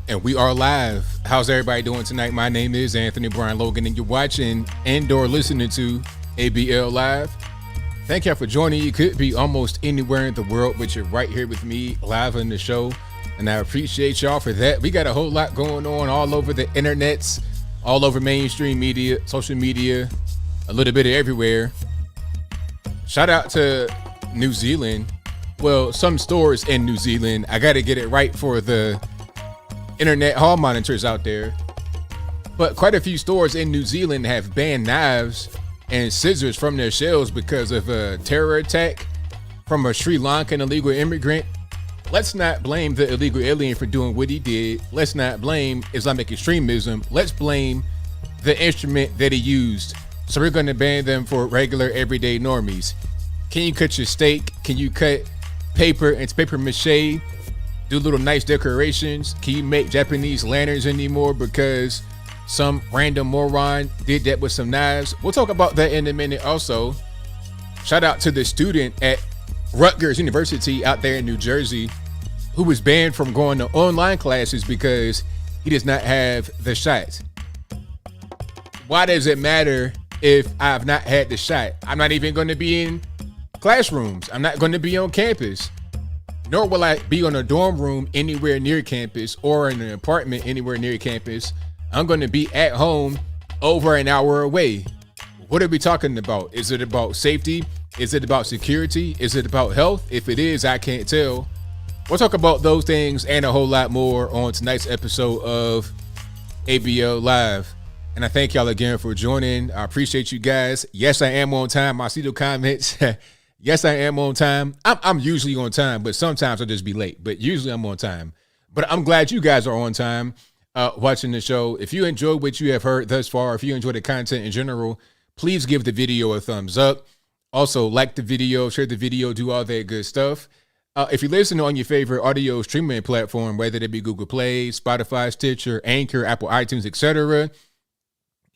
And we are live. How's everybody doing tonight? My name is Anthony Brian Logan, and you're watching and/or listening to ABL Live. Thank y'all for joining. You could be almost anywhere in the world, but you're right here with me live on the show, and I appreciate y'all for that. We got a whole lot going on all over the internets, all over mainstream media, social media, a little bit of everywhere. Shout out to New Zealand. Well, some stores in New Zealand. I got to get it right for the internet hall monitors out there. But quite a few stores in New Zealand have banned knives and scissors from their shelves because of a terror attack from a Sri Lankan illegal immigrant. Let's not blame the illegal alien for doing what he did. Let's not blame Islamic extremism. Let's blame the instrument that he used. So we're going to ban them for regular everyday normies. Can you cut your steak? Can you cut paper into paper mache? Do little nice decorations? Can you make Japanese lanterns anymore because some random moron did that with some knives? We'll talk about that in a minute. Also, shout out to the student at Rutgers University out there in New Jersey who was banned from going to online classes because he does not have the shot. Why does it matter if I've not had the shot? I'm not even going to be in classrooms. I'm not going to be on campus. Nor will I be on a dorm room anywhere near campus or in an apartment anywhere near campus. I'm going to be at home over an hour away. What are we talking about? Is it about safety? Is it about security? Is it about health? If it is, I can't tell. We'll talk about those things and a whole lot more on tonight's episode of ABL Live. And I thank y'all again for joining. I appreciate you guys. Yes, I am on time. I see the comments. Yes, I am on time. I'm usually on time, but sometimes I'll just be late. But usually I'm on time. But I'm glad you guys are on time watching the show. If you enjoy what you have heard thus far, if you enjoy the content in general, please give the video a thumbs up. Also, like the video, share the video, do all that good stuff. If you listen on your favorite audio streaming platform, whether it be Google Play, Spotify, Stitcher, Anchor, Apple iTunes, etc.,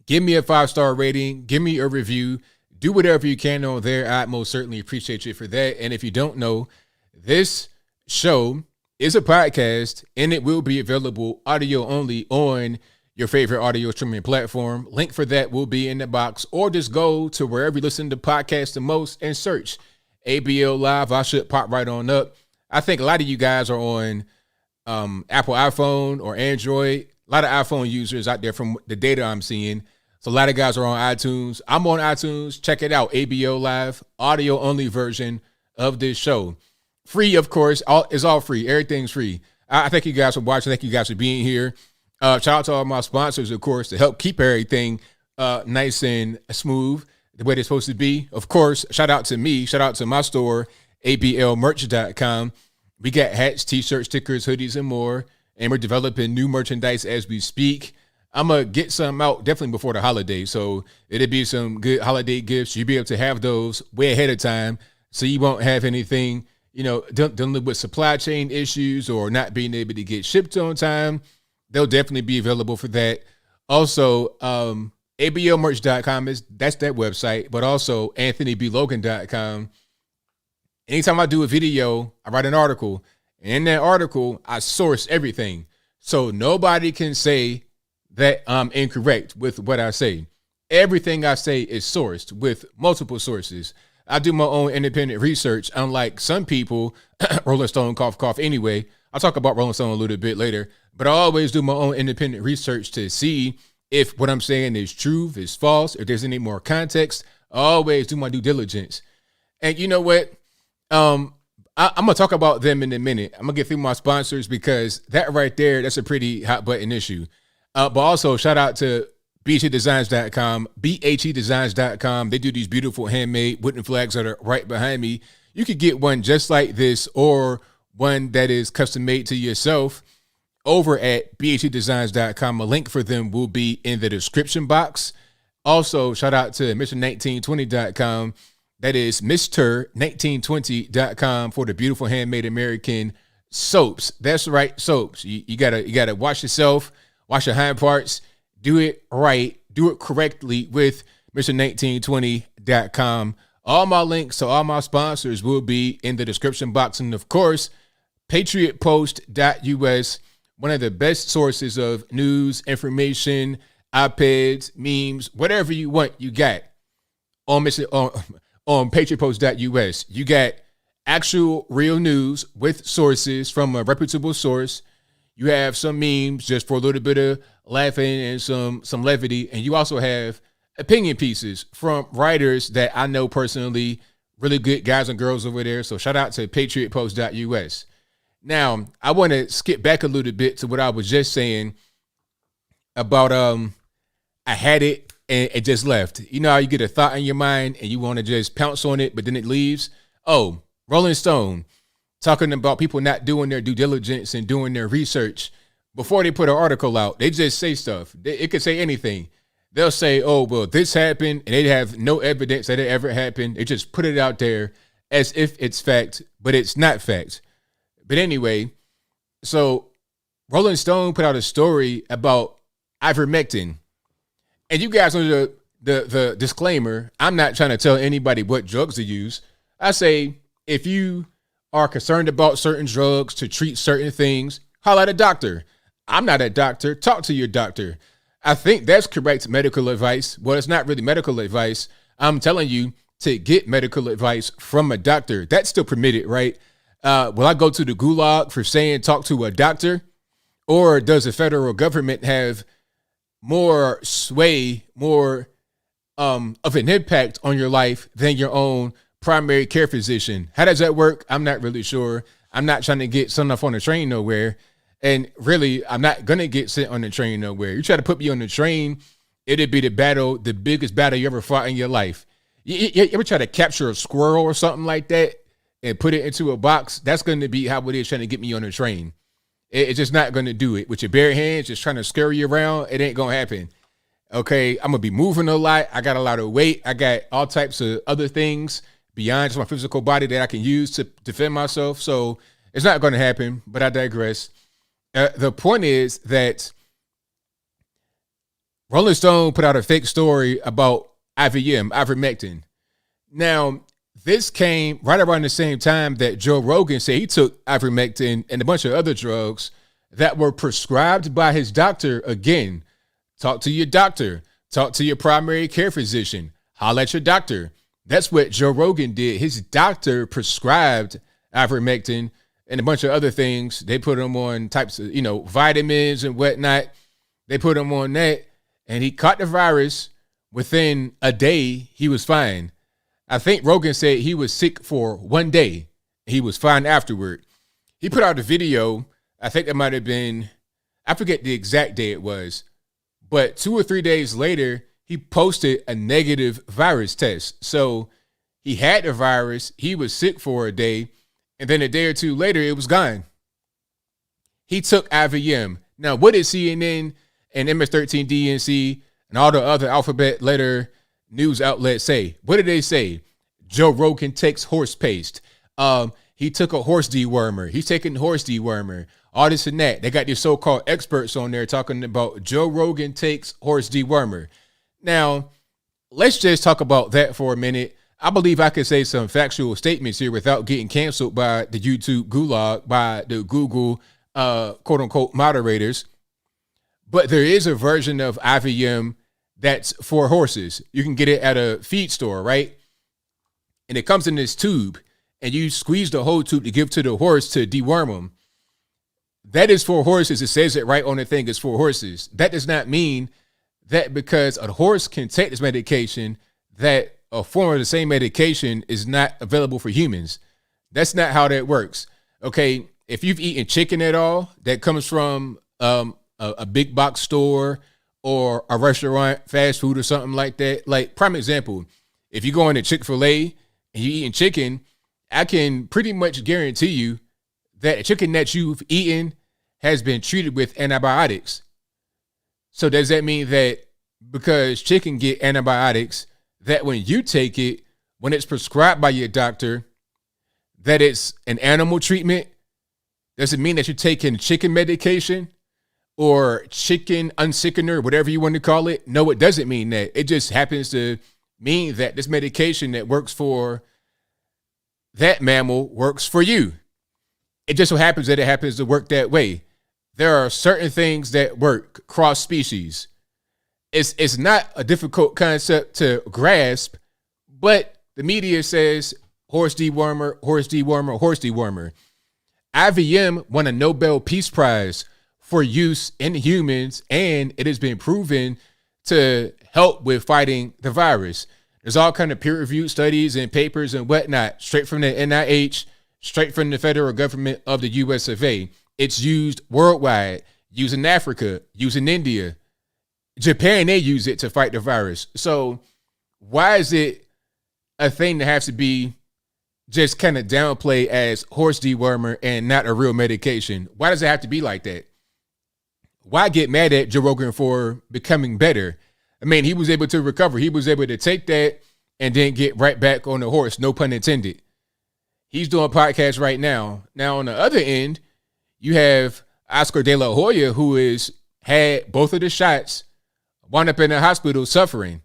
give me a 5-star rating. Give me a review. Do whatever you can on there. I most certainly appreciate you for that. And if you don't know, this show is a podcast and it will be available audio only on your favorite audio streaming platform. Link for that will be in the box, or just go to wherever you listen to podcasts the most and search ABL Live. I should pop right on up. I think a lot of you guys are on Apple iPhone or Android. A lot of iPhone users out there from the data I'm seeing. So a lot of guys are on iTunes. I'm on iTunes. Check it out. ABL Live, audio only version of this show. Free, of course. It's all free. Everything's free. I thank you guys for watching. Thank you guys for being here. Shout out to all my sponsors, of course, to help keep everything nice and smooth the way they're supposed to be. Of course, shout out to me. Shout out to my store, ablmerch.com. We got hats, t-shirts, stickers, hoodies, and more. And we're developing new merchandise as we speak. I'm going to get some out definitely before the holiday. So it'll be some good holiday gifts. You'll be able to have those way ahead of time. So you won't have anything, dealing with supply chain issues or not being able to get shipped on time. They'll definitely be available for that. Also, ablmerch.com that's that website, but also anthonyblogan.com. Anytime I do a video, I write an article. And in that article, I source everything. So nobody can say that I'm incorrect with what I say. Everything I say is sourced with multiple sources. I do my own independent research, unlike some people, Rolling Stone, cough, cough. Anyway, I'll talk about Rolling Stone a little bit later, but I always do my own independent research to see if what I'm saying is true, if it's false, if there's any more context. I always do my due diligence. And you know what? I'm going to talk about them in a minute. I'm going to get through my sponsors because that right there, that's a pretty hot button issue. But also shout out to bhetdesigns.com, bhetdesigns.com. They do these beautiful handmade wooden flags that are right behind me. You could get one just like this or one that is custom made to yourself over at bhetdesigns.com. A link for them will be in the description box. Also, shout out to Mr1920.com. That is Mr1920.com for the beautiful handmade American soaps. That's right, soaps. You gotta wash yourself. Wash your hind parts, do it right, do it correctly with Mr1920.com. All my links to all my sponsors will be in the description box. And of course, patriotpost.us one of the best sources of news, information, op-eds, memes, whatever you want, you got on patriotpost.us. You got actual real news with sources from a reputable source. You have some memes just for a little bit of laughing and some levity. And you also have opinion pieces from writers that I know personally, really good guys and girls over there. So shout out to patriotpost.us. Now, I want to skip back a little bit to what I was just saying about I had it and it just left. You know how you get a thought in your mind and you want to just pounce on it, but then it leaves? Oh, Rolling Stone talking about people not doing their due diligence and doing their research before they put an article out. They just say stuff. It could say anything. They'll say, oh, well, this happened, and they have no evidence that it ever happened. They just put it out there as if it's fact, but it's not fact. But anyway, so Rolling Stone put out a story about ivermectin. And you guys know the disclaimer, I'm not trying to tell anybody what drugs to use. I say, if you are concerned about certain drugs to treat certain things, holler at a doctor. I'm not a doctor. Talk to your doctor. I think that's correct medical advice. Well, it's not really medical advice. I'm telling you to get medical advice from a doctor. That's still permitted, right? Will I go to the gulag for saying talk to a doctor? Or does the federal government have more sway, more of an impact on your life than your own primary care physician? How does that work? I'm not really sure. I'm not trying to get sent off on a train nowhere. And really, I'm not going to get sent on the train nowhere. You try to put me on the train, it'd be the biggest battle you ever fought in your life. You ever try to capture a squirrel or something like that and put it into a box? That's going to be how it is trying to get me on the train. It's just not going to do it. With your bare hands, just trying to scurry around, it ain't going to happen. Okay, I'm going to be moving a lot. I got a lot of weight. I got all types of other things beyond just my physical body that I can use to defend myself. So it's not going to happen, but I digress. The point is that Rolling Stone put out a fake story about ivermectin. Now, this came right around the same time that Joe Rogan said he took ivermectin and a bunch of other drugs that were prescribed by his doctor. Again, talk to your doctor. Talk to your primary care physician. Holler at your doctor. That's what Joe Rogan did. His doctor prescribed ivermectin and a bunch of other things. They put him on types of, vitamins and whatnot. They put him on that, and he caught the virus. Within a day, he was fine. I think Rogan said he was sick for 1 day. He was fine afterward. He put out a video. I think it might have been, I forget the exact day it was, but 2 or 3 days later, he posted a negative virus test. So he had the virus. He was sick for a day. And then a day or two later, it was gone. He took IVM. Now, what did CNN and MS-13 DNC and all the other alphabet letter news outlets say? What did they say? Joe Rogan takes horse paste. He took a horse dewormer. He's taking horse dewormer. All this and that. They got these so-called experts on there talking about Joe Rogan takes horse dewormer. Now, let's just talk about that for a minute. I believe I could say some factual statements here without getting canceled by the YouTube gulag, by the Google, quote unquote, moderators. But there is a version of IVM that's for horses. You can get it at a feed store, right? And it comes in this tube, and you squeeze the whole tube to give to the horse to deworm them. That is for horses. It says it right on the thing. It's for horses. That does not mean that because a horse can take this medication, that a form of the same medication is not available for humans. That's not how that works. Okay, if you've eaten chicken at all that comes from a big box store or a restaurant, fast food or something like that, like prime example, if you go into Chick-fil-A and you're eating chicken, I can pretty much guarantee you that the chicken that you've eaten has been treated with antibiotics. So does that mean that because chicken get antibiotics, that when you take it, when it's prescribed by your doctor, that it's an animal treatment? Does it mean that you're taking chicken medication or chicken unsickener, whatever you want to call it? No, it doesn't mean that. It just happens to mean that this medication that works for that mammal works for you. It just so happens that it happens to work that way. there are certain things that work cross species. It's not a difficult concept to grasp, but the media says horse dewormer, horse dewormer, horse dewormer. IVM won a Nobel Peace Prize for use in humans, and it has been proven to help with fighting the virus. There's all kind of peer-reviewed studies and papers and whatnot, straight from the NIH, straight from the federal government of the US of A. It's used worldwide, used in Africa, used in India. Japan, they use it to fight the virus. So why is it a thing that has to be just kind of downplayed as horse dewormer and not a real medication? Why does it have to be like that? Why get mad at Joe Rogan for becoming better? I mean, he was able to recover. He was able to take that and then get right back on the horse, no pun intended. He's doing podcasts right now. Now, on the other end, you have Oscar De La Hoya, who has had both of the shots, wound up in the hospital suffering.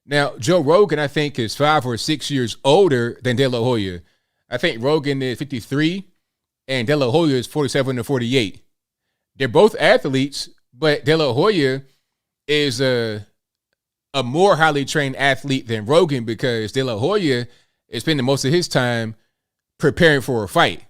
Now, Joe Rogan, I think, is 5 or 6 years older than De La Hoya. I think Rogan is 53 and De La Hoya is 47 or 48. They're both athletes, but De La Hoya is a more highly trained athlete than Rogan because De La Hoya is spending most of his time preparing for a fight.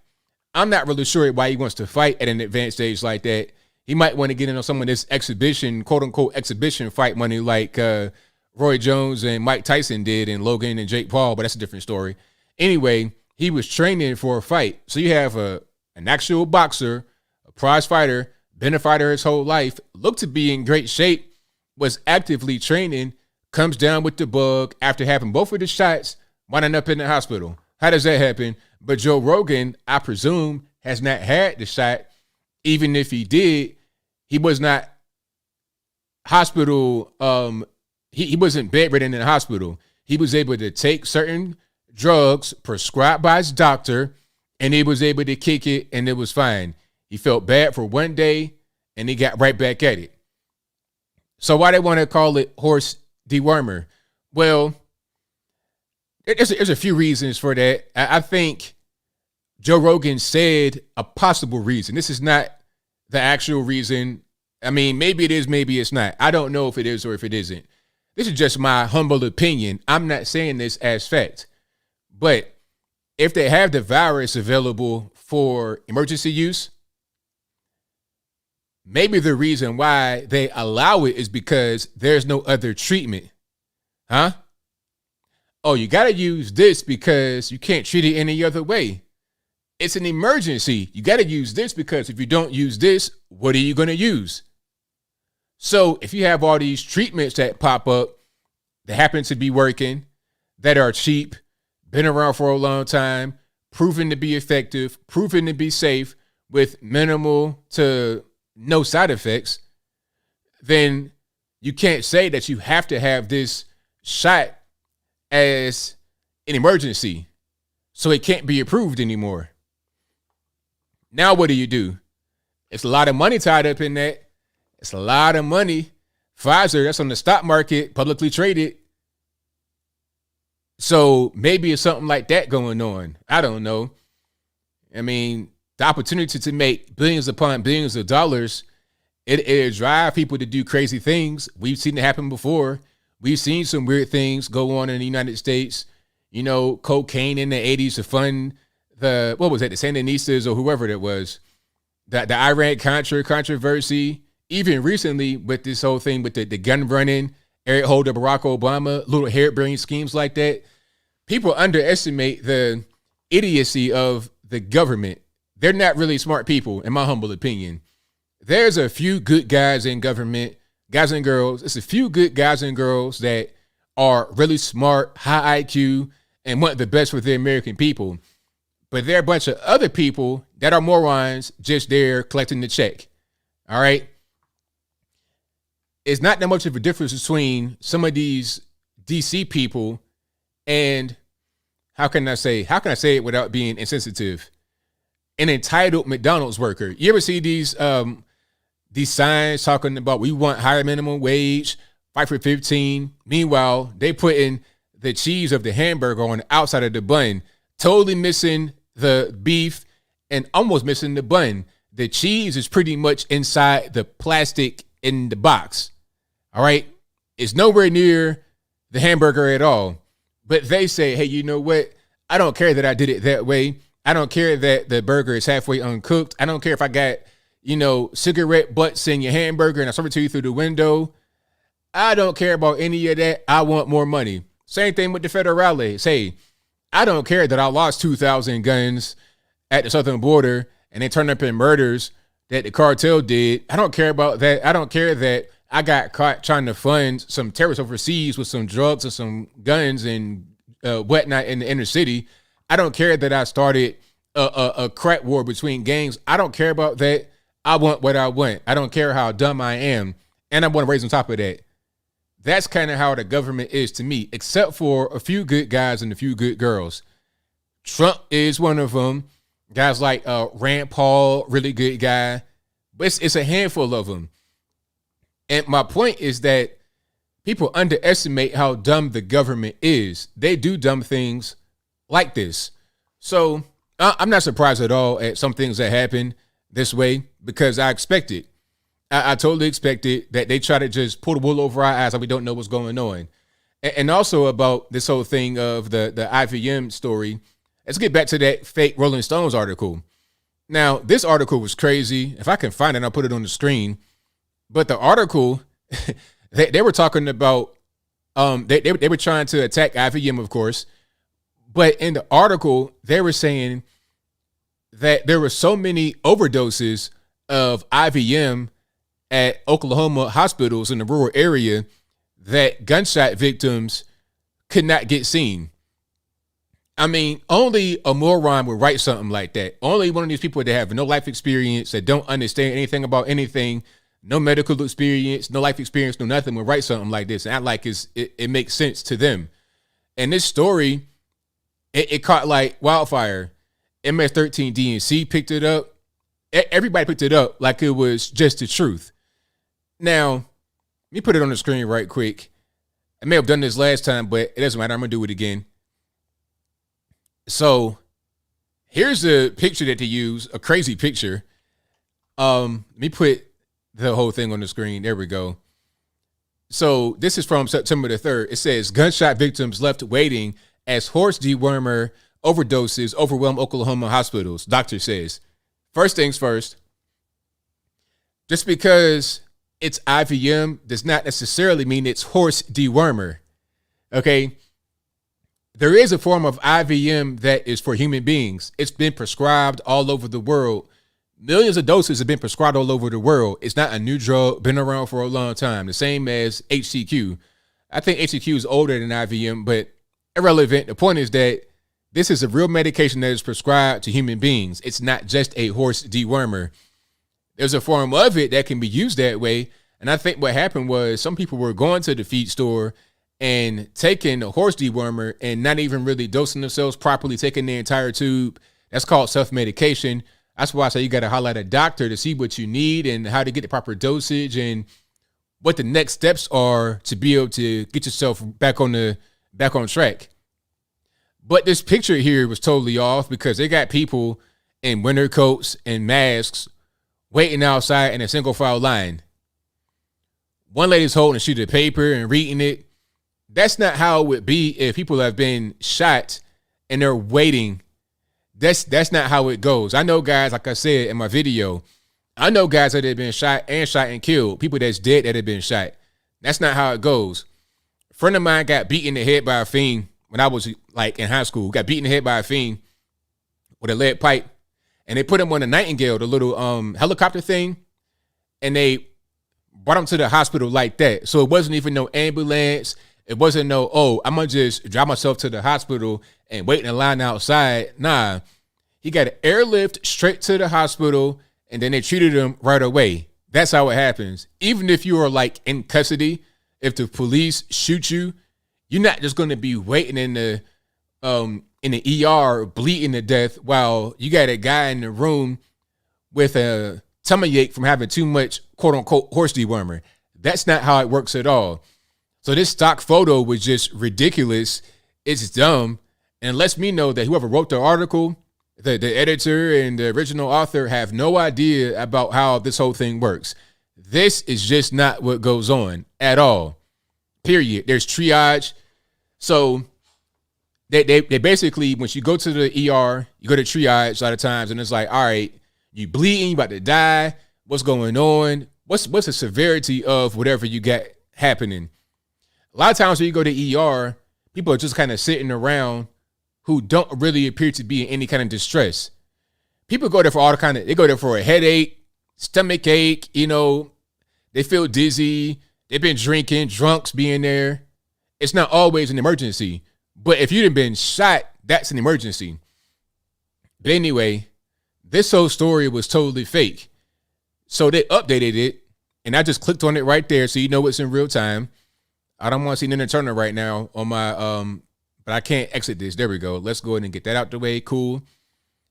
I'm not really sure why he wants to fight at an advanced stage like that. He might want to get in on some of this exhibition, quote unquote, exhibition fight money like Roy Jones and Mike Tyson did and Logan and Jake Paul, but that's a different story. Anyway, he was training for a fight. So you have an actual boxer, a prize fighter, been a fighter his whole life, looked to be in great shape, was actively training, comes down with the bug after having both of the shots, winding up in the hospital. How does that happen? But Joe Rogan, I presume, has not had the shot. Even if he did, he was not hospital. He wasn't bedridden in the hospital. He was able to take certain drugs prescribed by his doctor, and he was able to kick it, and it was fine. He felt bad for one day, and he got right back at it. So why they want to call it horse dewormer? Well, there's a few reasons for that. I think Joe Rogan said a possible reason. This is not the actual reason. I mean, maybe it is, maybe it's not. I don't know if it is or if it isn't. This is just my humble opinion. I'm not saying this as fact. But if they have the virus available for emergency use, maybe the reason why they allow it is because there's no other treatment. Huh? Oh, you got to use this because you can't treat it any other way. It's an emergency. You got to use this because if you don't use this, what are you going to use? So if you have all these treatments that pop up that happen to be working, that are cheap, been around for a long time, proven to be effective, proven to be safe with minimal to no side effects, then you can't say that you have to have this shot as an emergency. So it can't be approved anymore. Now what do? It's a lot of money tied up in that. It's a lot of money. Pfizer, that's on the stock market, publicly traded. So maybe it's something like that going on. I don't know. I mean, the opportunity to make billions upon billions of dollars, it drive people to do crazy things. We've seen it happen before. We've seen some weird things go on in the United States. You know, cocaine in the 80s to fund the Sandinistas or whoever that was. The Iran-Contra controversy. Even recently with this whole thing with the gun running, Eric Holder, Barack Obama, little hair-brained schemes like that. People underestimate the idiocy of the government. They're not really smart people, in my humble opinion. There's a few good guys in government, guys and girls. It's a few good guys and girls that are really smart, high IQ, and want the best for the American people. But there are a bunch of other people that are morons just there collecting the check. All right? It's not that much of a difference between some of these DC people and how can I say it without being insensitive? An entitled McDonald's worker. You ever see these signs talking about we want higher minimum wage, fight for 15? Meanwhile, they putting the cheese of the hamburger on the outside of the bun, totally missing the beef and almost missing the bun. the cheese is pretty much inside the plastic in the box. All right. It's nowhere near the hamburger at all. But they say, hey, you know what? I don't care that I did it that way. I don't care that the burger is halfway uncooked. I don't care if I got, cigarette butts in your hamburger and I serve it to you through the window. I don't care about any of that. I want more money. Same thing with the federales. Hey, I don't care that I lost 2,000 guns at the southern border and they turned up in murders that the cartel did. I don't care about that. I don't care that I got caught trying to fund some terrorists overseas with some drugs and some guns and whatnot in the inner city. I don't care that I started a crack war between gangs. I don't care about that. I want what I want. I don't care how dumb I am. And I want to raise on top of that. That's kind of how the government is to me, except for a few good guys and a few good girls. Trump is one of them. Guys like Rand Paul, really good guy. But it's a handful of them. And my point is that people underestimate how dumb the government is. They do dumb things like this. So I'm not surprised at all at some things that happen this way because I expect it. I totally expected that they try to just pull the wool over our eyes like we don't know what's going on. And also about this whole thing of the IVM story. Let's get back to that fake Rolling Stones article. Now, this article was crazy. If I can find it, I'll put it on the screen. But the article, they were talking about, they were trying to attack IVM, of course. But in the article, they were saying that there were so many overdoses of IVM at Oklahoma hospitals in the rural area that gunshot victims could not get seen. I mean, only a moron would write something like that. Only one of these people that have no life experience, that don't understand anything about anything, no medical experience, no life experience, no nothing, would write something like this and act like it makes sense to them. And this story, it caught like wildfire. MS-13 DNC picked it up. Everybody picked it up like it was just the truth. Now, let me put it on the screen right quick. I may have done this last time, but it doesn't matter. I'm going to do it again. So here's the picture that they use, a crazy picture. Let me put the whole thing on the screen. There we go. So this is from September the 3rd. It says gunshot victims left waiting as horse dewormer overdoses overwhelm Oklahoma hospitals. Doctor says, first things first, just because it's IVM does not necessarily mean it's horse dewormer. Okay. There is a form of IVM that is for human beings. It's been prescribed all over the world. Millions of doses have been prescribed all over the world. It's not a new drug, been around for a long time. The same as HCQ. I think HCQ is older than IVM, but irrelevant. The point is that this is a real medication that is prescribed to human beings. It's not just a horse dewormer. There's a form of it that can be used that way. And I think what happened was some people were going to the feed store and taking a horse dewormer and not even really dosing themselves properly, taking the entire tube. That's called self-medication. That's why I say you got to holler at a doctor to see what you need and how to get the proper dosage and what the next steps are to be able to get yourself back on track. But this picture here was totally off because they got people in winter coats and masks waiting outside in a single file line. One lady's holding a sheet of paper and reading it. That's not how it would be if people have been shot and they're waiting. That's not how it goes. I know guys, like I said in my video, I know guys that have been shot and killed, people that's dead that have been shot. That's not how it goes. A friend of mine got beaten in the head by a fiend when I was like in high school, got beaten in the head by a fiend with a lead pipe. And they put him on a Nightingale, the little helicopter thing. And they brought him to the hospital like that. So it wasn't even no ambulance. It wasn't no, oh, I'm going to just drive myself to the hospital and wait in a line outside. Nah, he got an airlift straight to the hospital and then they treated him right away. That's how it happens. Even if you are like in custody, if the police shoot you, you're not just going to be waiting in the ER bleeding to death while you got a guy in the room with a tummy ache from having too much quote unquote horse dewormer. That's not how it works at all. So this stock photo was just ridiculous. It's dumb. And it lets me know that whoever wrote the article The editor and the original author have no idea about how this whole thing works. This is just not what goes on at all. Period. There's triage. So they basically, when you go to the ER, you go to triage a lot of times, and it's like, all right, you bleeding, you about to die. What's going on? What's the severity of whatever you got happening? A lot of times when you go to ER, people are just kind of sitting around who don't really appear to be in any kind of distress. People go there for they go there for a headache, stomach ache, they feel dizzy. They've been drinking, drunks being there. It's not always an emergency. But if you'd been shot, that's an emergency. But anyway, this whole story was totally fake. So they updated it, and I just clicked on it right there so you know it's in real time. I don't want to see Nina Turner right now on my, but I can't exit this. There we go. Let's go ahead and get that out the way. Cool.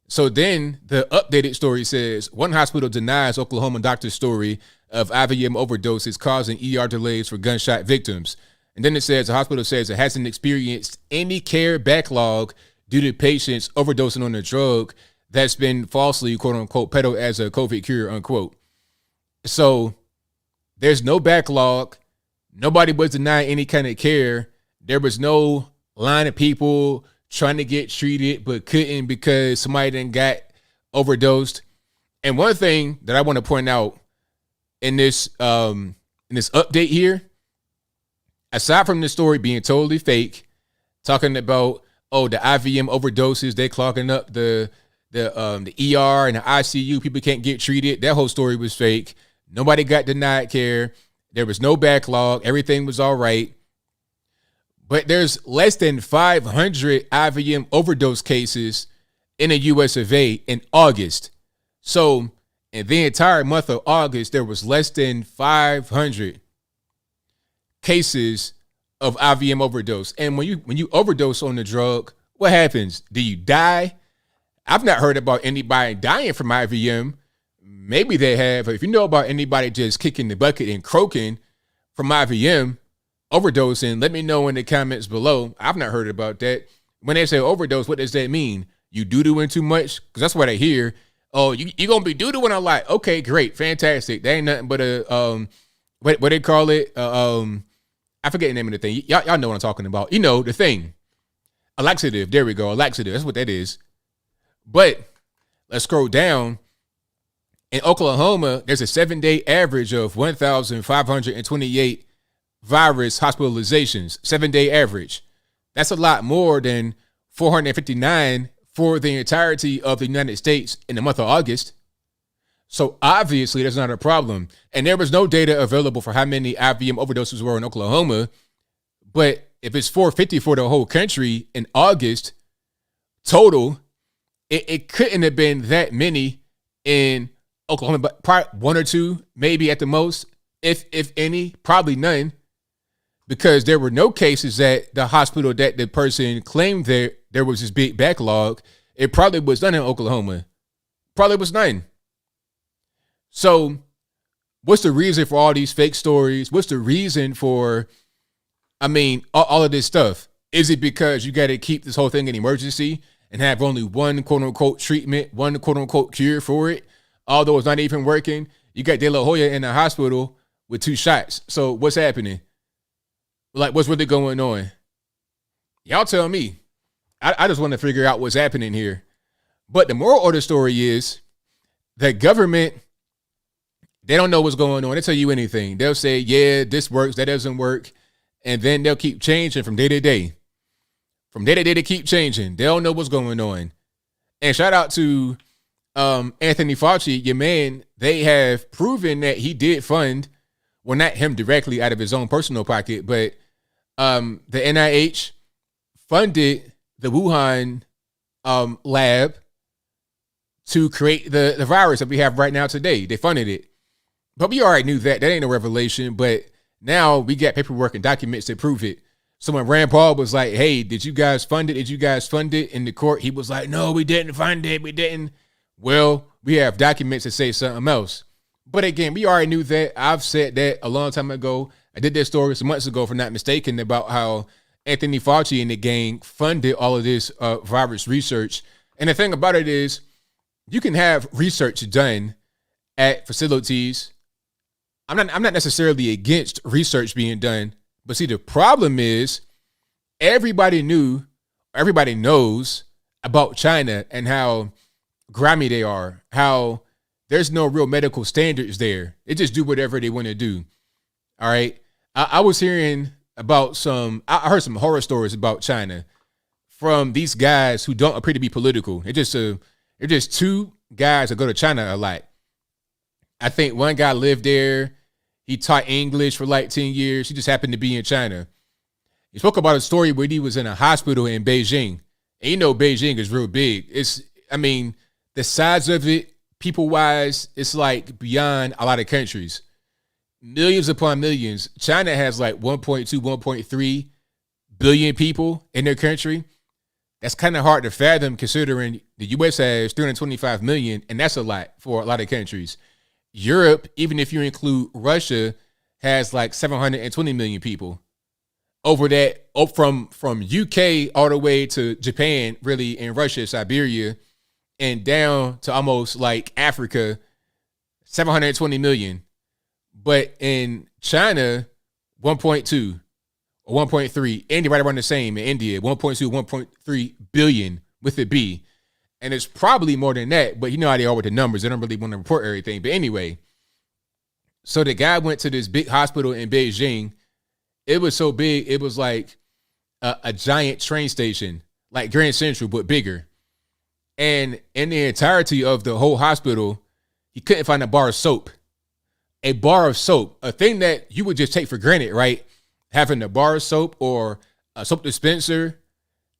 So then the updated story says, one hospital denies Oklahoma doctor's story of IVM overdoses causing ER delays for gunshot victims. And then it says the hospital says it hasn't experienced any care backlog due to patients overdosing on a drug that's been falsely, quote unquote, peddled as a COVID cure, unquote. So there's no backlog. Nobody was denied any kind of care. There was no line of people trying to get treated but couldn't because somebody done got overdosed. And one thing that I want to point out in this update here, aside from the story being totally fake, talking about the IVM overdoses, they clogging up the ER and the ICU, people can't get treated. That whole story was fake. Nobody got denied care. There was no backlog. Everything was all right. But there's less than 500 IVM overdose cases in the US of A in August. So in the entire month of August, there was less than 500 cases of IVM overdose. And when you overdose on the drug, what happens? Do you die? I've not heard about anybody dying from IVM. Maybe they have. If you know about anybody just kicking the bucket and croaking from IVM, overdosing, let me know in the comments below. I've not heard about that. When they say overdose, what does that mean? You doo-dooing too much? Because that's what I hear. Oh, you going to be doo-dooing a lot. Okay, great. Fantastic. That ain't nothing but a, what they call it? I forget the name of the thing. Y'all know what I'm talking about. The thing. A laxative. There we go. A laxative. That's what that is. But let's scroll down. In Oklahoma, there's a 7-day average of 1,528 virus hospitalizations. 7-day average. That's a lot more than 459 for the entirety of the United States in the month of August. So obviously that's not a problem. And there was no data available for how many IVM overdoses were in Oklahoma. But if it's 450 for the whole country in August total, it couldn't have been that many in Oklahoma, but probably one or two, maybe at the most, if any, probably none, because there were no cases at the hospital that the person claimed there was this big backlog. It probably was none in Oklahoma. Probably was none. So what's the reason for all these fake stories? What's the reason for, all of this stuff? Is it because you got to keep this whole thing an emergency and have only one quote unquote treatment, one quote unquote cure for it? Although it's not even working, you got De La Hoya in the hospital with 2 shots. So what's happening? Like, what's really going on? Y'all tell me. I just want to figure out what's happening here. But the moral of the story is the government, they don't know what's going on. They tell you anything. They'll say, yeah, this works, that doesn't work. And then they'll keep changing from day to day. From day to day, they keep changing. They don't know what's going on. And shout out to Anthony Fauci, your man. They have proven that he did fund, well, not him directly out of his own personal pocket, but the NIH funded the Wuhan lab to create the virus that we have right now today. They funded it. But we already knew that. That ain't no revelation. But now we got paperwork and documents that prove it. So when Rand Paul was like, hey, did you guys fund it? Did you guys fund it? In the court, he was like, no, we didn't fund it. We didn't. Well, we have documents that say something else. But again, we already knew that. I've said that a long time ago. I did that story some months ago, if I'm not mistaken, about how Anthony Fauci and the gang funded all of this virus research And the thing about it is, you can have research done at facilities. I'm not necessarily against research being done, but see, the problem is everybody knows about China and how grimy they are, how there's no real medical standards there. They just do whatever they want to do. All right. I was hearing about I heard some horror stories about China from these guys who don't appear to be political. They're just two guys that go to China a lot. I think one guy lived there. He taught English for like 10 years. He just happened to be in China. He spoke about a story where he was in a hospital in Beijing. And you know, Beijing is real big. The size of it, people-wise, it's like beyond a lot of countries. Millions upon millions. China has like 1.2, 1.3 billion people in their country. That's kind of hard to fathom considering the U.S. has 325 million, and that's a lot for a lot of countries. Europe, even if you include Russia, has like 720 million people. Over that, from UK all the way to Japan, really, and Russia, Siberia, and down to almost like Africa, 720 million. But in China, 1.2 or 1.3, India right around the same. In India, 1.2, 1.3 billion with a B. And it's probably more than that, but you know how they are with the numbers. They don't really want to report everything. But anyway, so the guy went to this big hospital in Beijing. It was so big, it was like a giant train station, like Grand Central, but bigger. And in the entirety of the whole hospital, he couldn't find a bar of soap. A bar of soap, a thing that you would just take for granted, right? Having a bar of soap or a soap dispenser.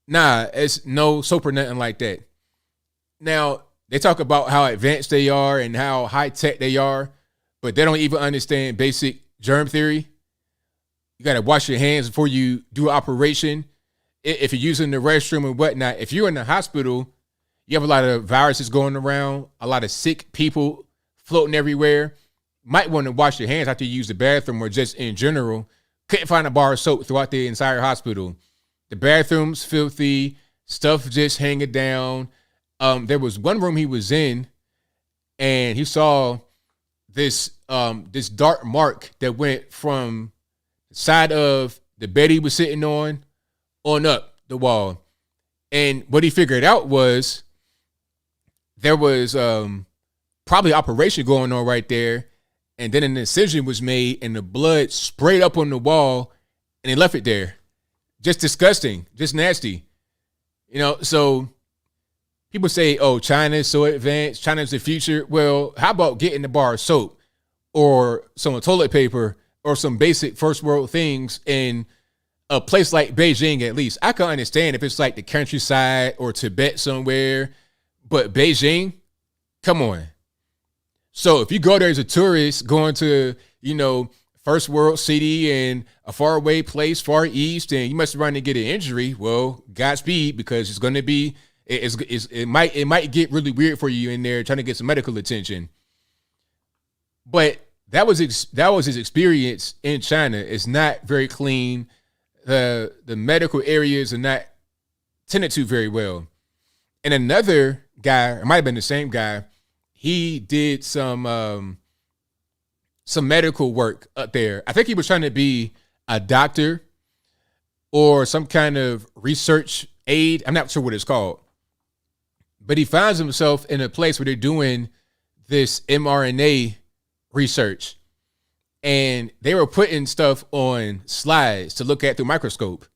Nah, it's no soap or nothing like that. Now, they talk about how advanced they are and how high tech they are, but they don't even understand basic germ theory. You got to wash your hands before you do an operation. If you're using the restroom and whatnot, if you're in the hospital, you have a lot of viruses going around, a lot of sick people floating everywhere. Might want to wash your hands after you use the bathroom or just in general. Couldn't find a bar of soap throughout the entire hospital. The bathroom's filthy, stuff just hanging down. There was one room he was in, and he saw this dark mark that went from the side of the bed he was sitting on up the wall. And what he figured out was there was probably operation going on right there, and then an incision was made, and the blood sprayed up on the wall, and they left it there. Just disgusting, just nasty. You know, so people say, oh, China's so advanced, China's the future. Well, how about getting a bar of soap or some toilet paper or some basic first world things in a place like Beijing, at least? I can understand if it's like the countryside or Tibet somewhere, but Beijing, come on. So if you go there as a tourist going to, first world city and a faraway place, far east, and you must run to get an injury, well, Godspeed, because it's going to be, it might get really weird for you in there trying to get some medical attention. But that was his experience in China. It's not very clean. The medical areas are not tended to very well. And another guy, it might have been the same guy, he did some medical work up there. I think he was trying to be a doctor or some kind of research aid. I'm not sure what it's called. But he finds himself in a place where they're doing this mRNA research. And they were putting stuff on slides to look at through microscope.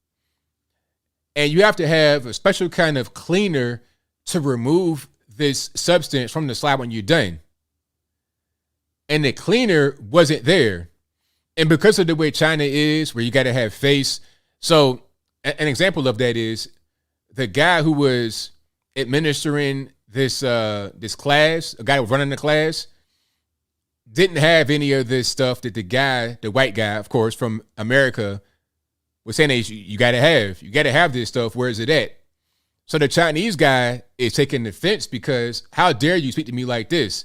And you have to have a special kind of cleaner to remove this substance from the slide when you're done. And the cleaner wasn't there. And because of the way China is, where you got to have face. So an example of that is the guy who was administering this class, a guy who was running the class, didn't have any of this stuff that the white guy, of course, from America was saying, hey, you got to have this stuff. Where is it at? So the Chinese guy is taking offense because how dare you speak to me like this?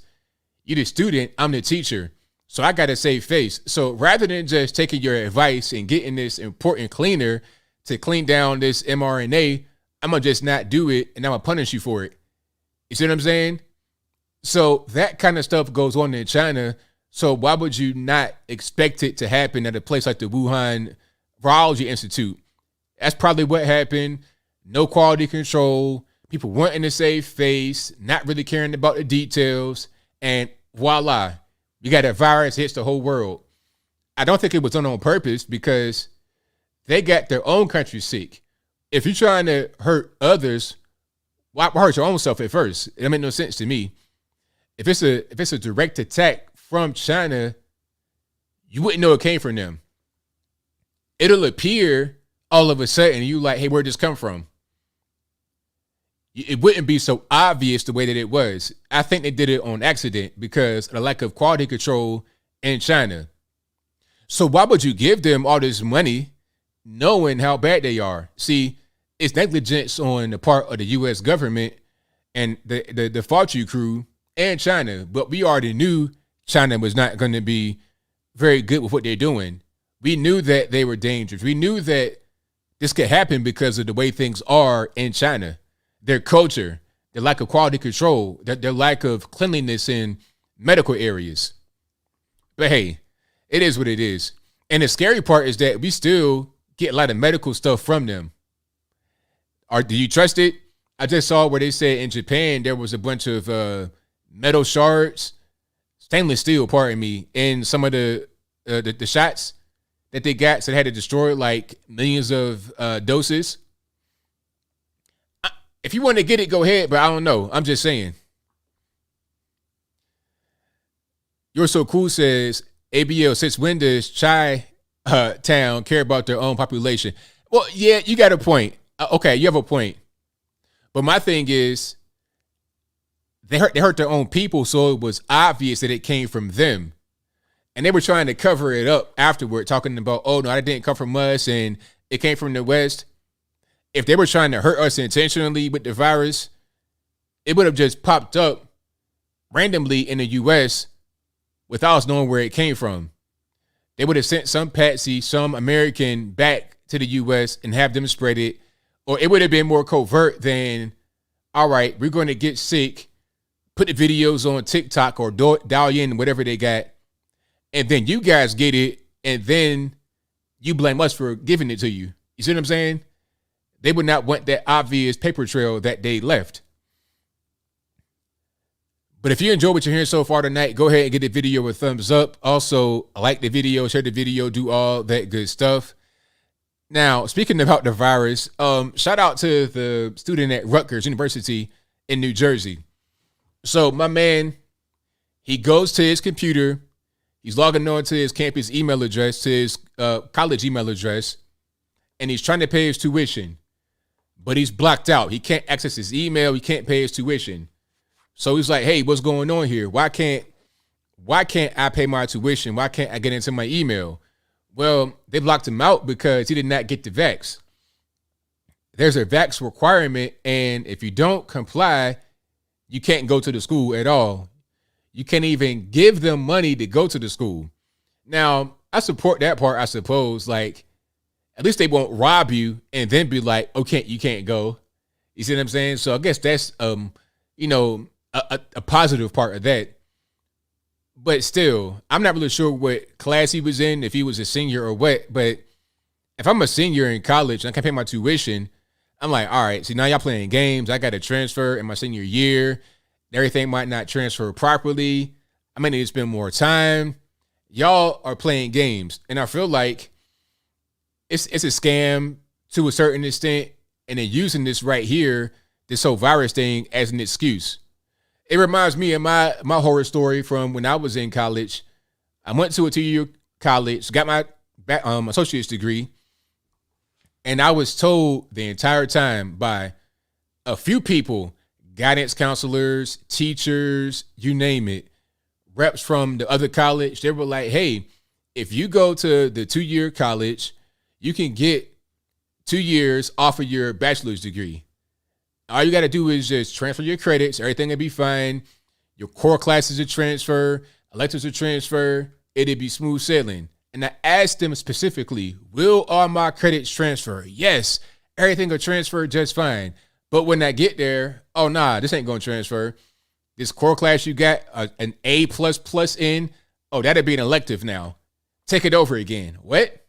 You're the student, I'm the teacher. So I got to save face. So rather than just taking your advice and getting this important cleaner to clean down this mRNA, I'm going to just not do it and I'm going to punish you for it. You see what I'm saying? So that kind of stuff goes on in China. So why would you not expect it to happen at a place like the Wuhan Virology Institute? That's probably what happened. No quality control, people wanting to save face, not really caring about the details, and voila, you got a virus hits the whole world. I don't think it was done on purpose because they got their own country sick. If you're trying to hurt others, why hurt your own self at first? It makes no sense to me. If it's a direct attack from China, you wouldn't know it came from them. It'll appear all of a sudden, you like, hey, where'd this come from? It wouldn't be so obvious the way that it was. I think they did it on accident because of the lack of quality control in China. So why would you give them all this money knowing how bad they are? See, it's negligence on the part of the U.S. government and the Fauci crew and China. But we already knew China was not going to be very good with what they're doing. We knew that they were dangerous. We knew that this could happen because of the way things are in China. Their culture, their lack of quality control, their lack of cleanliness in medical areas. But hey, it is what it is. And the scary part is that we still get a lot of medical stuff from them. Do you trust it? I just saw where they said in Japan there was a bunch of metal shards, stainless steel, pardon me, in some of the shots that they got. So they had to destroy like millions of doses. If you want to get it, go ahead, but I don't know. I'm just saying. You're So Cool says, ABL, since when does Chi Town care about their own population? Well, yeah, you got a point. Okay, you have a point. But my thing is, they hurt their own people, so it was obvious that it came from them. And they were trying to cover it up afterward, talking about, oh, no, it didn't come from us, and it came from the West. If they were trying to hurt us intentionally with the virus, it would have just popped up randomly in the U.S. without us knowing where it came from. They would have sent some patsy, some American back to the U.S. and have them spread it. Or it would have been more covert than, all right, we're going to get sick, put the videos on TikTok or Douyin, whatever they got, and then you guys get it, and then you blame us for giving it to you. You see what I'm saying? They would not want that obvious paper trail that they left. But if you enjoy what you're hearing so far tonight, go ahead and give the video a thumbs up. Also, like the video, share the video, do all that good stuff. Now, speaking about the virus, shout out to the student at Rutgers University in New Jersey. So my man, he goes to his computer. He's logging on to his campus email address, to his college email address, and he's trying to pay his tuition. But he's blocked out. He can't access his email. He can't pay his tuition. So he's like, hey, what's going on here? Why can't I pay my tuition? Why can't I get into my email? Well, they blocked him out because he did not get the vax. There's a vax requirement, and if you don't comply, you can't go to the school at all. You can't even give them money to go to the school. Now, I support that part, I suppose. Like, at least they won't rob you and then be like, okay, you can't go. You see what I'm saying? So I guess that's, a positive part of that. But still, I'm not really sure what class he was in, if he was a senior or what. But if I'm a senior in college and I can't pay my tuition, I'm like, all right, see, now y'all playing games. I got to transfer in my senior year. Everything might not transfer properly. I may need to spend more time. Y'all are playing games. And I feel like it's a scam to a certain extent. And then using this right here, this whole virus thing, as an excuse. It reminds me of my horror story from when I was in college. I went to a 2-year college, got my associate's degree, and I was told the entire time by a few people, guidance counselors, teachers, you name it, reps from the other college, they were like, hey, if you go to the 2-year college, you can get 2 years off of your bachelor's degree. All you got to do is just transfer your credits. Everything will be fine. Your core classes will transfer. Electives will transfer. It'll be smooth sailing. And I asked them specifically, will all my credits transfer? Yes, everything will transfer just fine. But when I get there, oh nah, this ain't gonna transfer. This core class you got an A plus plus in, oh, that'd be an elective now. Take it over again. What?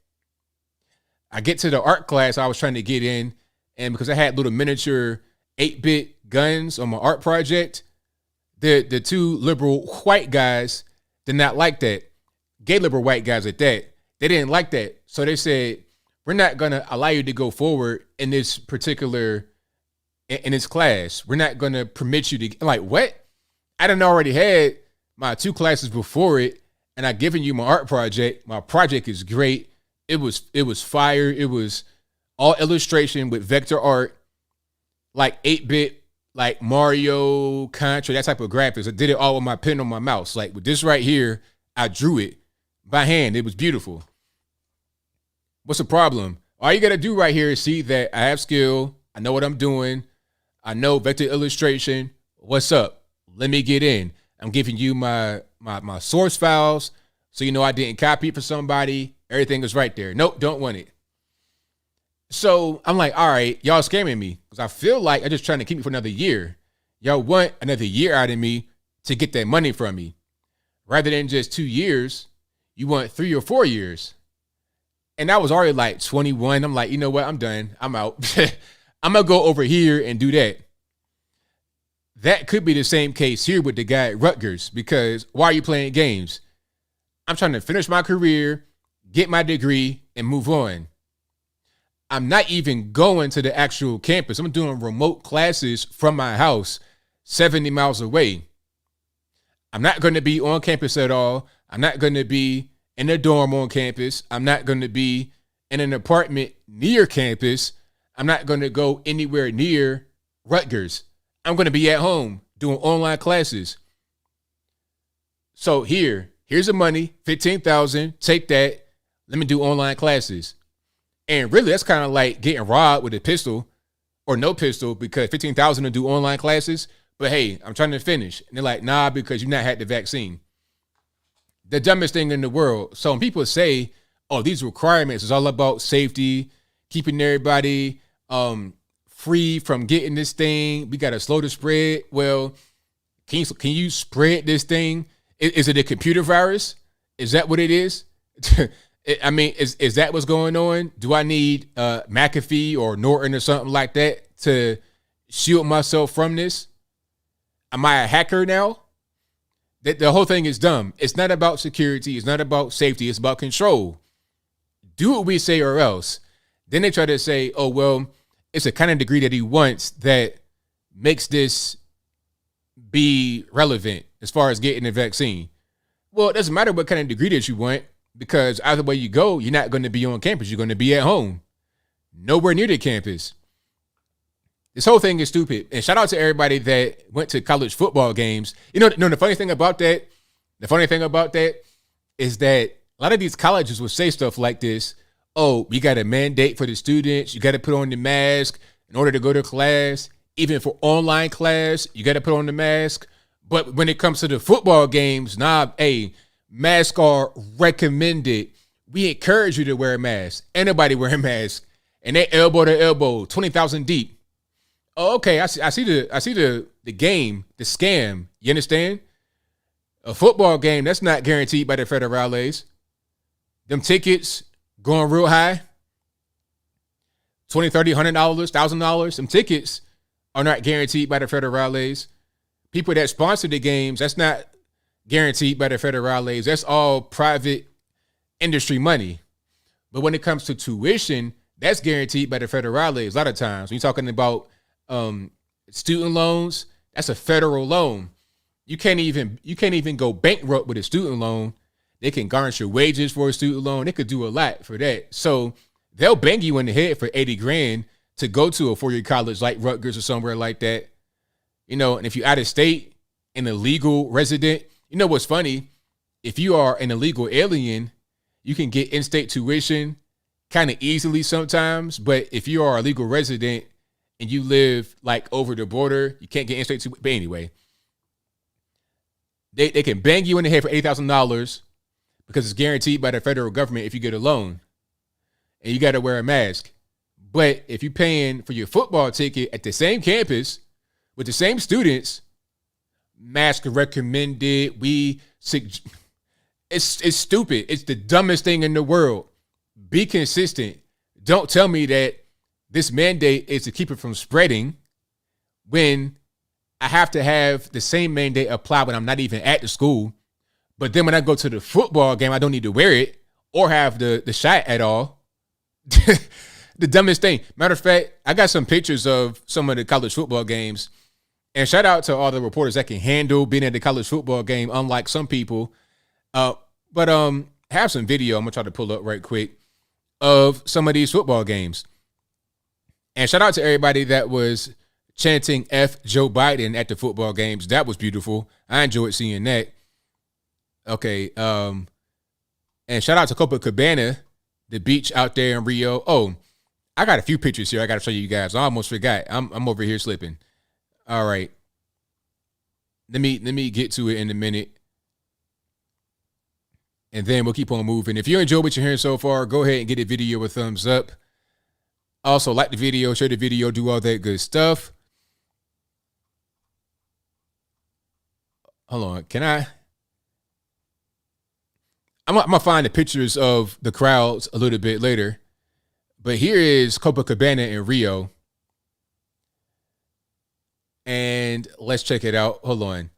I get to the art class I was trying to get in, and because I had little miniature 8-bit guns on my art project, the two liberal white guys did not like that. Gay liberal white guys at that. They didn't like that. So they said, we're not going to allow you to go forward in this particular, in this class. We're not going to permit you to, I'm like, what? I done already had my 2 classes before it, and I given you my art project. My project is great. It was fire. It was all illustration with vector art, like 8-bit, like Mario, Contra, that type of graphics. I did it all with my pen on my mouse. Like with this right here, I drew it by hand. It was beautiful. What's the problem? All you got to do right here is see that I have skill. I know what I'm doing. I know vector illustration. What's up? Let me get in. I'm giving you my source files so you know I didn't copy it for somebody. Everything is right there. Nope, don't want it. So I'm like, all right, y'all scamming me because I feel like I'm just trying to keep me for another year. Y'all want another year out of me to get that money from me. Rather than just 2 years, you want 3 or 4 years. And I was already like 21. I'm like, you know what? I'm done. I'm out. I'm going to go over here and do that. That could be the same case here with the guy at Rutgers, because why are you playing games? I'm trying to finish my career, get my degree, and move on. I'm not even going to the actual campus. I'm doing remote classes from my house 70 miles away. I'm not going to be on campus at all. I'm not going to be in a dorm on campus. I'm not going to be in an apartment near campus. I'm not going to go anywhere near Rutgers. I'm going to be at home doing online classes. So here's the money, $15,000. Take that. Let me do online classes. And really, that's kind of like getting robbed with a pistol or no pistol, because $15,000 to do online classes. But hey, I'm trying to finish. And they're like, nah, because you not had the vaccine. The dumbest thing in the world. So when people say, oh, these requirements is all about safety, keeping everybody free from getting this thing. We got to slow the spread. Well, can you spread this thing? Is it a computer virus? Is that what it is? I mean, is that what's going on? Do I need McAfee or Norton or something like that to shield myself from this? Am I a hacker now? The whole thing is dumb. It's not about security. It's not about safety. It's about control. Do what we say or else. Then they try to say, oh, well, it's a kind of degree that he wants that makes this be relevant as far as getting the vaccine. Well, it doesn't matter what kind of degree that you want, because either way you go, you're not going to be on campus. You're going to be at home. Nowhere near the campus. This whole thing is stupid. And shout out to everybody that went to college football games. You know, the funny thing about that is that a lot of these colleges will say stuff like this. Oh, we got a mandate for the students. You got to put on the mask in order to go to class. Even for online class, you got to put on the mask. But when it comes to the football games, nah, hey, masks are recommended. We encourage you to wear a mask. Anybody wear a mask. And they elbow to elbow, 20,000 deep. Oh, okay. I see the game, the scam. You understand? A football game, that's not guaranteed by the federales. Them tickets going real high. $20, $30, $100, $1,000. Them tickets are not guaranteed by the federales. People that sponsor the games, that's not guaranteed by the federales. That's all private industry money. But when it comes to tuition, that's guaranteed by the federales. A lot of times, when you're talking about student loans, that's a federal loan. You can't even go bankrupt with a student loan. They can garnish your wages for a student loan. They could do a lot for that. So they'll bang you in the head for $80,000 to go to a four-year college like Rutgers or somewhere like that. You know, and if you're out of state and a legal resident, you know what's funny? If you are an illegal alien, you can get in-state tuition kind of easily sometimes. But if you are a legal resident and you live like over the border, you can't get in-state tuition. But anyway, they can bang you in the head for $80,000 because it's guaranteed by the federal government if you get a loan. And you got to wear a mask. But if you're paying for your football ticket at the same campus with the same students, mask recommended. It's stupid. It's the dumbest thing in the world. Be consistent. Don't tell me that this mandate is to keep it from spreading when I have to have the same mandate apply when I'm not even at the school. But then when I go to the football game, I don't need to wear it or have the shot at all. The dumbest thing. Matter of fact, I got some pictures of some of the college football games. And shout out to all the reporters that can handle being at the college football game, unlike some people. But have some video I'm going to try to pull up right quick of some of these football games. And shout out to everybody that was chanting F Joe Biden at the football games. That was beautiful. I enjoyed seeing that. Okay. And shout out to Copacabana, the beach out there in Rio. Oh, I got a few pictures here I got to show you guys. I almost forgot. I'm over here slipping. All right. Let me get to it in a minute. And then we'll keep on moving. If you enjoy what you're hearing so far, go ahead and get the video a thumbs up. Also, like the video, share the video, do all that good stuff. Hold on. I'm going to find the pictures of the crowds a little bit later. But here is Copacabana in Rio. And let's check it out. Hold on.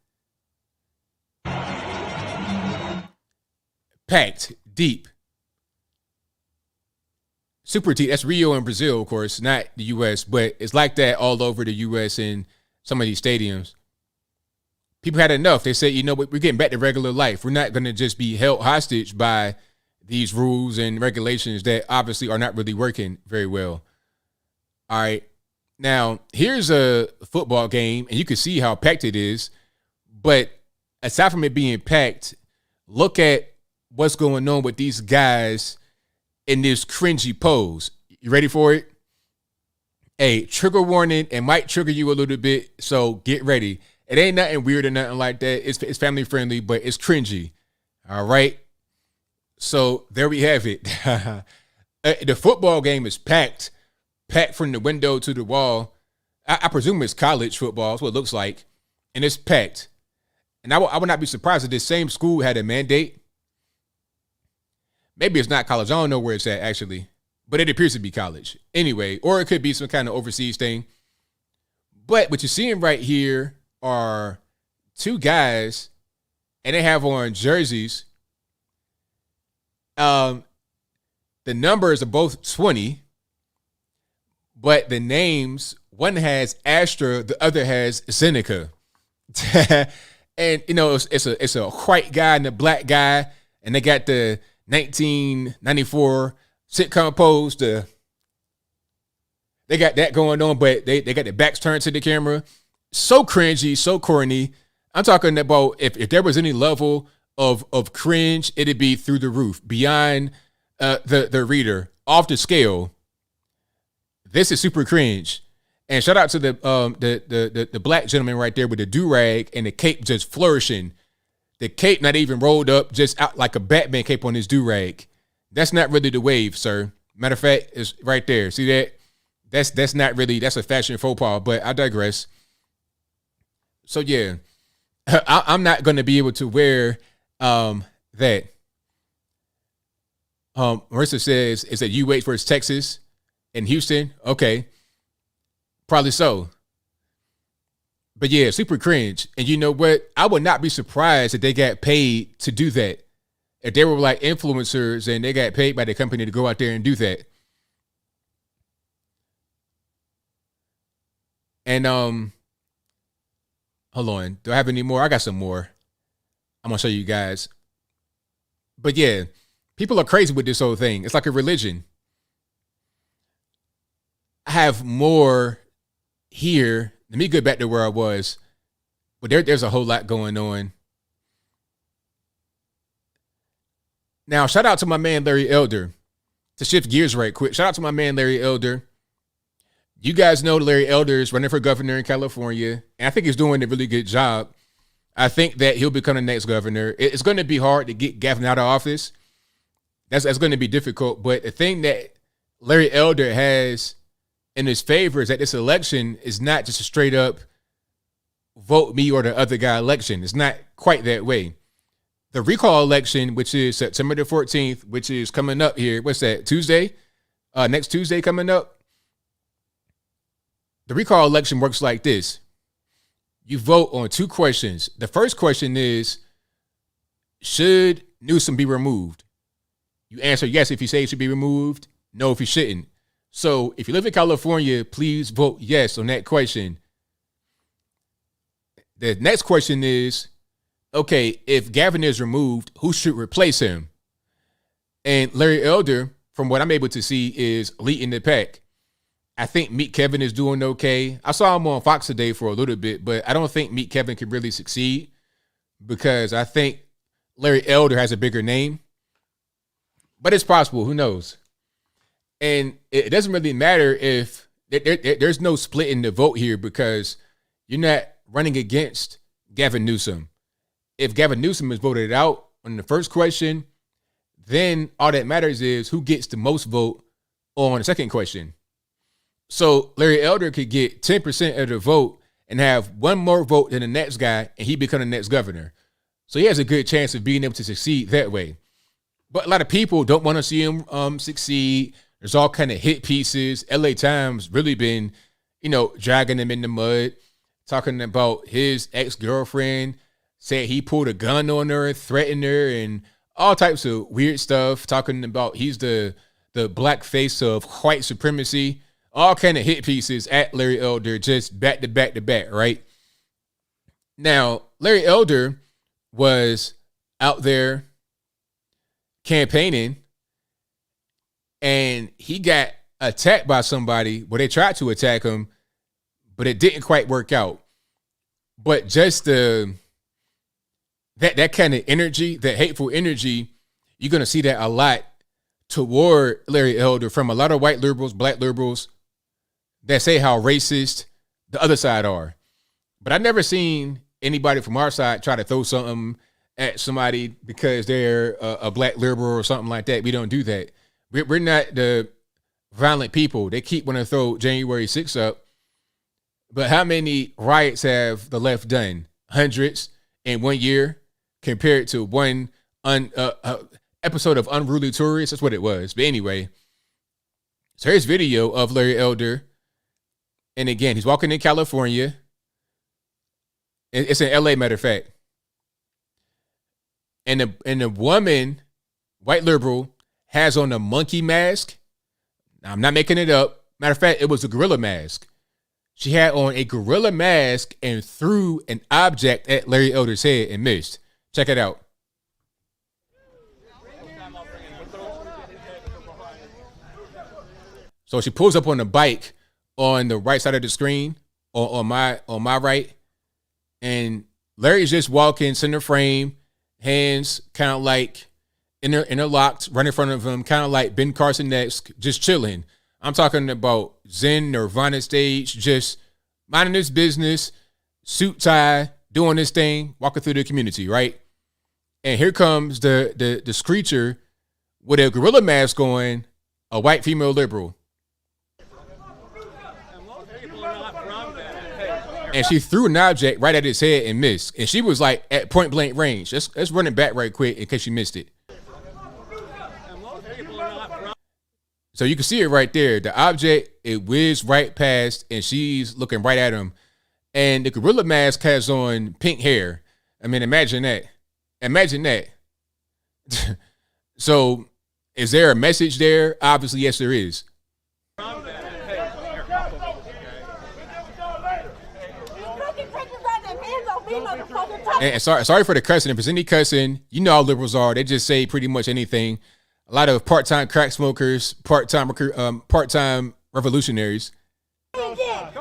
Packed, deep. Super deep. That's Rio in Brazil, of course, not the U.S., but it's like that all over the U.S. in some of these stadiums. People had enough. They said, you know what, we're getting back to regular life. We're not going to just be held hostage by these rules and regulations that obviously are not really working very well. All right. Now, here's a football game, and you can see how packed it is. But aside from it being packed, look at what's going on with these guys in this cringy pose. You ready for it? Hey, trigger warning, it might trigger you a little bit, so get ready. It ain't nothing weird or nothing like that. It's family friendly, but it's cringy. All right? So there we have it. The football game is packed from the window to the wall. I presume it's college football. That's what it looks like. And it's packed. And I would not be surprised if this same school had a mandate. Maybe it's not college. I don't know where it's at, actually. But it appears to be college. Anyway, or it could be some kind of overseas thing. But what you're seeing right here are two guys, and they have on jerseys. The numbers are both 20. But the names, one has Astra, the other has Seneca. And, you know, it's a white guy and a black guy. And they got the 1994 sitcom pose. They got that going on, but they got their backs turned to the camera. So cringy, so corny. I'm talking about if there was any level of cringe, it'd be through the roof, beyond the reader, off the scale. This is super cringe. And shout out to the black gentleman right there with the do-rag and the cape just flourishing. The cape not even rolled up, just out like a Batman cape on his do-rag. That's not really the wave, sir. Matter of fact, it's right there. See that? That's not really, that's a fashion faux pas, but I digress. So yeah, I'm not going to be able to wear that. Marissa says, is that UH versus Texas in Houston? Okay. Probably so. But yeah, super cringe. And you know what? I would not be surprised if they got paid to do that. If they were like influencers and they got paid by the company to go out there and do that. And hold on. Do I have any more? I got some more. I'm gonna show you guys. But yeah, people are crazy with this whole thing. It's like a religion. I have more here. Let me get back to where I was. But there's a whole lot going on. Now, shout out to my man, Larry Elder. To shift gears right quick, shout out to my man, Larry Elder. You guys know Larry Elder is running for governor in California, and I think he's doing a really good job. I think that he'll become the next governor. It's going to be hard to get Gavin out of office. That's going to be difficult. But the thing that Larry Elder has in his favor is that this election is not just a straight up vote me or the other guy election. It's not quite that way. The recall election, which is September the 14th, which is coming up here. What's that? Tuesday? Next Tuesday coming up. The recall election works like this. You vote on two questions. The first question is, should Newsom be removed? You answer yes if you say it should be removed, no if you shouldn't. So if you live in California, please vote yes on that question. The next question is, okay, if Gavin is removed, who should replace him? And Larry Elder, from what I'm able to see, is leading the pack. I think Meet Kevin is doing okay. I saw him on Fox today for a little bit, but I don't think Meet Kevin can really succeed because I think Larry Elder has a bigger name. But it's possible. Who knows? And it doesn't really matter if there's no split in the vote here because you're not running against Gavin Newsom. If Gavin Newsom is voted out on the first question, then all that matters is who gets the most vote on the second question. So Larry Elder could get 10% of the vote and have one more vote than the next guy, and he become the next governor. So he has a good chance of being able to succeed that way. But a lot of people don't want to see him succeed. There's all kind of hit pieces. LA Times really been, dragging him in the mud, talking about his ex-girlfriend, said he pulled a gun on her, threatened her, and all types of weird stuff, talking about he's the black face of white supremacy. All kind of hit pieces at Larry Elder, just back to back to back, right? Now, Larry Elder was out there campaigning, and he got attacked by somebody. Well, they tried to attack him, but it didn't quite work out. But just that kind of energy, that hateful energy, you're going to see that a lot toward Larry Elder from a lot of white liberals, black liberals, that say how racist the other side are. But I've never seen anybody from our side try to throw something at somebody because they're a black liberal or something like that. We don't do that. We're not the violent people. They keep wanting to throw January 6th up. But how many riots have the left done? Hundreds in 1 year compared to one episode of Unruly Tourists. That's what it was. But anyway, so here's video of Larry Elder. And again, he's walking in California. It's in LA, matter of fact. And the woman, white liberal, has on a monkey mask. Now, I'm not making it up. Matter of fact, it was a gorilla mask. She had on a gorilla mask and threw an object at Larry Elder's head and missed. Check it out. So she pulls up on the bike on the right side of the screen, on my right, and Larry's just walking center frame, hands kind of like interlocked, right in front of him, kind of like Ben Carson-esque, just chilling. I'm talking about Zen Nirvana stage, just minding his business, suit tie, doing this thing, walking through the community, right? And here comes the screecher with a gorilla mask on, a white female liberal. And she threw an object right at his head and missed. And she was like at point blank range. Let's run it back right quick in case she missed it. So you can see it right there. The object, it whizzed right past, and she's looking right at him. And the gorilla mask has on pink hair. I mean, imagine that. Imagine that. So is there a message there? Obviously, yes, there is. And sorry for the cussing. If there's any cussing, you know how liberals are. They just say pretty much anything. A lot of part-time crack smokers, part-time revolutionaries. Don't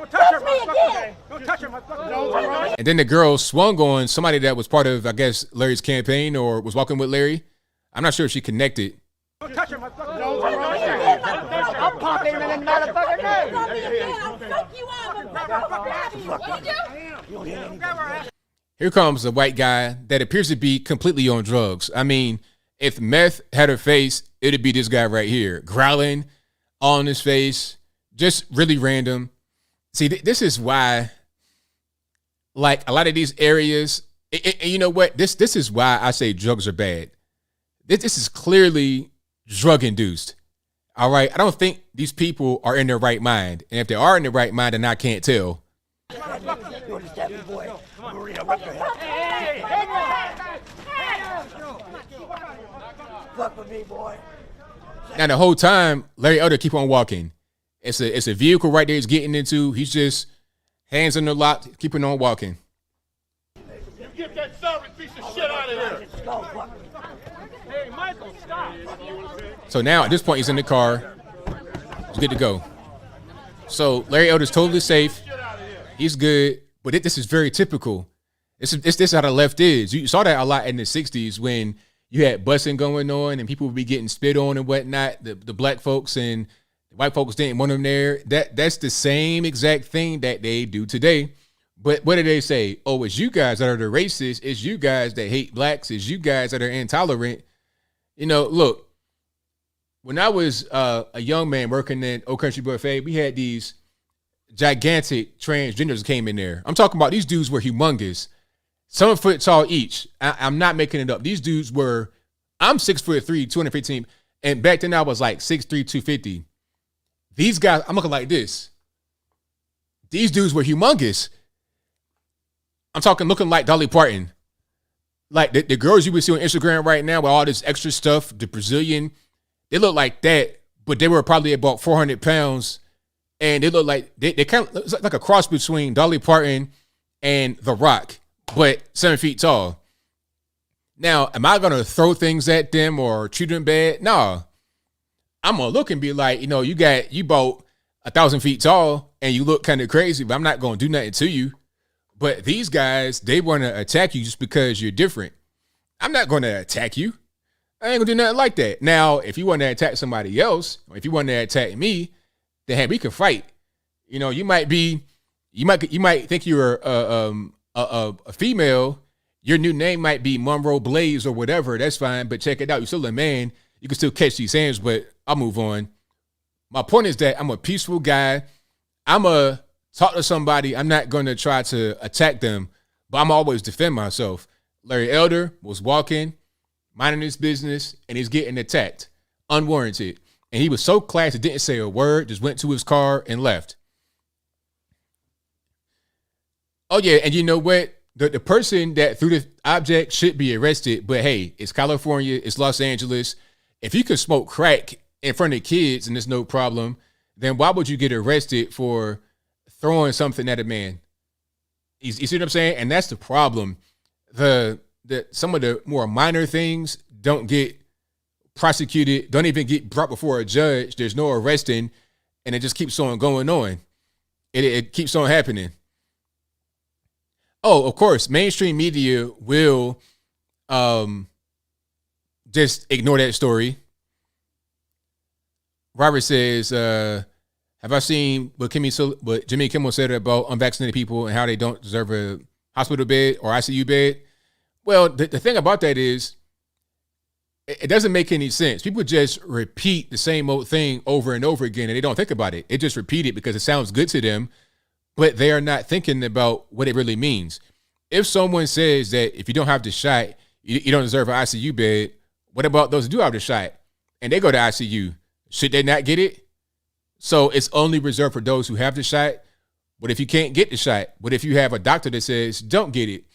touch me again. Don't touch her, motherfucker. And then the girl swung on somebody that was part of, I guess, Larry's campaign or was walking with Larry. I'm not sure if she connected. Don't touch her, motherfucker. I'm popping in the motherfucker name. Here comes a white guy that appears to be completely on drugs. I mean, if meth had a face, it'd be this guy right here, growling all in his face, Just really random. See, this is why, like a lot of these areas, and you know what? This is why I say drugs are bad. This is clearly drug induced. All right. I don't think these people are in their right mind. And if they are in their right mind, then I can't tell. Fuck with me, boy. Now the whole time, Larry Elder keep on walking. It's a vehicle right there he's getting into. He's just hands on the lock, keeping on walking. You get that sorry piece of shit out of here. Hey, Michael, stop. So now at this point, he's in the car. He's good to go. So Larry Elder's totally safe. He's good. But this is very typical. This is how the left is. You saw that a lot in the 60s when you had busing going on and people would be getting spit on and whatnot. The black folks and the white folks didn't want them there. That's the same exact thing that they do today. But what do they say? Oh, it's you guys that are the racists. It's you guys that hate blacks. It's you guys that are intolerant. You know, look, when I was a young man working in Old Country Buffet, we had these gigantic transgenders came in there. I'm talking about these dudes were humongous. 7 foot tall each. I'm not making it up. These dudes were, I'm 6'3", 215. And back then I was like 6'3", 250. These guys, I'm looking like this. These dudes were humongous. I'm talking looking like Dolly Parton. Like the girls you would see on Instagram right now with all this extra stuff, the Brazilian, they look like that, but they were probably about 400 pounds. And they look like, they kind of like a cross between Dolly Parton and The Rock, but 7 feet tall. Now, am I going to throw things at them or treat them bad? No. I'm going to look and be like, you know, you bought 1,000 feet tall and you look kind of crazy, but I'm not going to do nothing to you. But these guys, they want to attack you just because you're different. I'm not going to attack you. I ain't going to do nothing like that. Now, if you want to attack somebody else, or if you want to attack me, then hey, we can fight. You know, you might think you're a female. Your new name might be Monroe Blaze or whatever. That's fine, but check it out. You're still a man. You can still catch these hands, but I'll move on. My point is that I'm a peaceful guy. I'm a talk to somebody. I'm not going to try to attack them, but I'm always defend myself. Larry Elder was walking, minding his business, and he's getting attacked, unwarranted. And he was so classy, didn't say a word, just went to his car and left. Oh, yeah, and you know what? The person that threw the object should be arrested, but hey, it's California, it's Los Angeles. If you could smoke crack in front of kids and there's no problem, then why would you get arrested for throwing something at a man? You see what I'm saying? And that's the problem. Some of the more minor things don't get prosecuted, don't even get brought before a judge. There's no arresting, and it just keeps on going on. It keeps on happening. Oh, of course, mainstream media will just ignore that story. Robert says, have I seen what Jimmy Kimmel said about unvaccinated people and how they don't deserve a hospital bed or ICU bed? Well, the thing about that is it doesn't make any sense. People just repeat the same old thing over and over again, and they don't think about it. They just repeat it because it sounds good to them, but they are not thinking about what it really means. If someone says that if you don't have the shot, you don't deserve an ICU bed, what about those who do have the shot and they go to ICU? Should they not get it? So it's only reserved for those who have the shot. But if you can't get the shot, what if you have a doctor that says don't get it?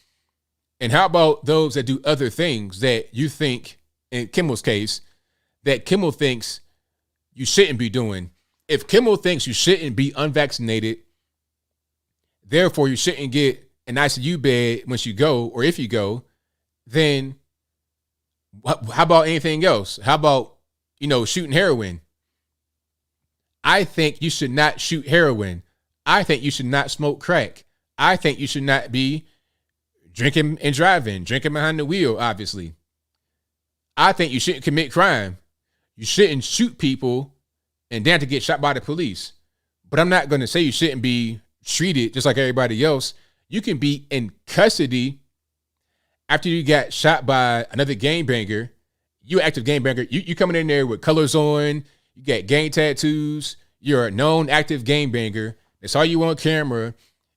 And how about those that do other things that you think, in Kimmel's case, that Kimmel thinks you shouldn't be doing? If Kimmel thinks you shouldn't be unvaccinated, therefore you shouldn't get an ICU bed once you go, or if you go, then how about anything else? How about, shooting heroin? I think you should not shoot heroin. I think you should not smoke crack. I think you should not be drinking and driving, drinking behind the wheel, obviously. I think you shouldn't commit crime. You shouldn't shoot people and then have to get shot by the police. But I'm not going to say you shouldn't be treated just like everybody else. You can be in custody after you got shot by another gangbanger. You active gangbanger. You coming in there with colors on. You got gang tattoos. You're a known active gangbanger. They saw you on camera.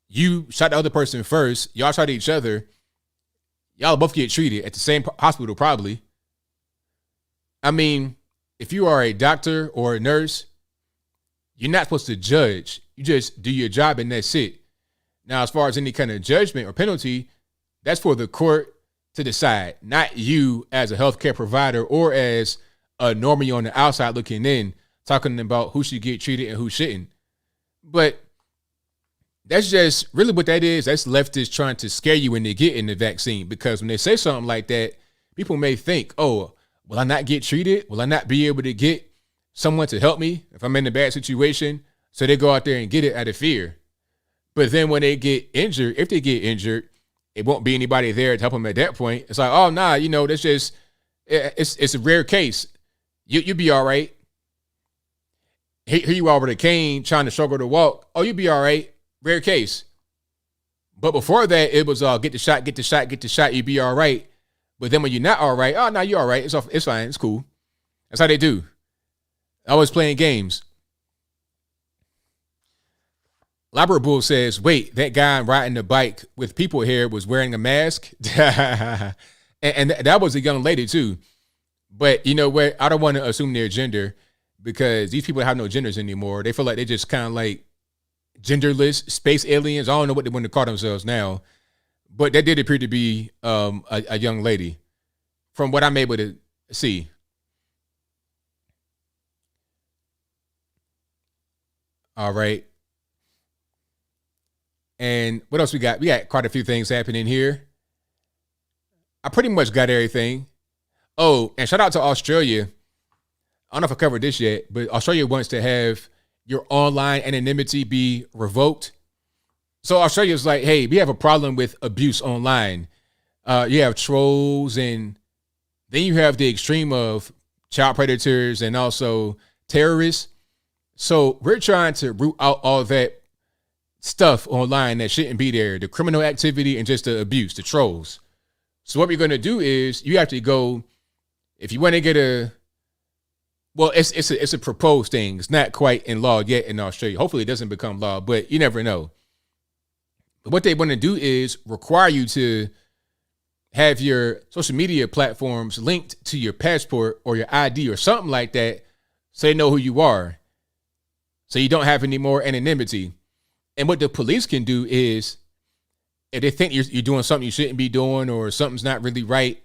You shot the other person first. Y'all shot each other. Y'all both get treated at the same hospital, probably. I mean, if you are a doctor or a nurse, you're not supposed to judge. You just do your job and that's it. Now, as far as any kind of judgment or penalty, that's for the court to decide, not you as a healthcare provider or as a normie on the outside looking in, talking about who should get treated and who shouldn't. But that's just really what that is. That's leftists trying to scare you into getting the vaccine, because when they say something like that, people may think, oh, will I not get treated? Will I not be able to get someone to help me if I'm in a bad situation? So they go out there and get it out of fear. But then when they get injured, if they get injured, it won't be anybody there to help them at that point. It's like, oh, nah, that's just, it's a rare case. You'll be all right. Here you are with a cane trying to struggle to walk. Oh, you'll be all right. Rare case. But before that, it was get the shot, you'll be all right. But then when you're not all right, oh, no, you're all right. It's fine. It's cool. That's how they do. Always playing games. Labrador Bull says, wait, that guy riding the bike with people here was wearing a mask? and that was a young lady, too. But you know what? I don't want to assume their gender, because these people have no genders anymore. They feel like they're just kind of like genderless space aliens. I don't know what they want to call themselves now. But that did appear to be a young lady from what I'm able to see. All right. And what else we got? We got quite a few things happening here. I pretty much got everything. Oh, and shout out to Australia. I don't know if I covered this yet, but Australia wants to have your online anonymity be revoked. So Australia's like, hey, we have a problem with abuse online. You have trolls, and then you have the extreme of child predators and also terrorists. So we're trying to root out all that stuff online that shouldn't be there, the criminal activity and just the abuse, the trolls. So what we're going to do is you have to go, if you want to get it's a proposed thing. It's not quite in law yet in Australia. Hopefully it doesn't become law, but you never know. But what they want to do is require you to have your social media platforms linked to your passport or your ID or something like that, so they know who you are. So you don't have any more anonymity. And what the police can do is, if they think you're doing something you shouldn't be doing or something's not really right,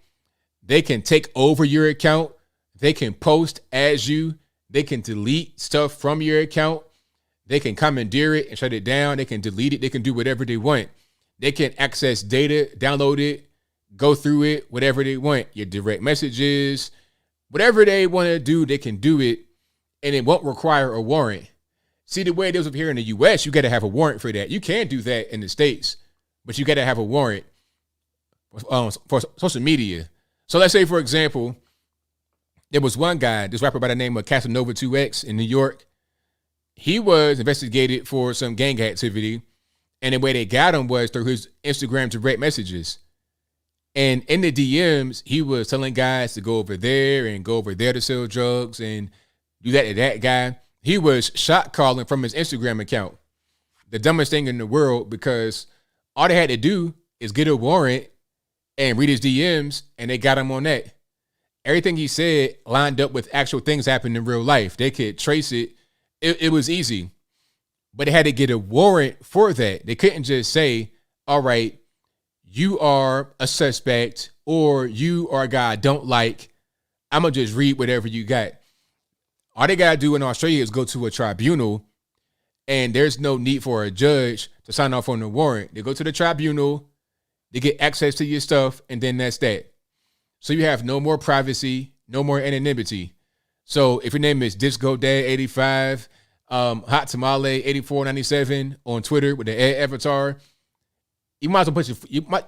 they can take over your account. They can post as you. They can delete stuff from your account. They can commandeer it and shut it down. They can delete it. They can do whatever they want. They can access data, download it, go through it, whatever they want. Your direct messages, whatever they want to do, they can do it, and it won't require a warrant. See, the way it is up here in the U.S., you got to have a warrant for that. You can do that in the States, but you got to have a warrant for social media. So let's say, for example, there was one guy, this rapper by the name of Casanova 2X in New York. He was investigated for some gang activity, and the way they got him was through his Instagram direct messages. And in the DMs, he was telling guys to go over there and go over there to sell drugs and do that to that guy. He was shot calling from his Instagram account. The dumbest thing in the world, because all they had to do is get a warrant and read his DMs, and they got him on that. Everything he said lined up with actual things happening in real life. They could trace it. It was easy, but they had to get a warrant for that. They couldn't just say, all right, you are a suspect or you are a guy I don't like. I'm going to just read whatever you got. All they got to do in Australia is go to a tribunal, and there's no need for a judge to sign off on the warrant. They go to the tribunal, they get access to your stuff, and then that's that. So you have no more privacy, no more anonymity. So if your name is Disco Dad 85, Hot Tamale 8497 on Twitter with the avatar, you might as well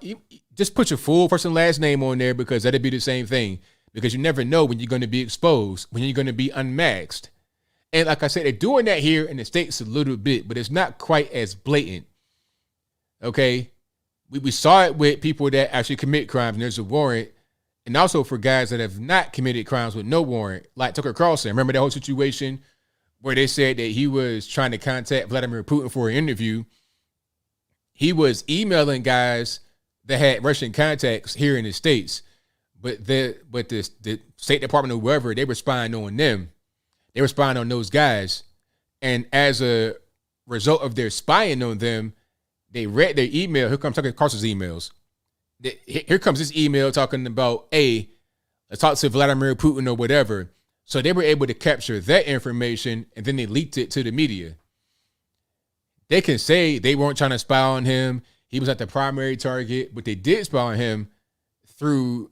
just put your full first and last name on there, because that'd be the same thing. Because you never know when you're going to be exposed, when you're going to be unmasked. And like I said, they're doing that here in the States a little bit, but it's not quite as blatant. Okay? We saw it with people that actually commit crimes, and there's a warrant. And also for guys that have not committed crimes with no warrant, like Tucker Carlson. Remember that whole situation where they said that he was trying to contact Vladimir Putin for an interview. He was emailing guys that had Russian contacts here in the States, but the State Department or whoever, they were spying on them. They were spying on those guys. And as a result of their spying on them, they read their email. Here comes Tucker Carlson's emails. Here comes this email talking about, hey, let's talk to Vladimir Putin or whatever. So they were able to capture that information, and then they leaked it to the media. They can say they weren't trying to spy on him. He was not the primary target, but they did spy on him through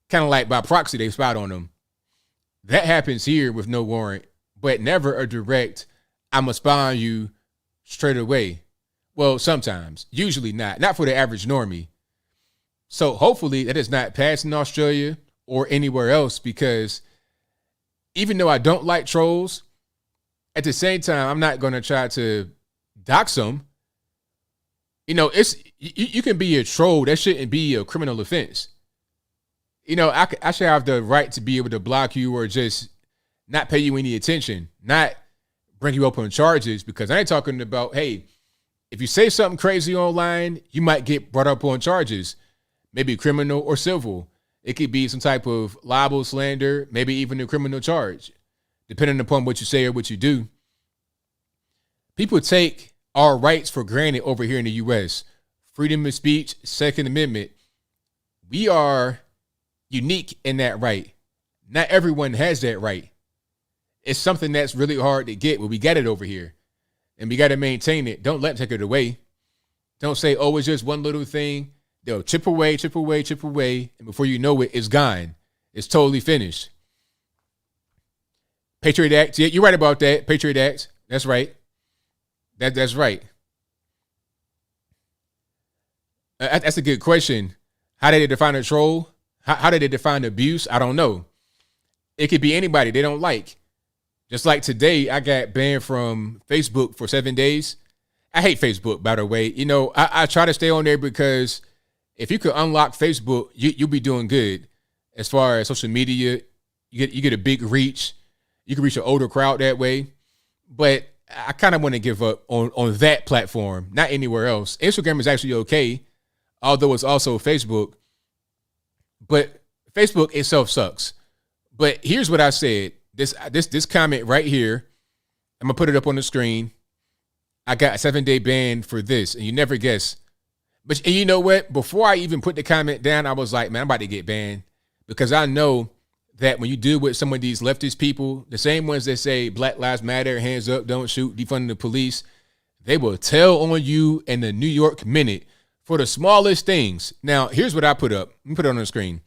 kind of like by proxy. They spied on him. That happens here with no warrant, but never a direct, I'm going to spy on you straight away. Well, sometimes, usually not for the average normie. So hopefully that is not passed in Australia or anywhere else, because even though I don't like trolls, at the same time, I'm not going to try to dox them. You know, you can be a troll. That shouldn't be a criminal offense. You know, I should have the right to be able to block you or just not pay you any attention, not bring you up on charges, because I ain't talking about, hey, if you say something crazy online, you might get brought up on charges, maybe criminal or civil. It could be some type of libel, slander, maybe even a criminal charge, depending upon what you say or what you do. People take our rights for granted over here in the U.S. Freedom of speech, Second Amendment. We are unique in that right. Not everyone has that right. It's something that's really hard to get, but we got it over here. And we got to maintain it. Don't let them take it away. Don't say, oh, it's just one little thing. They'll chip away. And before you know it, it's gone. It's totally finished. Patriot Act. Yeah, you're right about that. Patriot Act. That's right. That's right. That's a good question. How did they define a troll? How did they define abuse? I don't know. It could be anybody they don't like. Just like today, I got banned from Facebook for 7 days. I hate Facebook, by the way. You know, I try to stay on there because if you could unlock Facebook, you'll be doing good. As far as social media, you get a big reach. You can reach an older crowd that way. But I kind of want to give up on that platform, not anywhere else. Instagram is actually okay, although it's also Facebook. But Facebook itself sucks. But here's what I said. This comment right here, I'm going to put it up on the screen. I got a 7-day ban for this, and you never guess. And you know what? Before I even put the comment down, I was like, man, I'm about to get banned, because I know that when you deal with some of these leftist people, the same ones that say Black Lives Matter, hands up, don't shoot, defunding the police, they will tell on you in the New York Minute for the smallest things. Now, here's what I put up. Let me put it on the screen.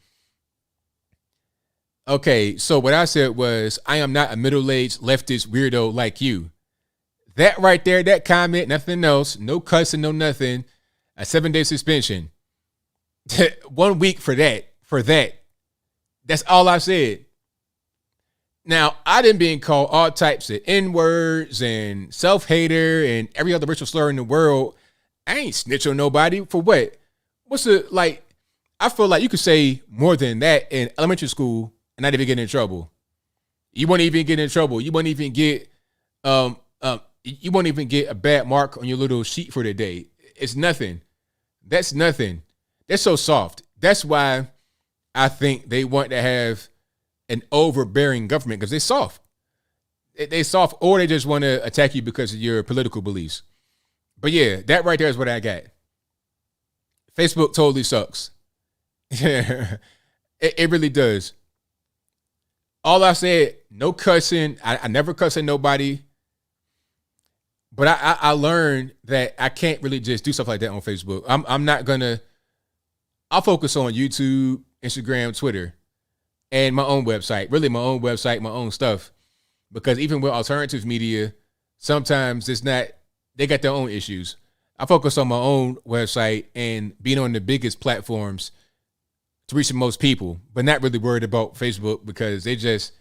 Okay, so what I said was, I am not a middle-aged leftist weirdo like you. That right there, that comment, nothing else, no cussing, no nothing, a 7-day suspension. 1 week for that. That's all I said. Now, I done been called all types of N-words and self-hater and every other racial slur in the world. I ain't snitch on nobody. For what? I feel like you could say more than that in elementary school and not even get in trouble. You won't even get in trouble. You won't even get a bad mark on your little sheet for the day. It's nothing. That's nothing. They're so soft. That's why I think they want to have an overbearing government, because they're soft. They're soft, or they just want to attack you because of your political beliefs. But yeah, that right there is what I got. Facebook totally sucks. It really does. All I said, no cussing. I never cuss at nobody. But I learned that I can't really just do stuff like that on Facebook. I'm not going to. I'll focus on YouTube, Instagram, Twitter, and my own website. Really, my own website, my own stuff. Because even with alternative media, sometimes it's not, they got their own issues. I focus on my own website and being on the biggest platforms to reach the most people, but not really worried about Facebook because they just,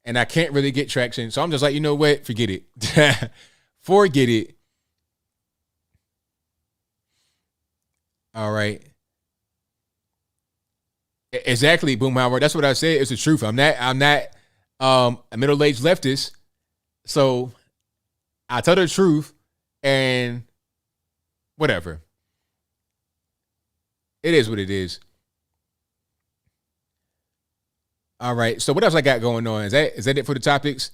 and I can't really get traction. So I'm just like, you know what? Forget it. Forget it. All right. Exactly, Boomhauer. That's what I said. It's the truth. I'm not a middle-aged leftist. So I tell the truth and whatever. It is what it is. All right. So what else I got going on? Is that it for the topics?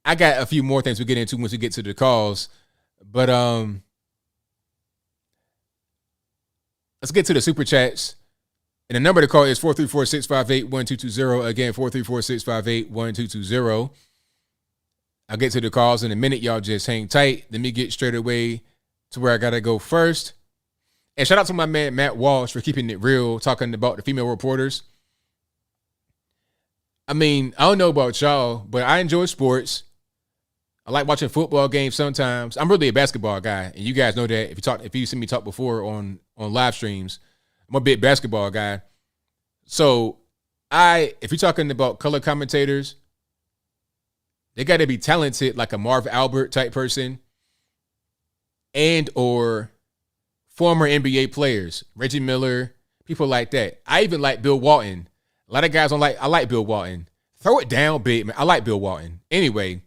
I got a few more things we get into once we get to the calls. But let's get to the super chats. And the number to call is 434-658-1220. Again, 434-658-1220. I'll get to the calls in a minute. Y'all just hang tight. Let me get straight away to where I got to go first. And shout out to my man, Matt Walsh, for keeping it real, talking about the female reporters. I mean, I don't know about y'all, but I enjoy sports. I like watching football games sometimes. I'm really a basketball guy, and you guys know that if you see me talk before on live streams. I'm a big basketball guy. So if you're talking about color commentators, they got to be talented, like a Marv Albert type person, and or former NBA players, Reggie Miller, people like that. I even like Bill Walton. A lot of guys don't like. I like Bill Walton. Throw it down, big man. I like Bill Walton. Anyway,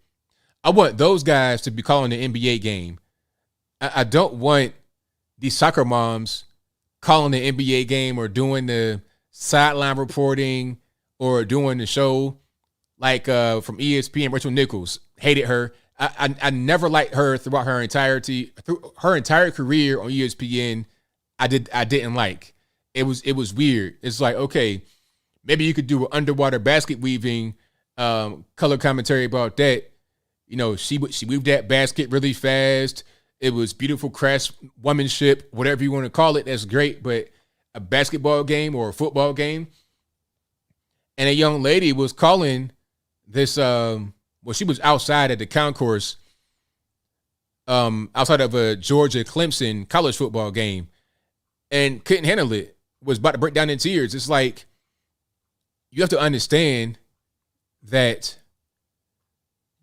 I want those guys to be calling the NBA game. I don't want these soccer moms calling the NBA game or doing the sideline reporting or doing the show like from ESPN. Rachel Nichols, hated her. I never liked her throughout her entire career on ESPN. I didn't like. It was weird. It's like, okay, maybe you could do an underwater basket weaving color commentary about that. You know, she weaved that basket really fast. It was beautiful craftswomanship, whatever you want to call it. That's great. But a basketball game or a football game, and a young lady was calling this. She was outside at the concourse, outside of a Georgia Clemson college football game, and couldn't handle it. Was about to break down in tears. It's like, you have to understand that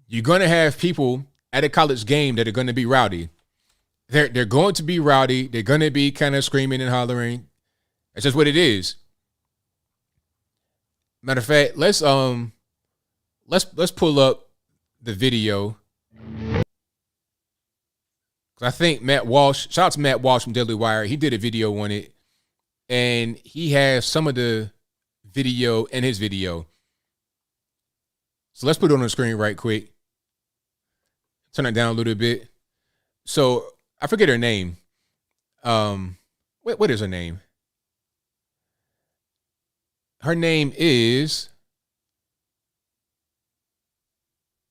you're going to have people at a college game that are going to be rowdy. They're going to be rowdy. They're going to be kind of screaming and hollering. That's just what it is. Matter of fact, let's pull up the video. I think Matt Walsh, shout out to Matt Walsh from Daily Wire. He did a video on it, and he has some of the video in his video. So let's put it on the screen right quick. Turn it down a little bit. So I forget her name. What is her name? Her name is,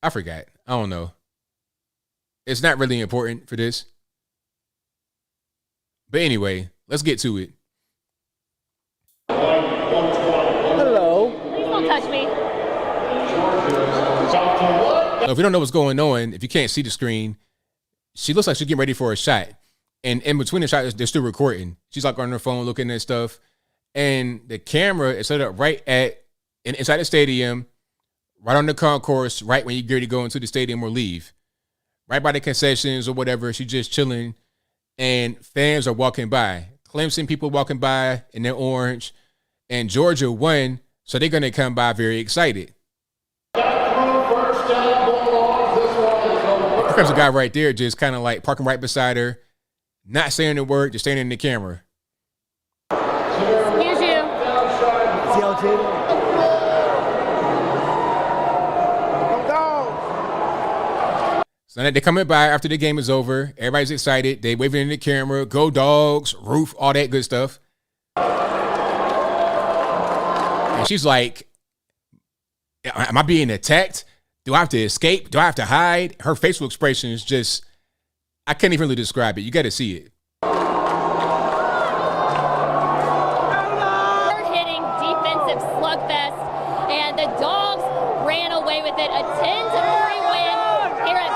I forgot. I don't know. It's not really important for this. But anyway, let's get to it. Hello. Please don't touch me. So if you don't know what's going on, if you can't see the screen, she looks like she's getting ready for a shot. And in between the shots, they're still recording. She's like on her phone looking at stuff. And the camera is set up right inside the stadium, right on the concourse, right when you get ready to go into the stadium or leave. Right by the concessions or whatever. She's just chilling. And fans are walking by. Clemson people walking by in their orange. And Georgia won, so they're going to come by very excited. Here comes a guy right there just kind of like parking right beside her, not saying a word, just standing in the camera. Excuse you. So now they're coming by after the game is over. Everybody's excited. They waving in the camera. Go Dogs, roof, all that good stuff. And she's like, am I being attacked? Do I have to escape? Do I have to hide? Her facial expression is just, I can't even really describe it. You got to see it. Hitting defensive slugfest, and the Dogs ran away with it. A 10-3 win here at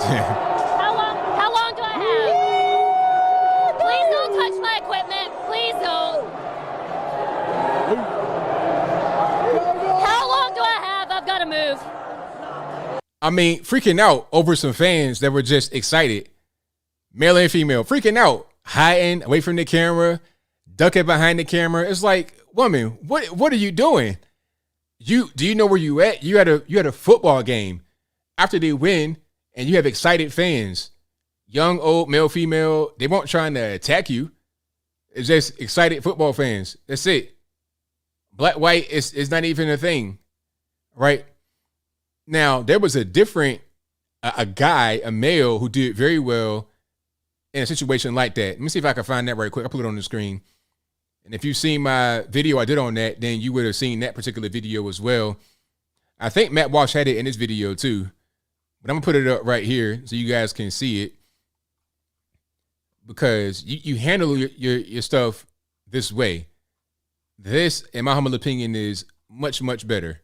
How long do I have? Please don't touch my equipment. Please don't. How long do I have? I've got to move. I mean, freaking out over some fans that were just excited. Male and female, freaking out, hiding away from the camera, ducking behind the camera. It's like, woman, what are you doing? Do you know where you at? You at a football game. after they win and you have excited fans, young, old, male, female, they weren't trying to attack you. It's just excited football fans. That's it. Black, white is not even a thing, right? Now, there was a guy, a male, who did very well in a situation like that. Let me see if I can find that right quick. I'll put it on the screen. And if you've seen my video I did on that, then you would have seen that particular video as well. I think Matt Walsh had it in his video too. But I'm going to put it up right here so you guys can see it. Because you handle your stuff this way. This, in my humble opinion, is much, much better.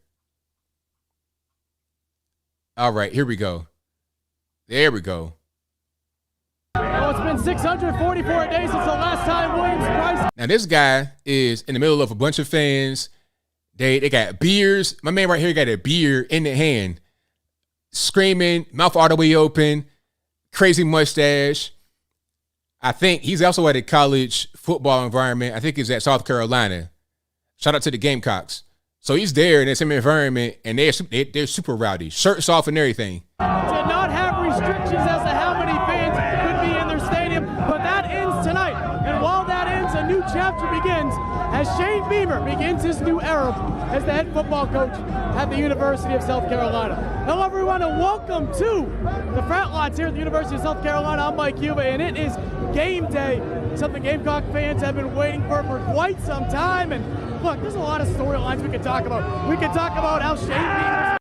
All right, here we go. There we go. Well, it's been 644 days since the last time Williams Price. Now, this guy is in the middle of a bunch of fans. They got beers. My man right here got a beer in the hand. Screaming, mouth all the way open, crazy mustache. I think he's also at a college football environment. I think he's at South Carolina. Shout out to the Gamecocks. So he's there in the same environment, and they're super rowdy, shirts off and everything. To not have restrictions as to how many fans could be in their stadium, but that ends tonight. And while that ends, a new chapter begins as Shane Beamer begins his new era as the head football coach at the University of South Carolina. Hello, everyone, and welcome to the Frat Lots here at the University of South Carolina. I'm Mike Cuba, and it is game day, something Gamecock fans have been waiting for quite some time. And look, there's a lot of storylines we could talk about. We could talk about how Shane Beamer.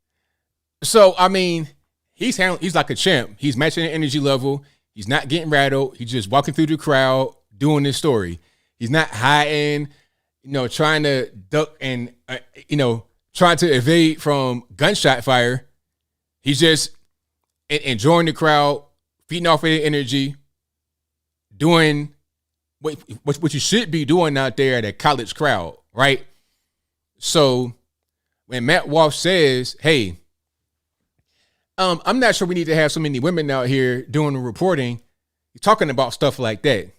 So, I mean, he's like a champ. He's matching the energy level. He's not getting rattled. He's just walking through the crowd, doing this story. He's not hiding, trying to duck and, trying to evade from gunshot fire. He's just enjoying the crowd, feeding off of their energy, doing what you should be doing out there at a college crowd, right? So when Matt Walsh says, hey, I'm not sure we need to have so many women out here doing the reporting, you're talking about stuff like that.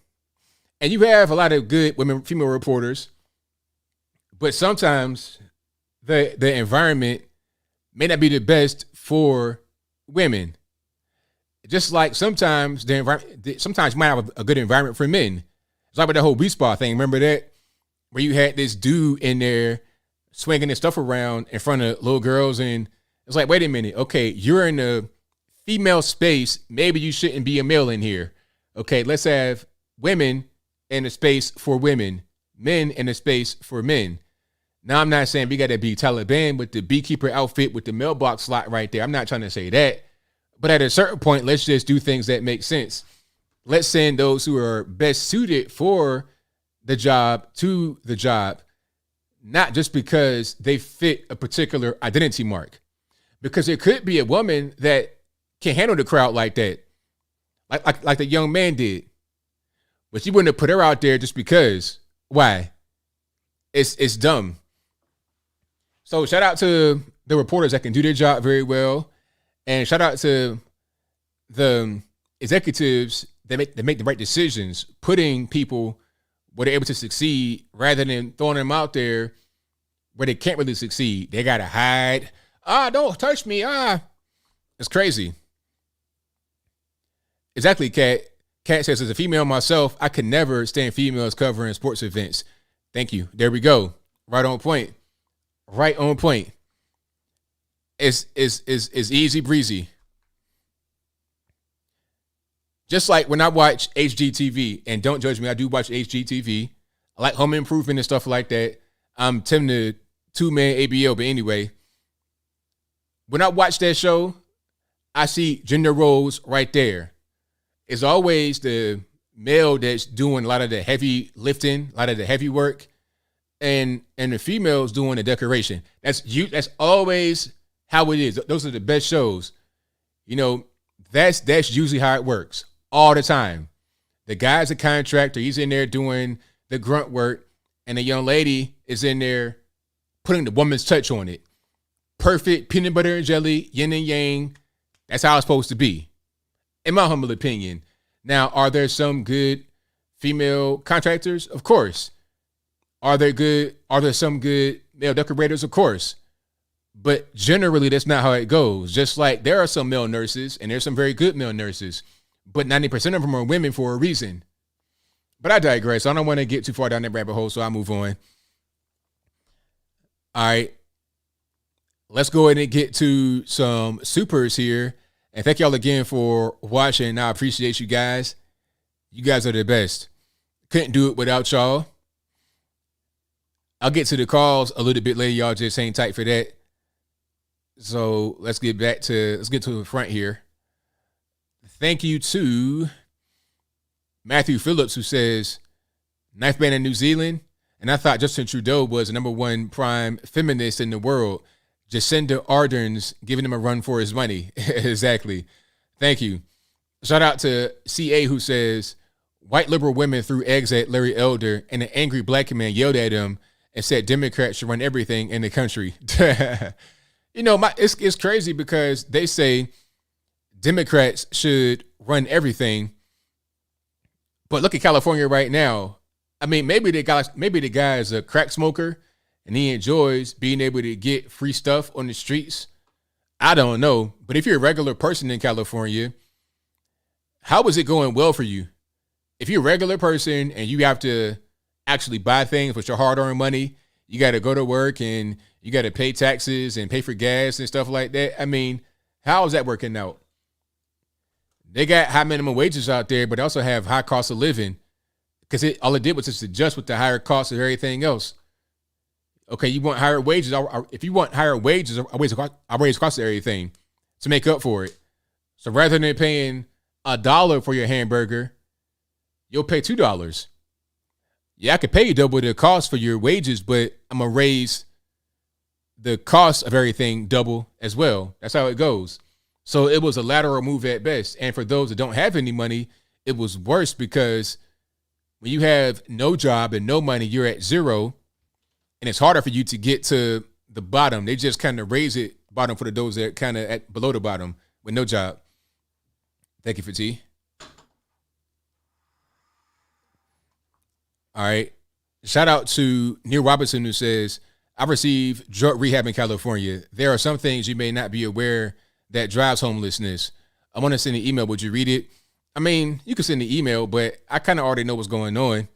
And you have a lot of good female reporters, but sometimes the environment may not be the best for women. Just like sometimes you might have a good environment for men. It's like with the whole B spot thing. Remember that? Where you had this dude in there swinging his stuff around in front of little girls, and it's like, wait a minute. Okay, you're in a female space. Maybe you shouldn't be a male in here. Okay, let's have women in a space for women, men in a space for men. Now, I'm not saying we got to be Taliban with the beekeeper outfit with the mailbox slot right there. I'm not trying to say that. But at a certain point, let's just do things that make sense. Let's send those who are best suited for the job to the job, not just because they fit a particular identity mark. Because there could be a woman that can handle the crowd like that, like the young man did. But you wouldn't have put her out there just because. Why? It's dumb. So shout out to the reporters that can do their job very well. And shout out to the executives that make the right decisions, putting people where they're able to succeed rather than throwing them out there where they can't really succeed. They got to hide. Don't touch me. It's crazy. Exactly, Kat. Kat says, as a female myself, I could never stand females covering sports events. Thank you. There we go. Right on point. Right on point. It's easy breezy. Just like when I watch HGTV, and don't judge me, I do watch HGTV. I like home improvement and stuff like that. I'm Tim the two-man ABL, but anyway, when I watch that show, I see gender roles right there. It's always the male that's doing a lot of the heavy lifting, a lot of the heavy work, and the female's doing the decoration. That's always how it is. Those are the best shows. That's usually how it works all the time. The guy's a contractor. He's in there doing the grunt work, and the young lady is in there putting the woman's touch on it. Perfect peanut butter and jelly, yin and yang. That's how it's supposed to be, in my humble opinion. Now, are there some good female contractors? Of course. Are there some good male decorators? Of course. But generally, that's not how it goes. Just like there are some male nurses, and there's some very good male nurses, but 90% of them are women for a reason. But I digress. I don't want to get too far down that rabbit hole, so I'll move on. All right. Let's go ahead and get to some supers here. And thank y'all again for watching. I appreciate you guys. You guys are the best. Couldn't do it without y'all. I'll get to the calls a little bit later. Y'all just hang tight for that. So let's get to the front here. Thank you to Matthew Phillips, who says, knife ban in New Zealand. And I thought Justin Trudeau was the #1 prime feminist in the world. Jacinda Ardern's giving him a run for his money. Exactly. Thank you. Shout out to CA, who says, white liberal women threw eggs at Larry Elder, and an angry black man yelled at him and said Democrats should run everything in the country. You know, it's crazy because they say Democrats should run everything. But look at California right now. I mean, maybe the guy is a crack smoker and he enjoys being able to get free stuff on the streets. I don't know. But if you're a regular person in California, how is it going well for you? If you're a regular person and you have to actually buy things with your hard-earned money, you got to go to work and you got to pay taxes and pay for gas and stuff like that. I mean, how is that working out? They got high minimum wages out there, but they also have high cost of living because all it did was just adjust with the higher cost of everything else. Okay, you want higher wages. If you want higher wages, I'll raise the cost of everything to make up for it. So rather than paying $1 for your hamburger, you'll pay $2. Yeah, I could pay you double the cost for your wages, but I'm going to raise the cost of everything double as well. That's how it goes. So it was a lateral move at best. And for those that don't have any money, it was worse because when you have no job and no money, you're at zero. And it's harder for you to get to the bottom. They just kind of raise it bottom for those that are kind of at below the bottom with no job. Thank you for tea. All right. Shout out to Neil Robinson, who says, I received drug rehab in California. There are some things you may not be aware that drives homelessness. I want to send an email. Would you read it? I mean, you can send the email, but I kind of already know what's going on.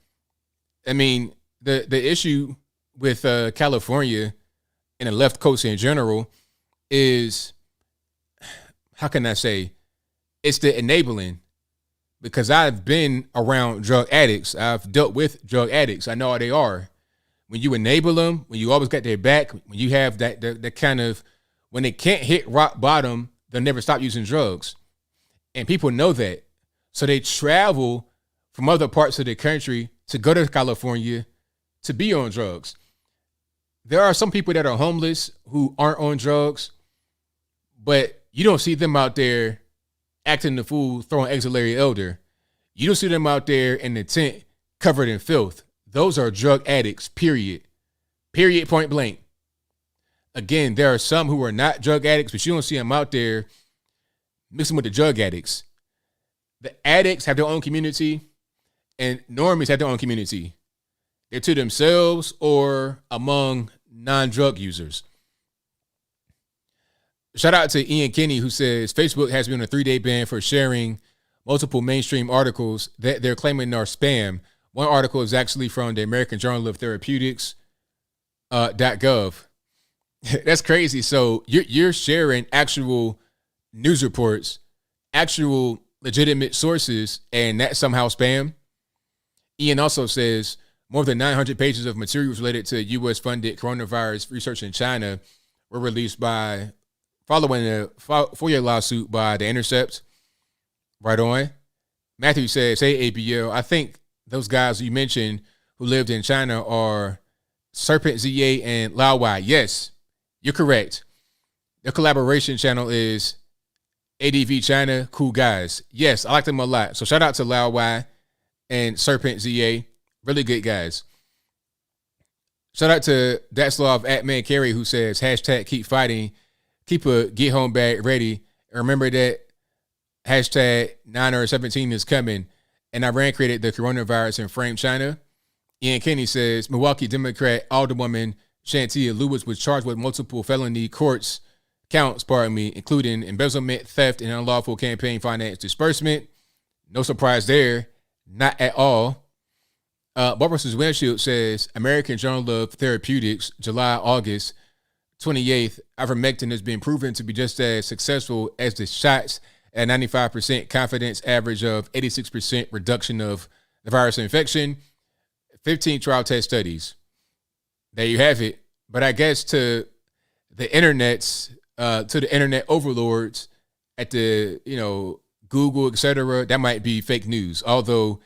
I mean, the issue with California and the left coast in general is, how can I say, it's the enabling. Because I've been around drug addicts. I've dealt with drug addicts. I know how they are. When you enable them, when you always got their back, when you have that kind of, when they can't hit rock bottom, they'll never stop using drugs. And people know that. So they travel from other parts of the country to go to California to be on drugs. There are some people that are homeless who aren't on drugs, but you don't see them out there acting the fool, throwing eggs at Larry Elder. You don't see them out there in the tent covered in filth. Those are drug addicts, period. Period, point blank. Again, there are some who are not drug addicts, but you don't see them out there mixing with the drug addicts. The addicts have their own community, and normies have their own community. They're to themselves or among non-drug users. Shout out to Ian Kinney, who says Facebook has been on a 3-day ban for sharing multiple mainstream articles that they're claiming are spam. One article is actually from the American Journal of Therapeutics, .gov. That's crazy. So you're sharing actual news reports, actual legitimate sources, and that's somehow spam. Ian also says more than 900 pages of materials related to U.S.-funded coronavirus research in China were released following a FOIA lawsuit by The Intercept. Right on. Matthew says, hey, ABL, I think those guys you mentioned who lived in China are Serpent ZA and Lao Y. Yes, you're correct. The collaboration channel is ADV China, cool guys. Yes, I like them a lot. So shout out to Lao Y and Serpent ZA. Really good guys. Shout out to Datslav at Man Carey, who says, hashtag keep fighting. Keep a get home bag ready. And remember that hashtag 9 or 17 is coming. And Iran created the coronavirus and framed China. Ian Kinney says, Milwaukee Democrat alderwoman Shantia Lewis was charged with multiple felony counts, including embezzlement, theft, and unlawful campaign finance disbursement. No surprise there, not at all. Barbara Windshield says, American Journal of Therapeutics, July-August 28th, ivermectin has been proven to be just as successful as the shots at 95% confidence average of 86% reduction of the virus infection. 15 trial test studies. There you have it. But I guess to the internet overlords at the, Google, etc., that might be fake news. Although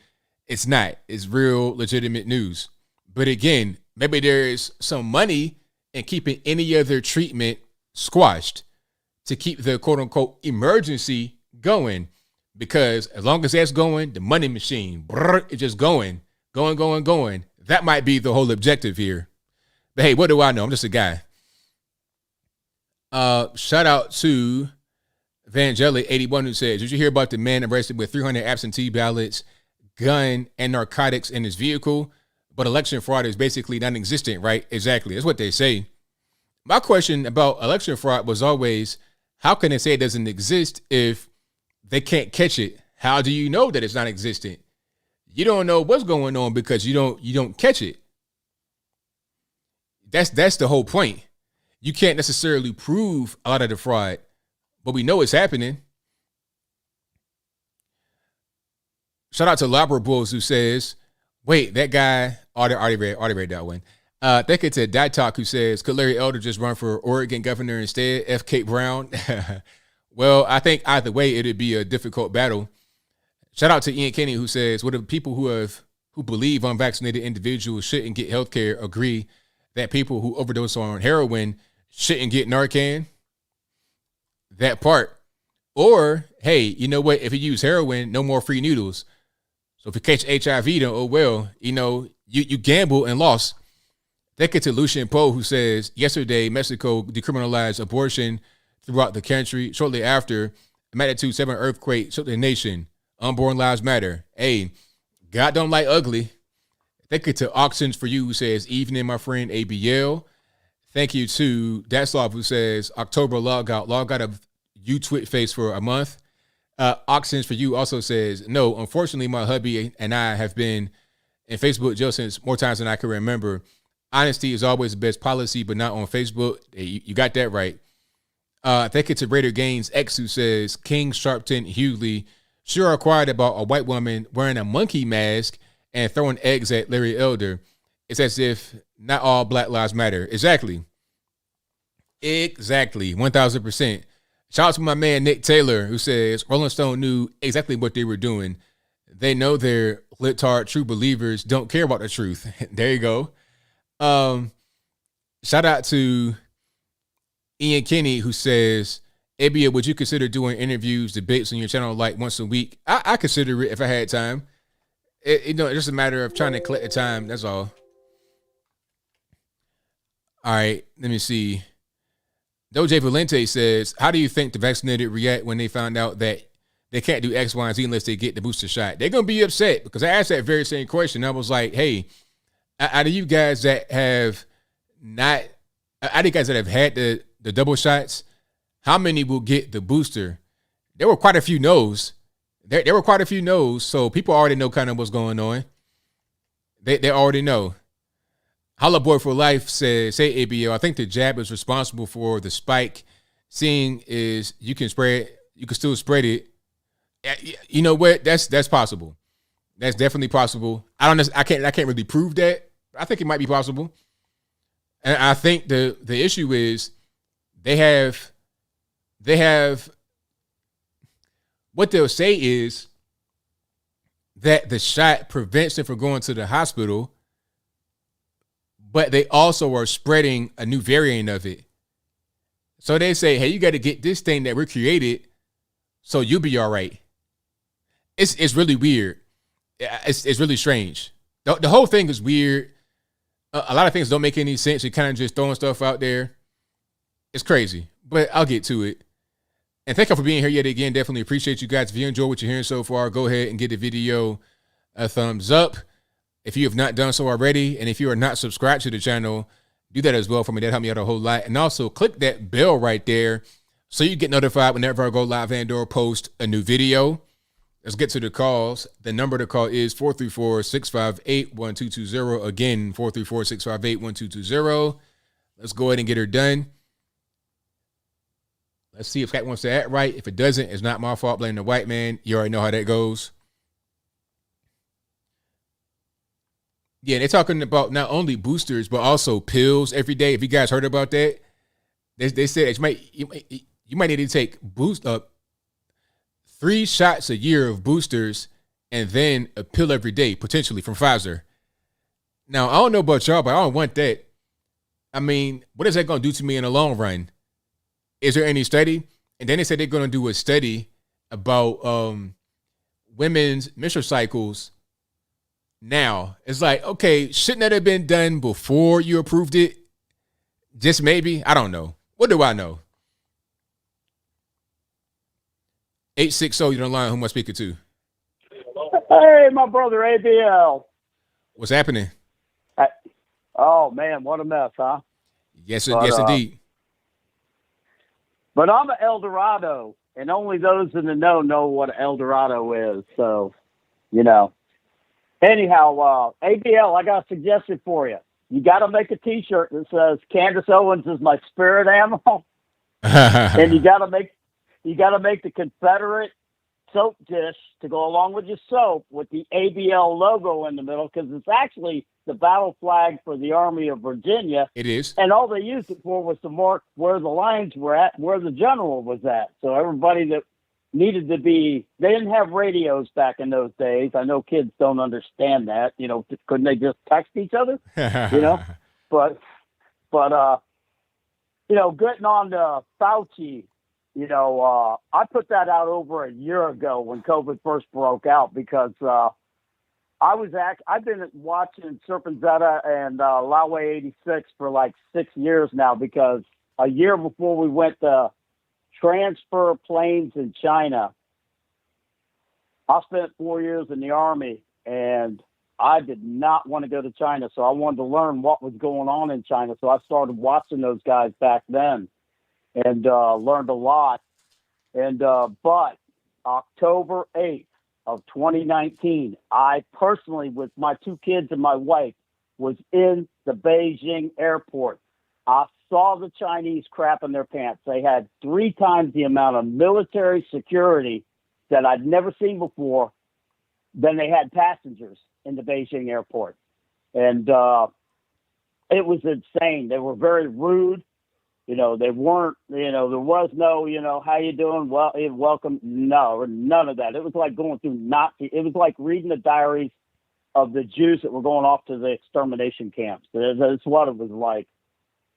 it's not. It's real, legitimate news. But again, maybe there is some money in keeping any other treatment squashed to keep the quote-unquote emergency going. Because as long as that's going, the money machine, it's just going. That might be the whole objective here. But hey, what do I know? I'm just a guy. Shout out to Vangeli81 who says, did you hear about the man arrested with 300 absentee ballots, gun, and narcotics in his vehicle? But election fraud is basically non-existent, right? Exactly. That's what they say. My question about election fraud was always, how can they say it doesn't exist if they can't catch it? How do you know that it's not existent? You don't know what's going on because you don't catch it. That's the whole point. You can't necessarily prove a lot of the fraud, but we know it's happening. Shout out to Labra Bulls who says, wait, that guy, already read that one. Thank you to Talk who says, could Larry Elder just run for Oregon governor instead? F. Kate Brown. Well, I think either way, it'd be a difficult battle. Shout out to Ian Kenny who says, what if people who believe unvaccinated individuals shouldn't get health care agree that people who overdose on heroin shouldn't get Narcan? That part. Or, hey, you know what? If you use heroin, no more free needles. So if you catch HIV, then oh well, you gamble and lost. Thank you to Lucian Poe who says, yesterday, Mexico decriminalized abortion throughout the country. Shortly after, a magnitude 7 earthquake shook the nation. Unborn lives matter. Hey, God don't like ugly. Thank you to Auctions for You who says, evening, my friend ABL. Thank you to Datslav who says, October log out of you twit face for a month. Auctions for You also says, no, unfortunately, my hubby and I have been in Facebook jail since more times than I can remember. Honesty is always the best policy, but not on Facebook. Hey, you got that right. Thank you to Raider Gaines X who says, King Sharpton Hughley sure are quiet about a white woman wearing a monkey mask and throwing eggs at Larry Elder. It's as if not all Black lives matter. Exactly. 1000%. Shout out to my man Nick Taylor who says Rolling Stone knew exactly what they were doing. They know their libtard true believers don't care about the truth. There you go. Shout out to Ian Kenny who says, ABL, would you consider doing interviews, debates on your channel like once a week? I consider it if I had time. It's just a matter of trying to collect the time. That's all. All right, let me see. Doje Valente says, how do you think the vaccinated react when they found out that they can't do X, Y, and Z unless they get the booster shot? They're going to be upset because I asked that very same question. I was like, hey, out of you guys that have not, out of you guys that have had the double shots, how many will get the booster? There were quite a few no's. There were quite a few no's, so people already know kind of what's going on. They already know. Holla Boy for Life says, hey, ABL, I think the jab is responsible for the spike. Seeing is you can still spread it. You know what? That's possible. That's definitely possible. I can't really prove that. I think it might be possible. And I think the issue is they have what they'll say is that the shot prevents them from going to the hospital, but they also are spreading a new variant of it. So they say, hey, you got to get this thing that we created so you'll be all right. It's really weird. It's really strange. The whole thing is weird. A lot of things don't make any sense. You're kind of just throwing stuff out there. It's crazy, but I'll get to it. And thank you for being here yet again. Definitely appreciate you guys. If you enjoy what you're hearing so far, go ahead and give the video a thumbs up if you have not done so already. And if you are not subscribed to the channel, do that as well for me. That helped me out a whole lot. And also click that bell right there so you get notified whenever I go live and or post a new video. Let's get to the calls. The number to call is 434-658-1220. Again, 434-658-1220. Let's go ahead and get her done. Let's see if Scott wants to act right. If it doesn't, it's not my fault. Blame the white man. You already know how that goes. Yeah, they're talking about not only boosters, but also pills every day. If you guys heard about that, they said you might need to take 3 shots a year of boosters and then a pill every day, potentially from Pfizer. Now, I don't know about y'all, but I don't want that. I mean, what is that going to do to me in the long run? Is there any study? And then they said they're going to do a study about women's menstrual cycles. Now, it's like, okay, shouldn't that have been done before you approved it? Just maybe? I don't know. What do I know? 860, you're on the line. Who am I speaking to? Hey, my brother ABL. What's happening? Oh, man, what a mess, huh? Yes, yes, indeed. But I'm an El Dorado, and only those in the know what El Dorado is. So, you know. Anyhow, ABL, I got a suggestion for you. You got to make a T-shirt that says Candace Owens is my spirit animal, and you got to make the Confederate soap dish to go along with your soap with the ABL logo in the middle, because it's actually the battle flag for the Army of Virginia. It is. And all they used it for was to mark where the lines were at, where the general was at. So everybody that needed to be, they didn't have radios back in those days. I know kids don't understand that. You know, couldn't they just text each other? You know, but you know, getting on to Fauci, you know, I put that out over a year ago when COVID first broke out, because I've been watching Serpenzetta and Laue 86 for like 6 years now, because a year before we went to transfer planes in China, I spent 4 years in the Army, and I did not want to go to China. So I wanted to learn what was going on in China. So I started watching those guys back then and learned a lot. And but October 8th of 2019, I personally, with my 2 kids and my wife, was in the Beijing airport. I saw the Chinese crap in their pants. They had 3 times the amount of military security that I'd never seen before than they had passengers in the Beijing airport. And it was insane. They were very rude. You know, they weren't, you know, there was no, you know, how you doing? Well, welcome. No, none of that. It was like going through Nazi. It was like reading the diaries of the Jews that were going off to the extermination camps. That's what it was like.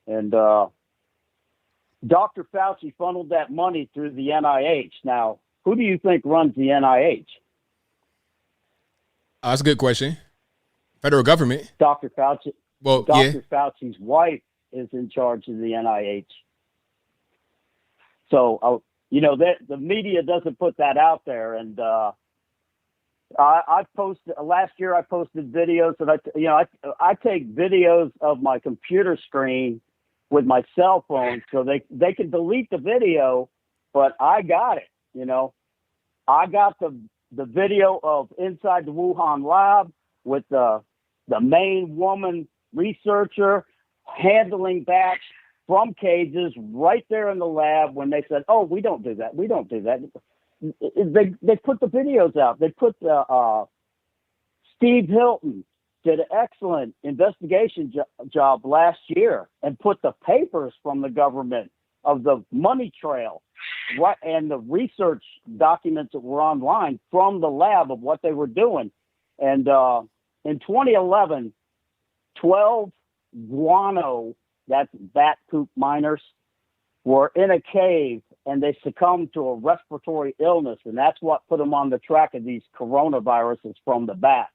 And Dr. Fauci funneled that money through the NIH. Now, who do you think runs the NIH? That's a good question. Federal government. Dr. Fauci. Well, Dr. Fauci's wife is in charge of the NIH. So, you know, the media doesn't put that out there. And I posted last year. I posted videos that I take videos of my computer screen with my cell phone, so they can delete the video, but I got it. You know, I got the video of inside the Wuhan lab with the main woman researcher handling bats from cages right there in the lab when they said, "Oh, we don't do that. We don't do that." They put the videos out. They put Steve Hilton did an excellent investigation job last year and put the papers from the government of the money trail and the research documents that were online from the lab of what they were doing. And in 2011, 12 guano, that's bat poop miners, were in a cave and they succumbed to a respiratory illness. And that's what put them on the track of these coronaviruses from the bats,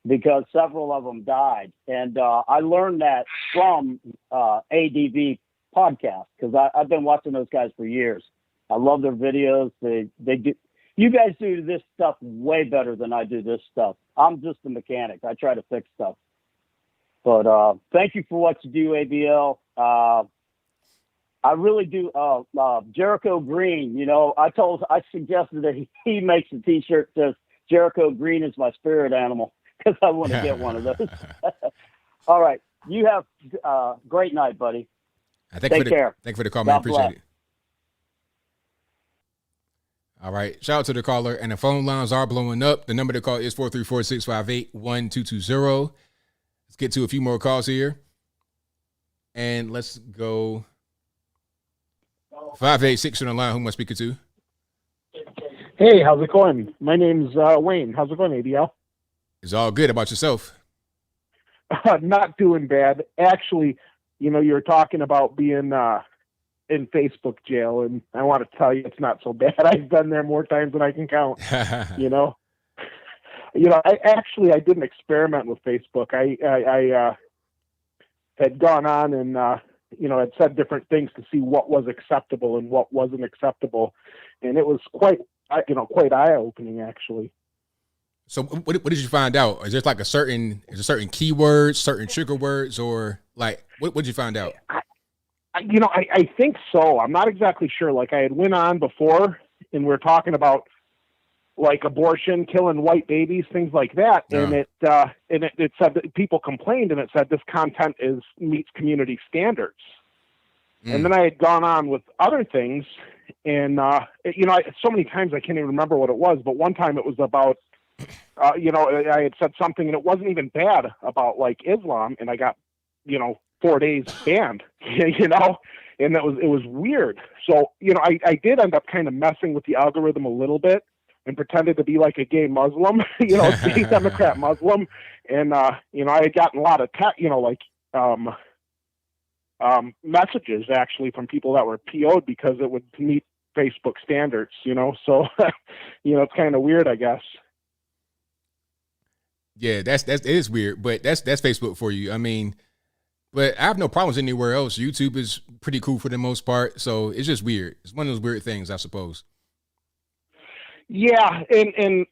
because several of them died. And I learned that from ADV podcast, because I've been watching those guys for years. I love their videos. They do. You guys do this stuff way better than I do this stuff. I'm just a mechanic. I try to fix stuff. But thank you for what you do, ABL. I really do. Jericho Green, I suggested that he makes a T-shirt that says Jericho Green is my spirit animal because I want to get one of those. All right. You have a great night, buddy. Take care. Thank you for the call, man. Appreciate bless. it. All right. Shout out to the caller. And the phone lines are blowing up. The number to call is 434-658-1220. Let's get to a few more calls here. And let's go 586 on the line. Who am I speaking to? Hey, how's it going? My name's Wayne. How's it going, ABL? It's all good. About yourself? Not doing bad. Actually, you were talking about being in Facebook jail, and I want to tell you it's not so bad. I've been there more times than I can count. I did an experiment with Facebook. I had gone on and had said different things to see what was acceptable and what wasn't acceptable, and it was quite eye-opening, actually. So what did you find out? Is there like a certain keywords, certain trigger words, or like what did you find out? I think so. I'm not exactly sure. Like I had went on before and we were talking about like abortion, killing white babies, things like that. Yeah. And it said that people complained and it said this content meets community standards. And then I had gone on with other things and, so many times I can't even remember what it was, but one time it was about, I had said something and it wasn't even bad about like Islam and I got, 4 days banned, and it was weird. So, I did end up kind of messing with the algorithm a little bit and pretended to be like a gay Muslim, gay Democrat Muslim. And, I had gotten a lot of, messages actually from people that were PO'd because it would meet Facebook standards, so, it's kind of weird, I guess. Yeah, it is weird, but that's Facebook for you. I mean, but I have no problems anywhere else. YouTube is pretty cool for the most part. So it's just weird. It's one of those weird things, I suppose. Yeah. And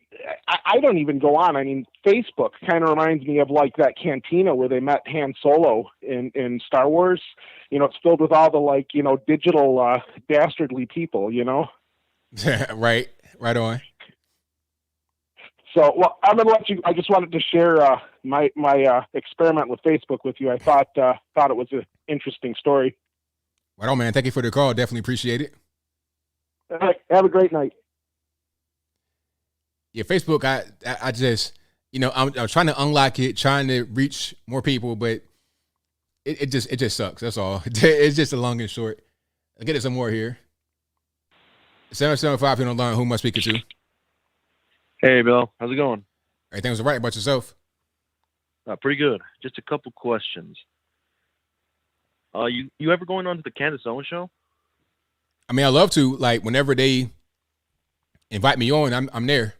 I don't even go on. I mean, Facebook kind of reminds me of like that cantina where they met Han Solo in Star Wars. It's filled with all the digital dastardly people, Right on. So, well, I'm going to let you, I just wanted to share my experiment with Facebook with you. I thought it was an interesting story. Right on, man. Thank you for the call. Definitely appreciate it. All right. Have a great night. Yeah, Facebook, I just, I'm trying to unlock it, trying to reach more people, but it just sucks. That's all. It's just a long and short. I'll get it some more here. 775 on the line. Who am I speaking to? Hey, Bill. How's it going? Everything's all right. About yourself? Pretty good. Just a couple questions. You ever going on to the Candace Owens show? I mean, I love to. Like, whenever they invite me on, I'm there.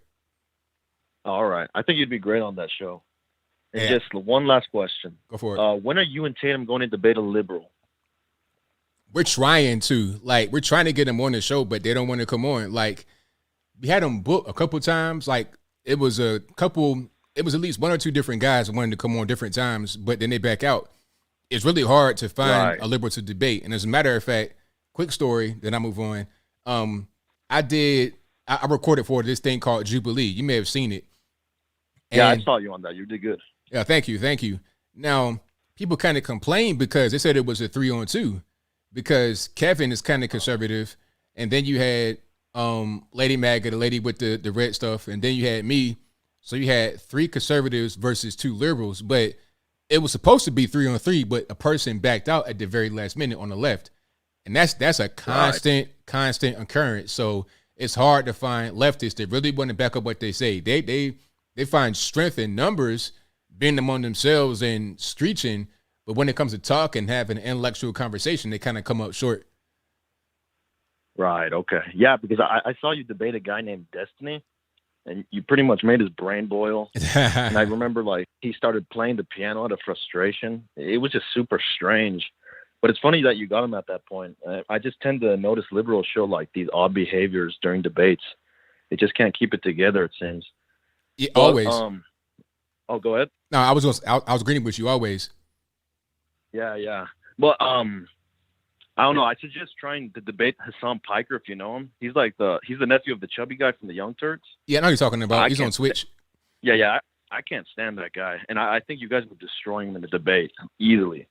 All right. I think you'd be great on that show. And just one last question. Go for it. When are you and Tatum going to debate a liberal? We're trying to. Like, we're trying to get them on the show, but they don't want to come on. Like, we had them booked a couple times. Like, it was at least one or two different guys that wanted to come on different times, but then they back out. It's really hard to find a liberal to debate. And as a matter of fact, quick story, then I move on. I recorded for this thing called Jubilee. You may have seen it. Yeah, I saw you on that. You did good. Yeah, thank you. Now, people kind of complained because they said it was a 3-on-2 because Kevin is kind of conservative. And then you had Lady Magga, the lady with the red stuff, and then you had me. So you had 3 conservatives versus 2 liberals, but it was supposed to be 3-on-3, but a person backed out at the very last minute on the left. And that's a constant occurrence. So it's hard to find leftists that really want to back up what they say. They find strength in numbers, being among themselves and screeching, but when it comes to talk and having an intellectual conversation, they kind of come up short. Right. Okay. Yeah, because I saw you debate a guy named Destiny, and you pretty much made his brain boil. And I remember he started playing the piano out of frustration. It was just super strange. But it's funny that you got him at that point. I just tend to notice liberals show these odd behaviors during debates. They just can't keep it together, it seems. Yeah, always. Go ahead. No, I was agreeing with you always. Yeah. Well, I don't know. I suggest trying to debate Hassan Piker if you know him. He's the nephew of the chubby guy from the Young Turks. Yeah, I know who you're talking about. He's on Twitch. Yeah. I can't stand that guy, and I think you guys would destroy him in the debate easily.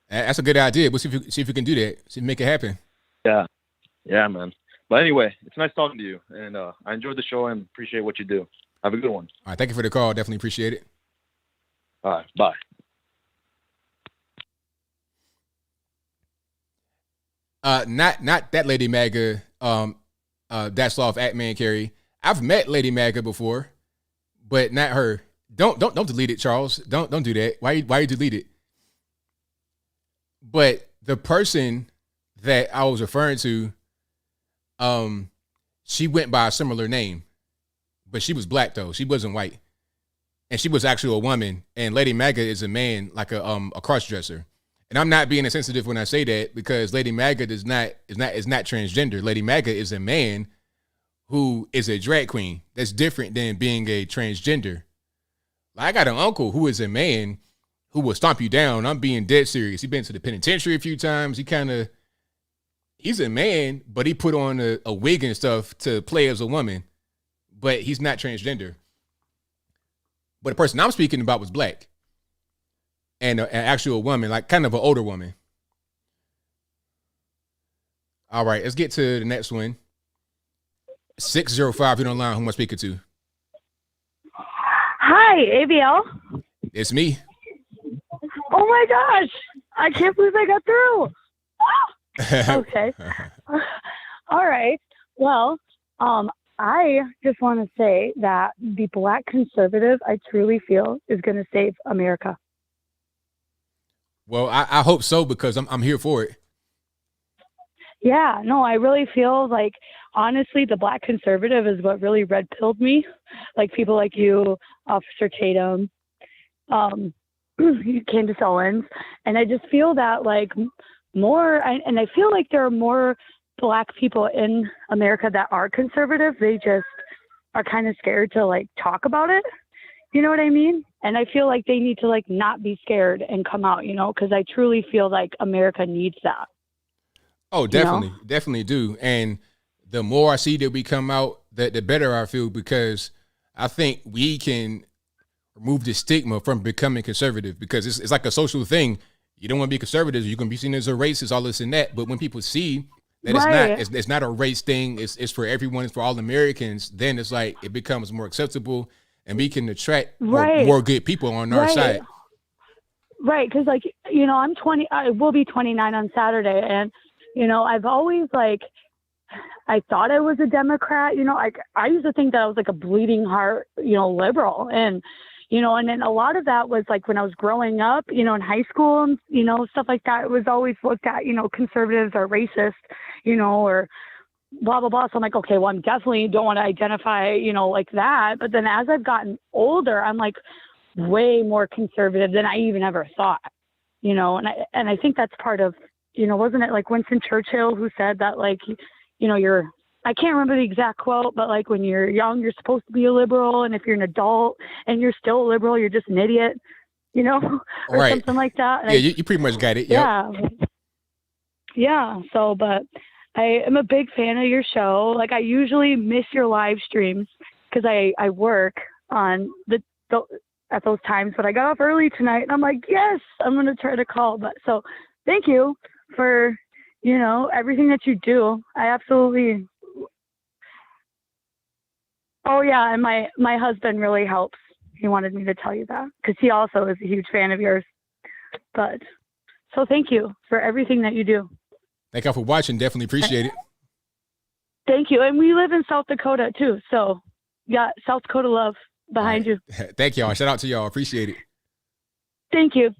That's a good idea. We'll see if you can do that. See if you make it happen. Yeah, man. But anyway, it's nice talking to you, and I enjoyed the show and appreciate what you do. Have a good one. All right, thank you for the call. Definitely appreciate it. All right, bye. Not that Lady MAGA. That's off at Man Carey. I've met Lady MAGA before, but not her. Don't delete it, Charles. Don't do that. Why you delete it? But the person that I was referring to, she went by a similar name, but she was black though. She wasn't white, and she was actually a woman. And Lady MAGA is a man, like a cross dresser. And I'm not being insensitive when I say that, because Lady MAGA is not transgender. Lady MAGA is a man who is a drag queen. That's different than being a transgender. I got an uncle who is a man who will stomp you down. I'm being dead serious. He's been to the penitentiary a few times. He's a man, but he put on a wig and stuff to play as a woman, but he's not transgender. But the person I'm speaking about was black and an actual woman, like kind of an older woman. All right, let's get to the next one. 605, you're online. Who am I speaking to? Hi, ABL. It's me. Oh my gosh, I can't believe I got through. Okay. All right. Well, I just want to say that the black conservative, I truly feel, is going to save America. Well, I hope so, because I'm here for it. Yeah, no, I really feel like, honestly, the black conservative is what really red-pilled me. Like people like you, Officer Tatum, Candace Owens. And I just feel that like and I feel like there are more black people in America that are conservative. They just are kind of scared to like talk about it. You know what I mean? And I feel like they need to like not be scared and come out, because I truly feel like America needs that. Oh, definitely. Definitely do. And the more I see that we come out, the better I feel, because I think we can remove the stigma from becoming conservative, because it's like a social thing. You don't want to be conservative. You can be seen as a racist, all this and that. But when people see that it's not a race thing, it's for everyone, it's for all Americans, then it's like it becomes more acceptable, and we can attract more good people on our side. Right. Because like, I'm 20, I will be 29 on Saturday. And, I've always like, I thought I was a Democrat, I used to think that I was like a bleeding heart, liberal. And, and then a lot of that was like when I was growing up, in high school and, stuff like that, it was always looked at, conservatives are racist, or blah, blah, blah. So I'm like, okay, well, I'm definitely don't want to identify, like that. But then as I've gotten older, I'm like way more conservative than I even ever thought, and I think that's part of, wasn't it like Winston Churchill who said that like, I can't remember the exact quote, but like when you're young, you're supposed to be a liberal. And if you're an adult and you're still a liberal, you're just an idiot, or something like that. And you pretty much got it. Yep. Yeah. Yeah. So, but I am a big fan of your show. Like I usually miss your live streams because I work on at those times, but I got off early tonight and I'm like, yes, I'm going to try to call. But so thank you for, everything that you do. I absolutely. Oh yeah. And my husband really helps. He wanted me to tell you that because he also is a huge fan of yours. But so thank you for everything that you do. Thank you for watching. Definitely appreciate it. Thank you. And we live in South Dakota too. So yeah, South Dakota love behind you. Thank y'all. Shout out to y'all. Appreciate it. Thank you.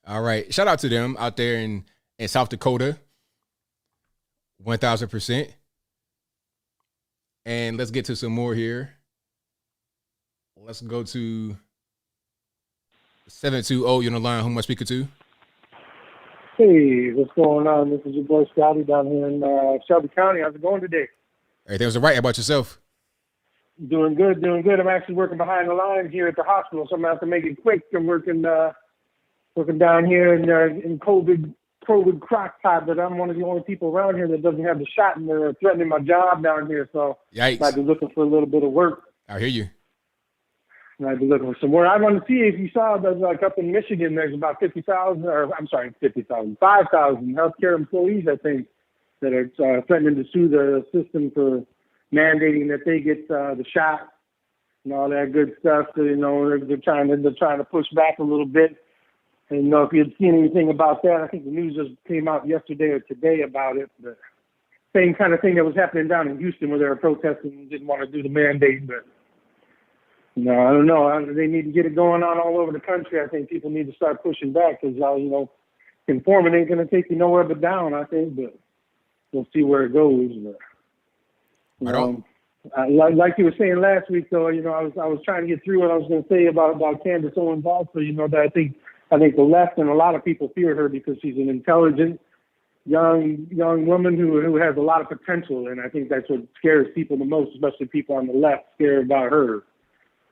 All right. Shout out to them out there in South Dakota. 1000%. And let's get to some more here. Let's go to 720. You're on the line. Who am I speaking to? Hey, what's going on? This is your boy Scotty down here in Shelby County. How's it going today? Everything was all right. How about yourself? Doing good. I'm actually working behind the line here at the hospital, so I'm going to have to make it quick. I'm working working down here in COVID crockpot, but I'm one of the only people around here that doesn't have the shot, and they're threatening my job down here. So Yikes. I'd be looking for a little bit of work. I hear you. And I'd be looking for some more. I want to see if you saw that, like up in Michigan, there's about 5,000 healthcare employees, I think, that are threatening to sue the system for mandating that they get the shot and all that good stuff. So, they're trying to push back a little bit. And if you had seen anything about that, I think the news just came out yesterday or today about it. The same kind of thing that was happening down in Houston, where they were protesting and didn't want to do the mandate. But I don't know. They need to get it going on all over the country. I think people need to start pushing back because conforming ain't going to take you nowhere but down, I think. But we'll see where it goes. But, like you were saying last week, though, I was trying to get through what I was going to say about Candace Owens also. That I think the left and a lot of people fear her because she's an intelligent young woman who has a lot of potential, and I think that's what scares people the most, especially people on the left, scared about her.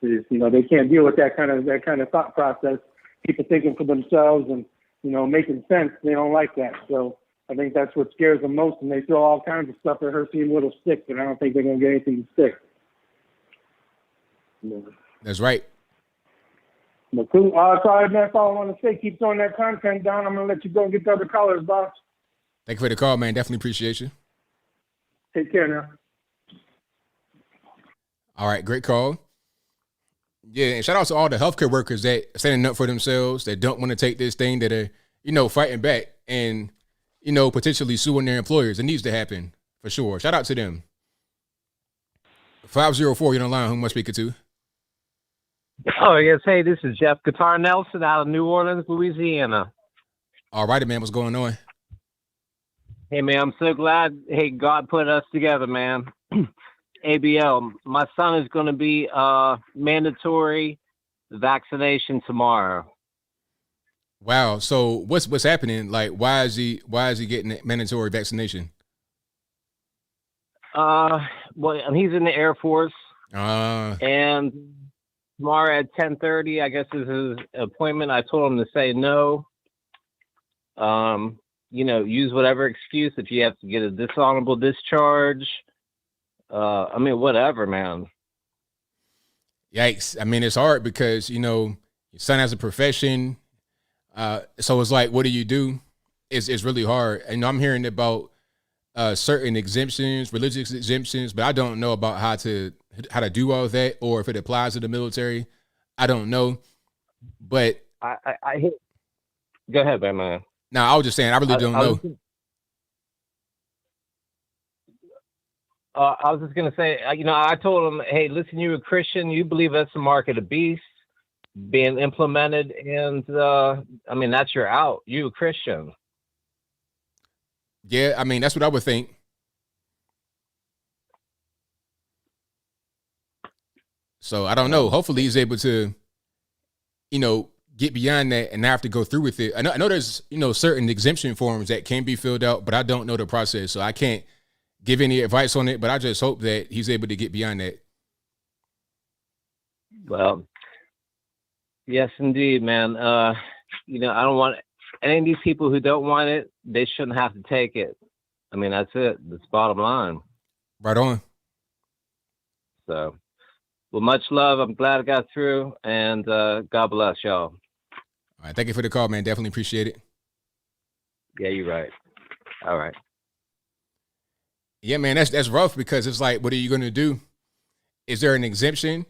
Is they can't deal with that kind of thought process. People thinking for themselves and making sense. They don't like that. So I think that's what scares them most, and they throw all kinds of stuff at her, seeing what'll stick, but I don't think they're going to get anything to stick. That's right. But cool. Sorry, man, that's all I want to say. Keep throwing that content down. I'm going to let you go and get the other callers, boss. Thank you for the call, man. Definitely appreciate you. Take care now. All right, great call. Yeah, and shout out to all the healthcare workers that are standing up for themselves, that don't want to take this thing, that are, fighting back and, potentially suing their employers. It needs to happen for sure. Shout out to them. 504, you're on the line. Who am I speaking to? Oh, yes. Hey, this is Jeff Guitar Nelson out of New Orleans, Louisiana. All righty, man. What's going on? Hey, man, I'm so glad. Hey, God put us together, man. ABL, my son is going to be mandatory vaccination tomorrow. Wow. So what's happening? Like, why is he getting mandatory vaccination? Well, he's in the Air Force, and tomorrow at 10:30, I guess is his appointment. I told him to say no. Use whatever excuse if you have to get a dishonorable discharge. Whatever, man. Yikes. I mean, it's hard because, your son has a profession. So it's like, what do you do? It's really hard. And I'm hearing about certain exemptions, religious exemptions, but I don't know about how to do all of that, or if it applies to the military. I don't know. But go ahead, man. No, I was just saying, I really don't know. I was just going to say, I told him, hey, listen, you're a Christian. You believe that's the mark of the beast being implemented. And, that's your out. You a Christian. Yeah, that's what I would think. So I don't know. Hopefully he's able to, get beyond that and not have to go through with it. I know there's, certain exemption forms that can be filled out, but I don't know the process. So I can't give any advice on it, but I just hope that he's able to get beyond that. Well, yes, indeed, man. I don't want any of these people who don't want it. They shouldn't have to take it. That's it. That's bottom line. Right on. So, well, much love. I'm glad I got through, and God bless y'all. All right. Thank you for the call, man. Definitely appreciate it. Yeah, you're right. All right. Yeah, man, that's rough because it's like, what are you going to do? Is there an exemption?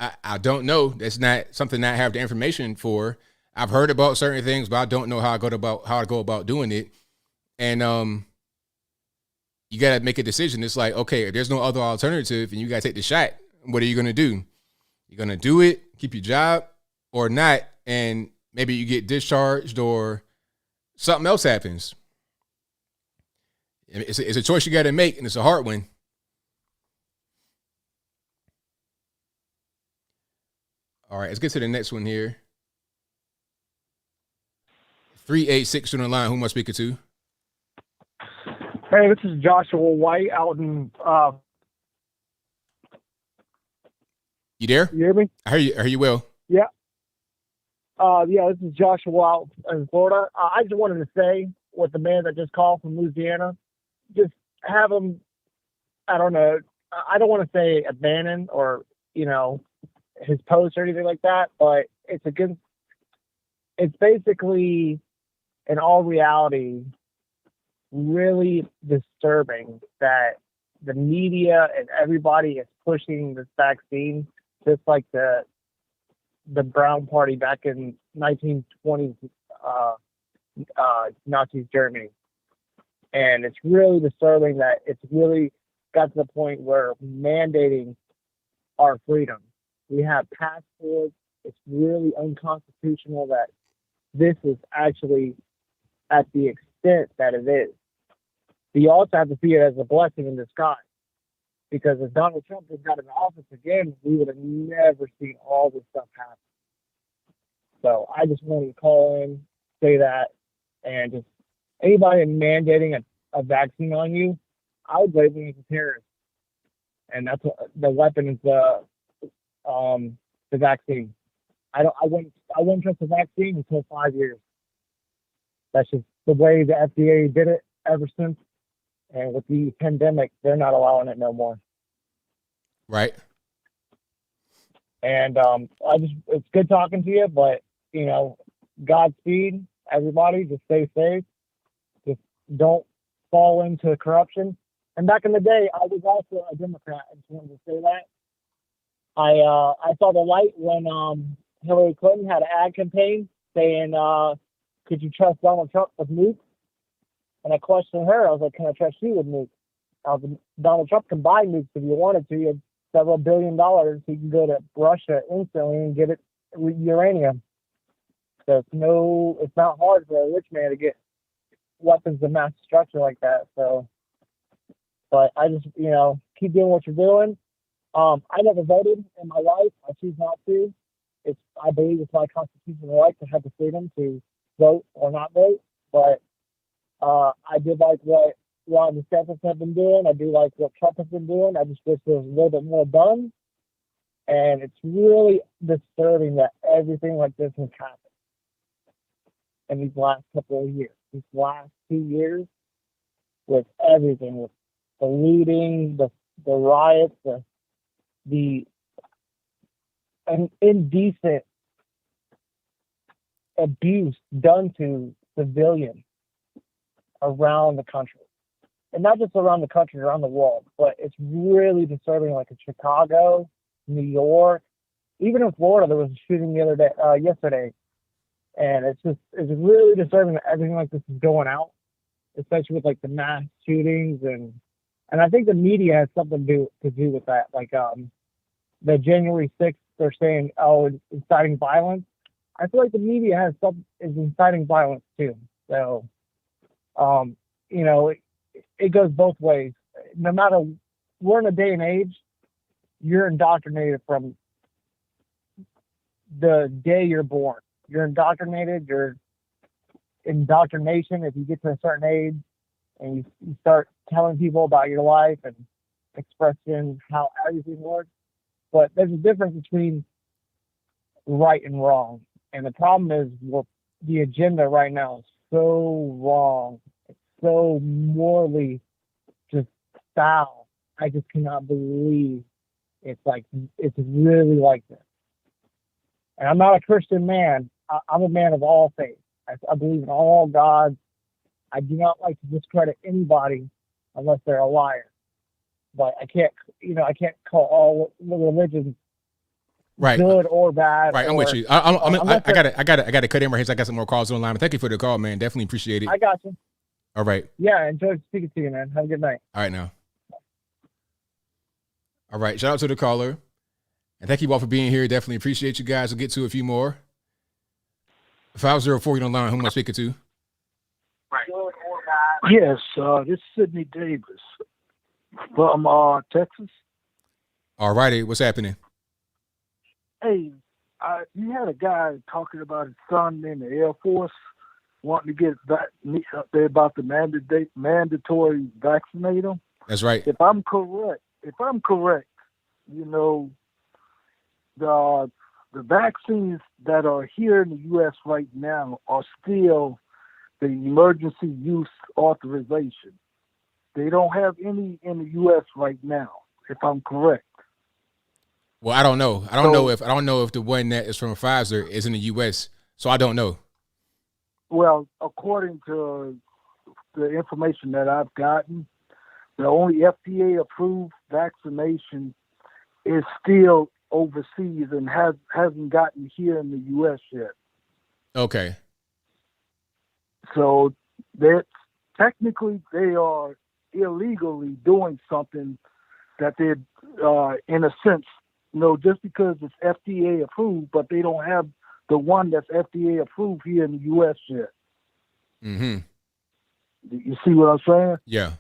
I don't know. That's not something I have the information for. I've heard about certain things, but I don't know how I go about doing it. And you got to make a decision. It's like, okay, if there's no other alternative and you got to take the shot, what are you going to do? You're going to do it, keep your job, or not, and maybe you get discharged or something else happens. It's a choice you got to make, and it's a hard one. All right, let's get to the next one here. 386 on the line. Who am I speaking to? Hey, this is Joshua White out in. You there? You hear me? I hear you well. Yeah. Yeah, this is Joshua out in Florida. I just wanted to say what the man that just called from Louisiana, just have him, I don't know, I don't want to say abandon or, his post or anything like that, but it's basically, in all reality, really disturbing that the media and everybody is pushing this vaccine, just like the Brown Party back in 1920s Nazi Germany. And it's really disturbing that it's really got to the point where mandating our freedom. We have passports. It's really unconstitutional that this is actually at the extent that it is. But you also have to see it as a blessing in disguise. Because if Donald Trump had got in office again, we would have never seen all this stuff happen. So I just wanted to call in, say that, and just anybody mandating a vaccine on you, I would label you as a terrorist. And that's what the weapon is, the vaccine. I wouldn't trust the vaccine until 5 years. That's just the way the FDA did it ever since. And with the pandemic, they're not allowing it no more. Right. And it's good talking to you, but Godspeed, everybody. Just stay safe. Just don't fall into corruption. And back in the day, I was also a Democrat. I just wanted to say that. I saw the light when Hillary Clinton had an ad campaign saying, "Could you trust Donald Trump with nukes?" And I questioned her. I was like, "Can I trust you with nukes?" Donald Trump can buy nukes if you wanted to. He had several $1 billion. He can go to Russia instantly and get it uranium. So it's not hard for a rich man to get weapons of mass destruction like that. So, but I just, keep doing what you're doing. I never voted in my life. I choose not to. I believe it's my constitutional right to have the freedom to vote or not vote. But I did like what Ron DeSantis have been doing. I do like what Trump has been doing. I just wish there was a little bit more done. And it's really disturbing that everything like this has happened in these last couple of years. These last 2 years, with everything, with the looting, the riots, the indecent abuse done to civilians around the country. And not just around the country, around the world. But it's really disturbing, like in Chicago, New York, even in Florida, there was a shooting yesterday. And it's really disturbing that everything like this is going out, especially with like the mass shootings. And I think the media has something to do with that. Like the January 6th, they're saying, it's inciting violence. I feel like the media is inciting violence too. So, it goes both ways. No matter, we're in a day and age, you're indoctrinated from the day you're born. You're indoctrinated. Your indoctrination, if you get to a certain age and you start telling people about your life and expressing how everything works. But there's a difference between right and wrong. And the problem is the agenda right now is so wrong. It's so morally just foul. I just cannot believe it's really like this. And I'm not a Christian man. I'm a man of all faith. I believe in all gods. I do not like to discredit anybody unless they're a liar. But I can't call all religions right, good or bad. Right, I'm with you. I gotta cut in right here. So I got some more calls online. But thank you for the call, man. Definitely appreciate it. I got you. All right. Yeah, enjoyed speaking to you, man. Have a good night. All right, now. All right, shout out to the caller. And thank you all for being here. Definitely appreciate you guys. We'll get to a few more. 504, you on the line. Who am I speaking to? Yes, this is Sidney Davis from Texas. All righty, what's happening? Hey, you had a guy talking about his son in the Air Force wanting to get up there about the mandatory vaccinate him. That's right. If I'm correct, the the vaccines that are here in the U.S. right now are still the emergency use authorization. They don't have any in the U.S. right now, if I'm correct. Well, I don't know. I don't know if the one that is from Pfizer is in the U.S. So I don't know. Well, according to the information that I've gotten, the only FDA-approved vaccination is still overseas and hasn't gotten here in the U.S. yet. Okay. So that technically they are illegally doing something that they're, in a sense, just because it's FDA approved, but they don't have the one that's FDA approved here in the U.S. yet. Mm-hmm. You see what I'm saying? Yeah.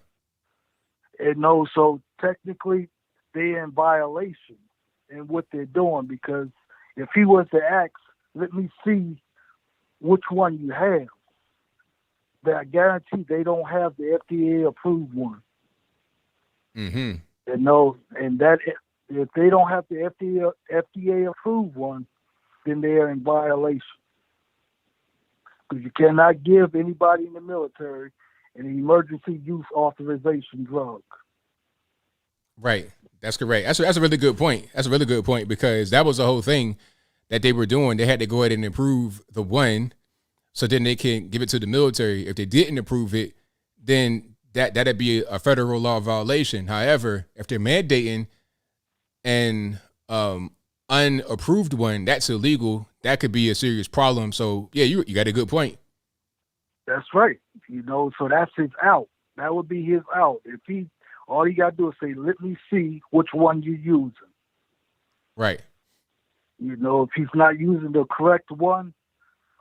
And no, so technically they're in violation in what they're doing, because if he was to ask, let me see which one you have, then I guarantee they don't have the FDA approved one. Mm-hmm. And no, and that if they don't have the FDA approved one, then they are in violation. Because you cannot give anybody in the military an emergency use authorization drug. Right. That's correct. That's a really good point. That's a really good point, because that was the whole thing that they were doing. They had to go ahead and approve the one so then they can give it to the military. If they didn't approve it, then that'd be a federal law violation. However, if they're mandating an unapproved one, that's illegal. That could be a serious problem. So yeah, you got a good point. That's right. So that's his out. That would be his out. If all you got to do is say, let me see which one you're using. Right. If he's not using the correct one,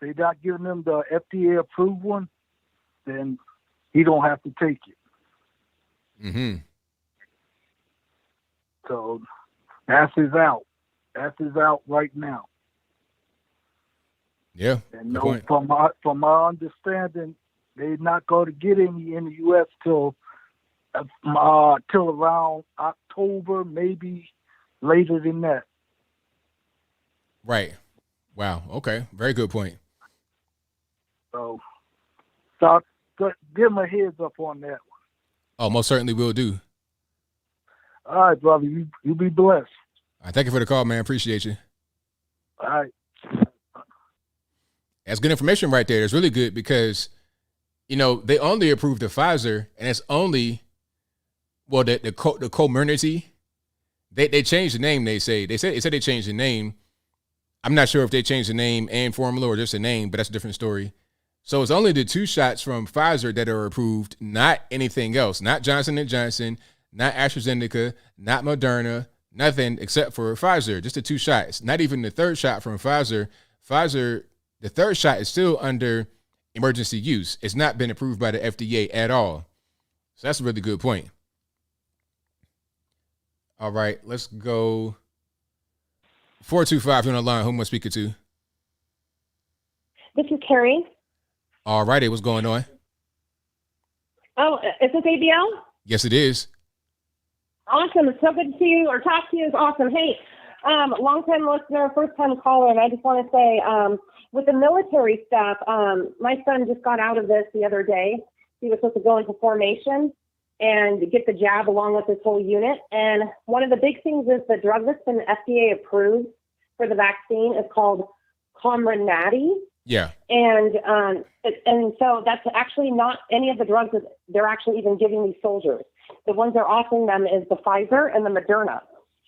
they're not giving him the FDA approved one, then he don't have to take it. Mm-hmm. So that's his out. That's his out right now. Yeah. And from my understanding, they're not going to get any in the U.S. till around October, maybe later than that. Right. Wow. Okay. Very good point. So give him a heads up on that one. Oh, most certainly will do. All right, brother. You be blessed. Thank you for the call, man. Appreciate you. All right. That's good information right there. It's really good because, they only approved the Pfizer, and it's only, the Comirnaty. They changed the name. They said they changed the name. I'm not sure if they changed the name and formula or just a name, but that's a different story. So it's only the 2 shots from Pfizer that are approved, not anything else, not Johnson & Johnson, not AstraZeneca, not Moderna, nothing except for Pfizer, just the 2 shots, not even the 3rd shot from Pfizer. Pfizer, the 3rd shot is still under emergency use. It's not been approved by the FDA at all. So that's a really good point. All right, let's go. 425, you're on the line. Who am I speaking to? This is Carrie. All righty, what's going on? Oh, is this ABL? Yes, it is. Awesome. It's so good to see you or talk to you. It's awesome. Hey, long-time listener, first-time caller, and I just want to say, with the military stuff, my son just got out of this the other day. He was supposed to go into formation and get the jab along with his whole unit. And one of the big things is the drug that's been FDA approved for the vaccine is called Comirnaty. Yeah. And so that's actually not any of the drugs that they're actually even giving these soldiers. The ones they're offering them is the Pfizer and the Moderna.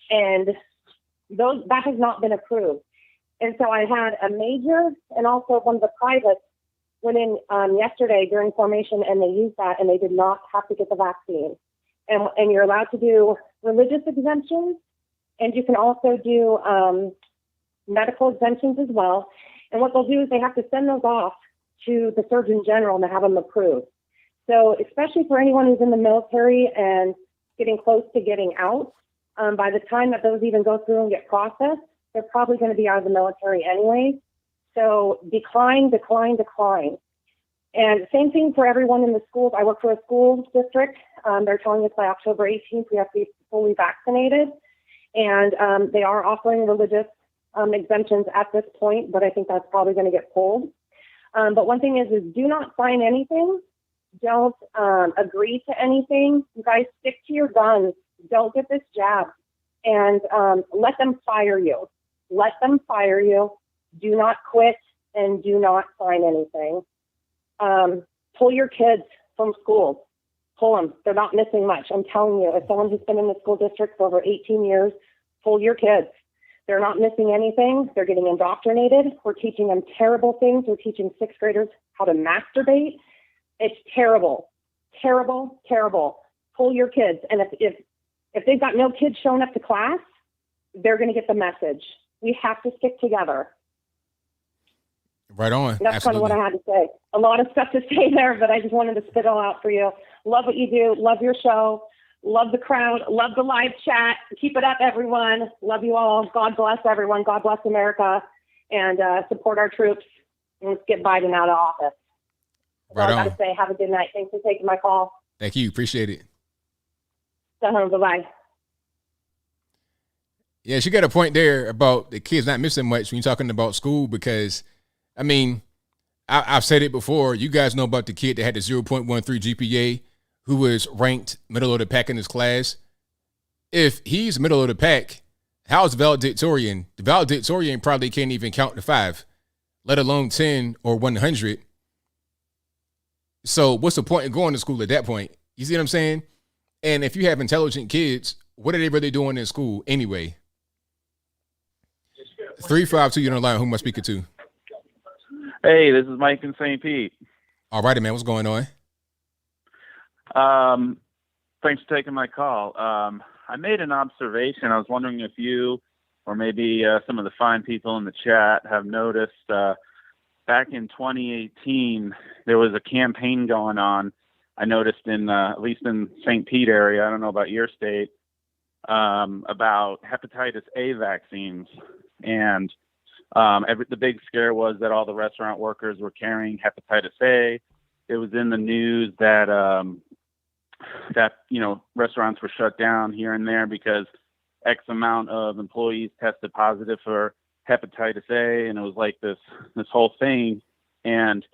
And that has not been approved. And so I had a major and also one of the privates went in yesterday during formation, and they used that, and they did not have to get the vaccine. And you're allowed to do religious exemptions, and you can also do medical exemptions as well. And what they'll do is they have to send those off to the Surgeon General to have them approved. So especially for anyone who's in the military and getting close to getting out, by the time that those even go through and get processed, they're probably going to be out of the military anyway. So decline. And same thing for everyone in the schools. I work for a school district. They're telling us by October 18th we have to be fully vaccinated. And they are offering religious exemptions at this point, but I think that's probably going to get pulled. But one thing is do not sign anything. Don't agree to anything. You guys stick to your guns. Don't get this jab. And let them fire you. Let them fire you. Do not quit and do not sign anything. Pull your kids from schools. Pull them. They're not missing much. I'm telling you, as someone who's been in the school district for over 18 years, pull your kids. They're not missing anything. They're getting indoctrinated. We're teaching them terrible things. We're teaching sixth graders how to masturbate. It's terrible, terrible, terrible. Pull your kids. And if they've got no kids showing up to class, they're going to get the message. We have to stick together. Right on. That's kind of what I had to say. A lot of stuff to say there, but I just wanted to spit it all out for you. Love what you do. Love your show. Love the crowd. Love the live chat. Keep it up, everyone. Love you all. God bless everyone. God bless America. And support our troops. And let's get Biden out of office. That's all I got to say. Have a good night. Thanks for taking my call. Thank you. Appreciate it. Bye-bye. Yeah, she got a point there about the kids not missing much when you're talking about school because, I mean, I've said it before. You guys know about the kid that had the 0.13 GPA who was ranked middle of the pack in his class. If he's middle of the pack, how's valedictorian? The valedictorian probably can't even count to 5, let alone 10 or 100. So what's the point of going to school at that point? You see what I'm saying? And if you have intelligent kids, what are they really doing in school anyway? 352, you're on the line. Who am I speaking to? Hey, this is Mike in St. Pete. All righty, man. What's going on? Thanks for taking my call. I made an observation. I was wondering if you or maybe some of the fine people in the chat have noticed back in 2018, there was a campaign going on. I noticed in, at least in St. Pete area, I don't know about your state, about hepatitis A vaccines. And the big scare was that all the restaurant workers were carrying hepatitis A. It was in the news that restaurants were shut down here and there because X amount of employees tested positive for hepatitis A, and it was like this whole thing. And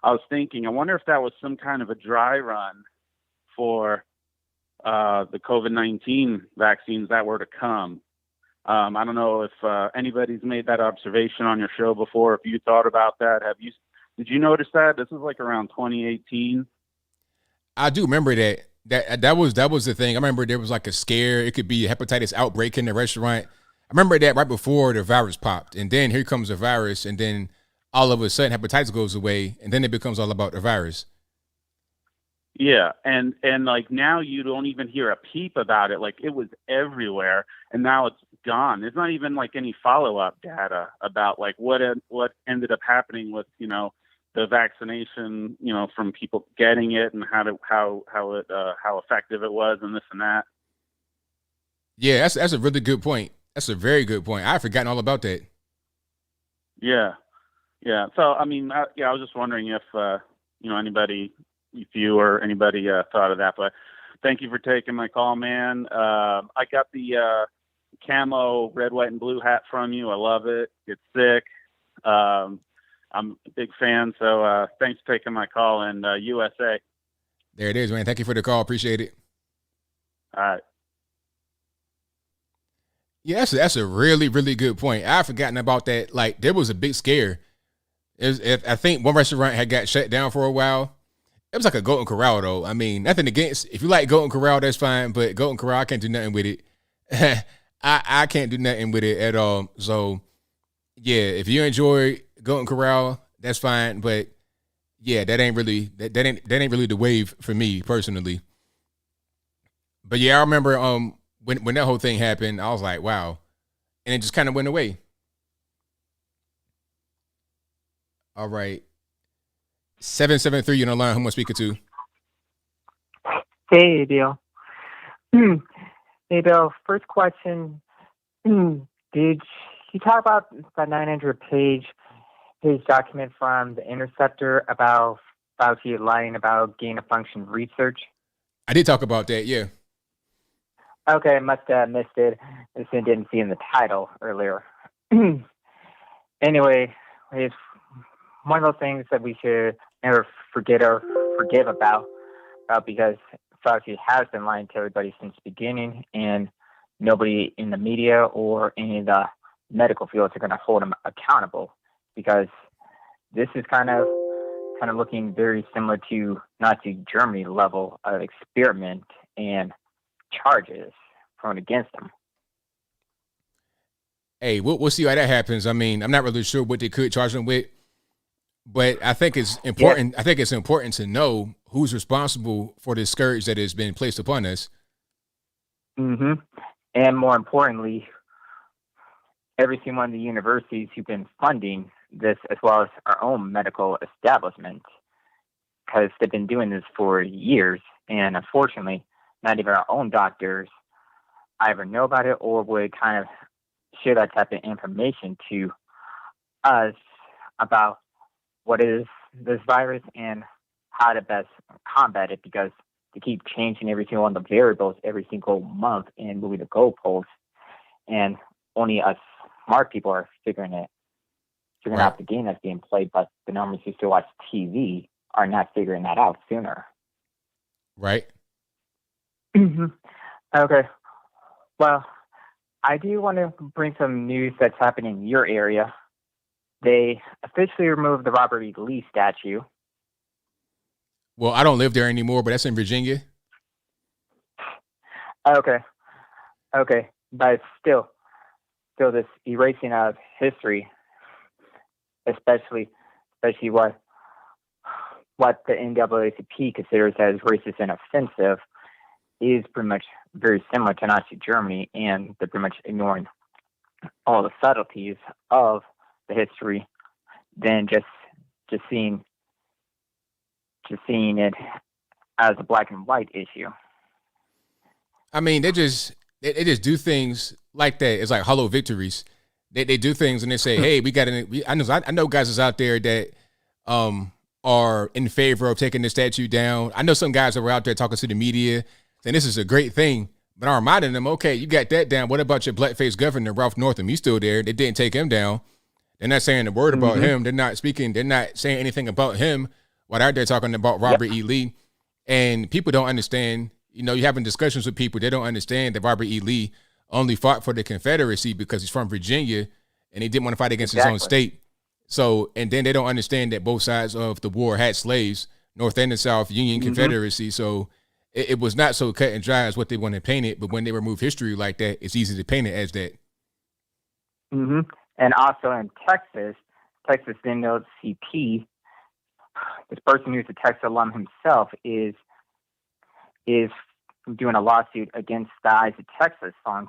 I was thinking, I wonder if that was some kind of a dry run for the COVID-19 vaccines that were to come. I don't know if anybody's made that observation on your show before. If you thought about that, did you notice that? This was like around 2018. I do remember that. That was the thing. I remember there was like a scare. It could be a hepatitis outbreak in the restaurant. I remember that right before the virus popped, and then here comes the virus, and then all of a sudden hepatitis goes away, and then it becomes all about the virus. Yeah, and like now you don't even hear a peep about it. Like it was everywhere, and now it's gone. There's not even like any follow-up data about like what ended up happening with the vaccination, from people getting it and how effective it was and this and that. Yeah, that's a really good point. That's a very good point. I've forgotten all about that. Yeah. So I mean, I was just wondering if anybody, if you or anybody thought of that. But thank you for taking my call, man. I got the camo red, white, and blue hat from you. I love it. It's sick. I'm a big fan. So thanks for taking my call, and USA. There it is, man. Thank you for the call. Appreciate it. All right. Yeah, that's a really, really good point. I've forgotten about that. Like, there was a big scare. I think one restaurant had got shut down for a while. It was like a Golden Corral, though. I mean, nothing against. If you like Golden Corral, that's fine. But Golden Corral, I can't do nothing with it. I can't do nothing with it at all. So, yeah, if you enjoy Golden Corral, that's fine. But yeah, that ain't really the wave for me personally. But yeah, I remember when that whole thing happened, I was like, wow. And it just kind of went away. All right. 773, you're on the line. Who am I speaking to? Hey, Bill. Hey, Bill. First question. Did you talk about the 900-page document from The Interceptor about Fauci lying about gain-of-function research? I did talk about that, yeah. Okay, I must have missed it. I just didn't see in the title earlier. Anyway, it's one of those things that we should never forget or forgive about because Fauci has been lying to everybody since the beginning, and nobody in the media or in the medical fields are going to hold him accountable, because this is kind of looking very similar to Nazi Germany level of experiment and charges thrown against him. Hey, we'll see how that happens. I mean, I'm not really sure what they could charge him with, but I think it's important. Yeah. I think it's important to know who's responsible for this scourge that has been placed upon us. Mm-hmm. And more importantly, every single one of the universities who've been funding this, as well as our own medical establishment, because they've been doing this for years. And unfortunately, not even our own doctors either know about it or would kind of share that type of information to us about what is this virus and how to best combat it, because they keep changing every single one of the variables every single month and moving the goalposts, and only us smart people are figuring out the game that's being played, but the normals who still watch TV are not figuring that out sooner. Right. Mm-hmm. Okay. Well, I do want to bring some news that's happening in your area. They officially removed the Robert E. Lee statue. Well, I don't live there anymore, but that's in Virginia. Okay. But still this erasing of history, especially what the NAACP considers as racist and offensive, is pretty much very similar to Nazi Germany, and they're pretty much ignoring all the subtleties of the history than just seeing it as a black and white issue. I mean, they just do things like that. It's like hollow victories. They do things and they say, "Hey, I know guys is out there that are in favor of taking the statue down. I know some guys that were out there talking to the media saying this is a great thing, but I'm reminding them, okay, you got that down. What about your blackface governor, Ralph Northam? He's still there. They didn't take him down. They're not saying a word about him. They're not saying anything about him while out there talking about Robert E. Lee. And people don't understand, you're having discussions with people. They don't understand that Robert E. Lee only fought for the Confederacy because he's from Virginia and he didn't want to fight against his own state. So, and then they don't understand that both sides of the war had slaves, North and the South, Union, Confederacy. So it was not so cut and dry as what they want to paint it. But when they remove history like that, it's easy to paint it as that. Mm-hmm. And also in Texas NAACP, this person who's a Texas alum himself is doing a lawsuit against the Eyes of Texas on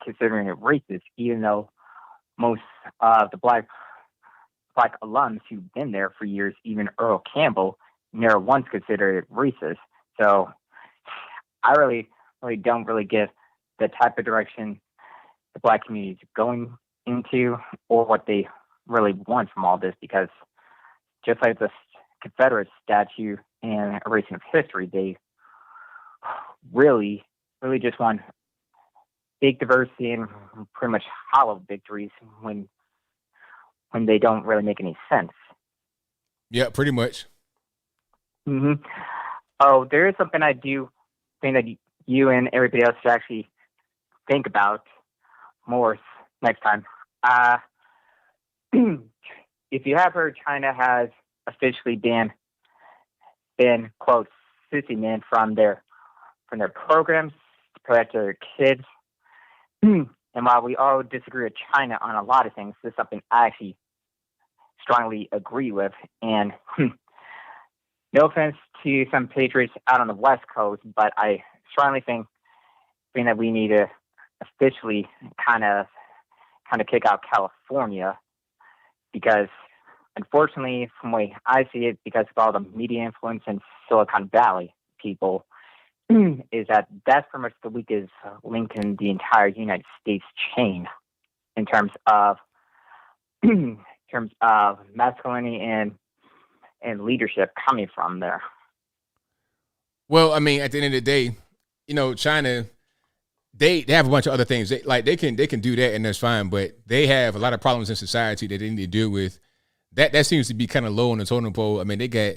considering it racist, even though most of the black alums who've been there for years, even Earl Campbell, never once considered it racist. So I really don't get the type of direction the black community is going into or what they really want from all this, because just like the Confederate statue and erasing of history, they really just want big diversity and pretty much hollow victories when they don't really make any sense. Yeah, pretty much. Mm-hmm. Oh, there is something I do think that you and everybody else should actually think about more next time. If you have heard, China has officially been quote sissy men from their programs to protect their kids. And while we all disagree with China on a lot of things, this is something I actually strongly agree with. And no offense to some patriots out on the West Coast, but I strongly think that we need to officially kind of kick out California, because unfortunately, from the way I see it, because of all the media influence in Silicon Valley people, is that's pretty much the weakest link in the entire United States chain in terms of masculinity and leadership coming from there. Well, I mean, at the end of the day, China, they have a bunch of other things. They can do that and that's fine, but they have a lot of problems in society that they need to deal with. That seems to be kind of low on the totem pole. I mean, they got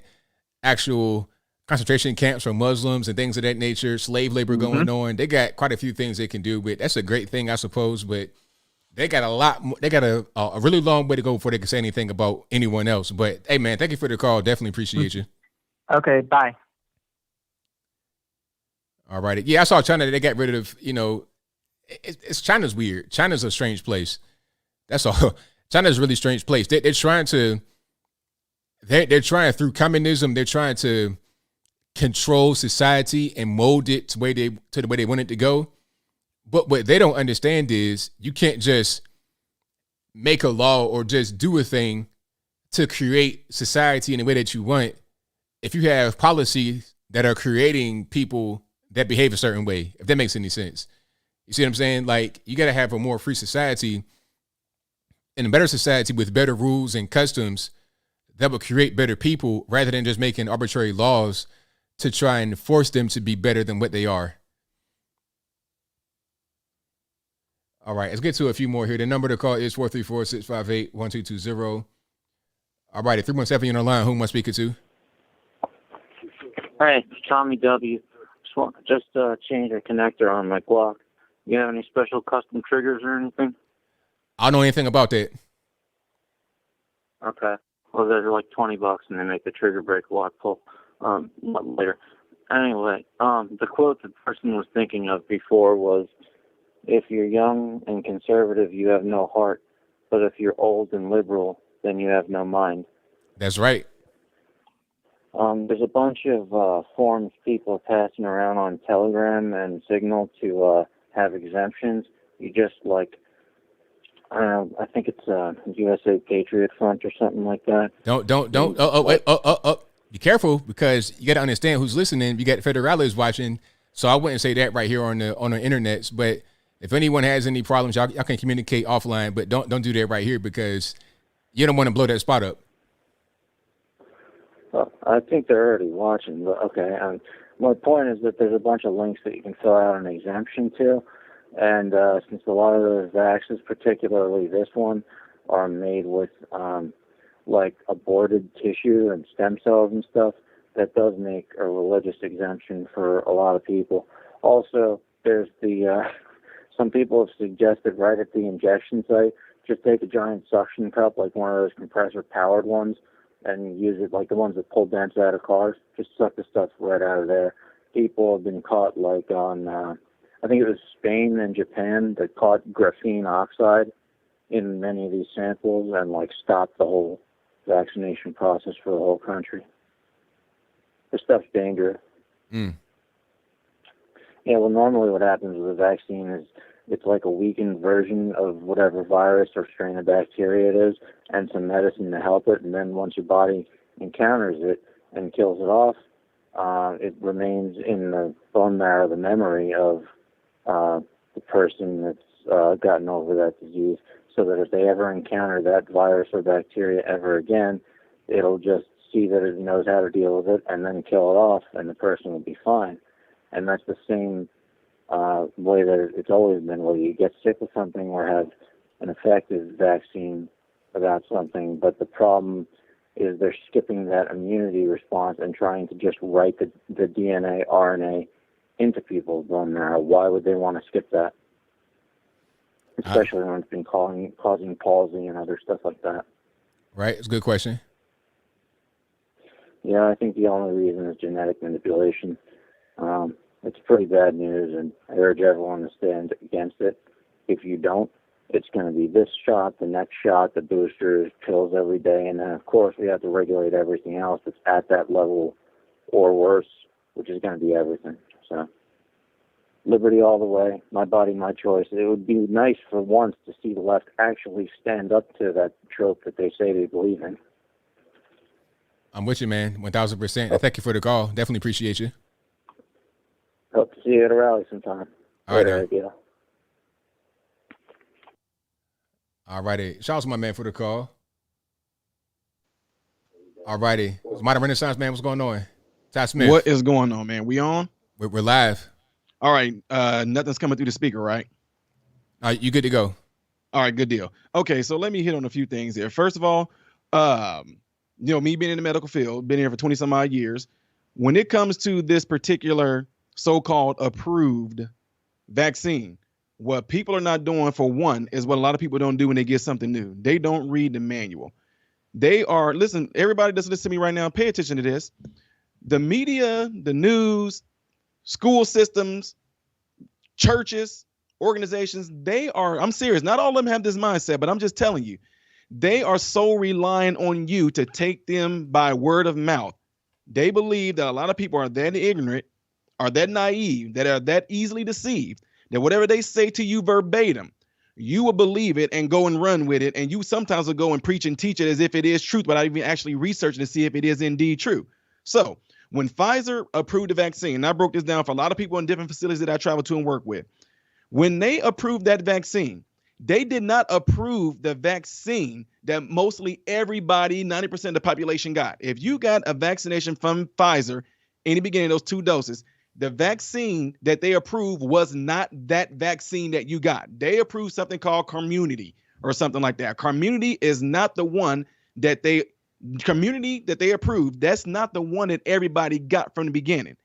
actual concentration camps for Muslims and things of that nature, slave labor going on. They got quite a few things they can do with. That's a great thing, I suppose, but they got a lot. They got a really long way to go before they can say anything about anyone else. But hey, man, thank you for the call. Definitely appreciate you. Okay, bye. All right. Yeah, I saw China. They got rid of, it's China's weird. China's a strange place. That's all. China's a really strange place. They're trying through communism. They're trying to control society and mold it to the way they want it to go. But what they don't understand is you can't just make a law or just do a thing to create society in the way that you want if you have policies that are creating people that behave a certain way, if that makes any sense. You see what I'm saying? Like, you got to have a more free society and a better society with better rules and customs that will create better people rather than just making arbitrary laws to try and force them to be better than what they are. All right, let's get to a few more here. The number to call is 434-658-1220. All right, at 317, you're on the line. Who am I speaking to? Hey, Tommy W. Just change a connector on my Glock. You have any special custom triggers or anything? I don't know anything about that. Okay. Well, they're like $20 and they make the trigger break lock pull later. Anyway, the quote the person was thinking of before was, if you're young and conservative, you have no heart. But if you're old and liberal, then you have no mind. That's right. There's a bunch of forms people are passing around on Telegram and Signal to have exemptions. You just I think it's USA Patriot Front or something like that. Don't. Be careful, because you got to understand who's listening. You got federales watching, so I wouldn't say that right here on the internet. But if anyone has any problems, y'all can communicate offline. But don't do that right here, because you don't want to blow that spot up. Well, I think they're already watching, but okay. My point is that there's a bunch of links that you can fill out an exemption to, and since a lot of those vaccines, particularly this one, are made with aborted tissue and stem cells and stuff, that does make a religious exemption for a lot of people. Also, there's some people have suggested right at the injection site, just take a giant suction cup, like one of those compressor-powered ones, and use it like the ones that pull dents out of cars. Just suck the stuff right out of there. People have been caught on, I think it was Spain and Japan, that caught graphene oxide in many of these samples and stopped the whole vaccination process for the whole country. This stuff's dangerous. Yeah, well, normally what happens with a vaccine is it's like a weakened version of whatever virus or strain of bacteria it is, and some medicine to help it. And then once your body encounters it and kills it off, it remains in the bone marrow, the memory of the person that's gotten over that disease, so that if they ever encounter that virus or bacteria ever again, it'll just see that it knows how to deal with it and then kill it off, and the person will be fine. And that's the same way that it's always been, whether you get sick with something or have an effective vaccine about something. But the problem is they're skipping that immunity response and trying to just write the DNA, RNA into people's bone marrow. Why would they want to skip that? Especially when it's been causing palsy and other stuff like that. Right, it's a good question. Yeah, I think the only reason is genetic manipulation. It's pretty bad news, and I urge everyone to stand against it. If you don't, it's going to be this shot, the next shot, the boosters, pills every day, and then, of course, we have to regulate everything else that's at that level or worse, which is going to be everything. So, liberty all the way, my body, my choice. It would be nice for once to see the left actually stand up to that trope that they say they believe in. I'm with you, man, 1,000%. Thank you for the call. Definitely appreciate you. Hope to see you at a rally sometime. All right, idea. All righty. Shout out to my man for the call. All righty. Modern Renaissance, man. What's going on? Ty Smith. What is going on, man? We on? We're live. All right. Nothing's coming through the speaker, right? All right, you good to go. All right, good deal. Okay, so let me hit on a few things here. First of all, me being in the medical field, been here for 20 some odd years. When it comes to this particular so-called approved vaccine, what people are not doing, for one, is what a lot of people don't do when they get something new. They don't read the manual. Listen, everybody that's listening to me right now, pay attention to this. The media, the news, school systems, churches, organizations, I'm serious. Not all of them have this mindset, but I'm just telling you, they are so reliant on you to take them by word of mouth. They believe that a lot of people are that ignorant, are that naive, that are that easily deceived, that whatever they say to you verbatim, you will believe it and go and run with it. And you sometimes will go and preach and teach it as if it is truth, without even actually researching to see if it is indeed true. So when Pfizer approved the vaccine, and I broke this down for a lot of people in different facilities that I travel to and work with, when they approved that vaccine, they did not approve the vaccine that mostly everybody, 90% of the population got. If you got a vaccination from Pfizer in the beginning, those 2 doses, the vaccine that they approved was not that vaccine that you got. They approved something called community or something like that. Community is not the one that they approved. That's not the one that everybody got from the beginning.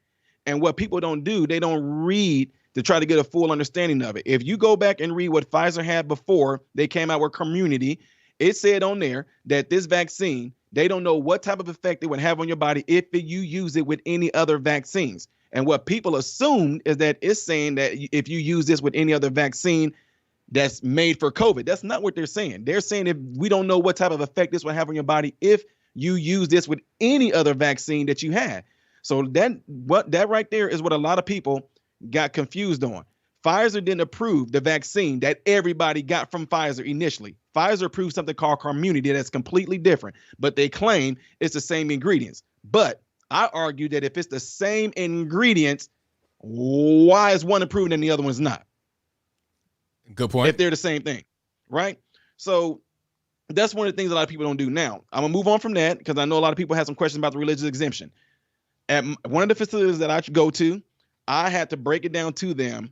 And what people don't do, they don't read to try to get a full understanding of it. If you go back and read what Pfizer had before they came out with community, it said on there that this vaccine, they don't know what type of effect it would have on your body if you use it with any other vaccines. And what people assume is that it's saying that if you use this with any other vaccine that's made for COVID, that's not what they're saying. They're saying if we don't know what type of effect this will have on your body if you use this with any other vaccine that you had. So that right there is what a lot of people got confused on. Pfizer didn't approve the vaccine that everybody got from Pfizer initially. Pfizer approved something called community that's completely different, but they claim it's the same ingredients. But I argue that if it's the same ingredients, why is one approved and the other one's not? Good point. If they're the same thing, right? So that's one of the things a lot of people don't do. Now, I'm going to move on from that because I know a lot of people have some questions about the religious exemption. At one of the facilities that I go to, I had to break it down to them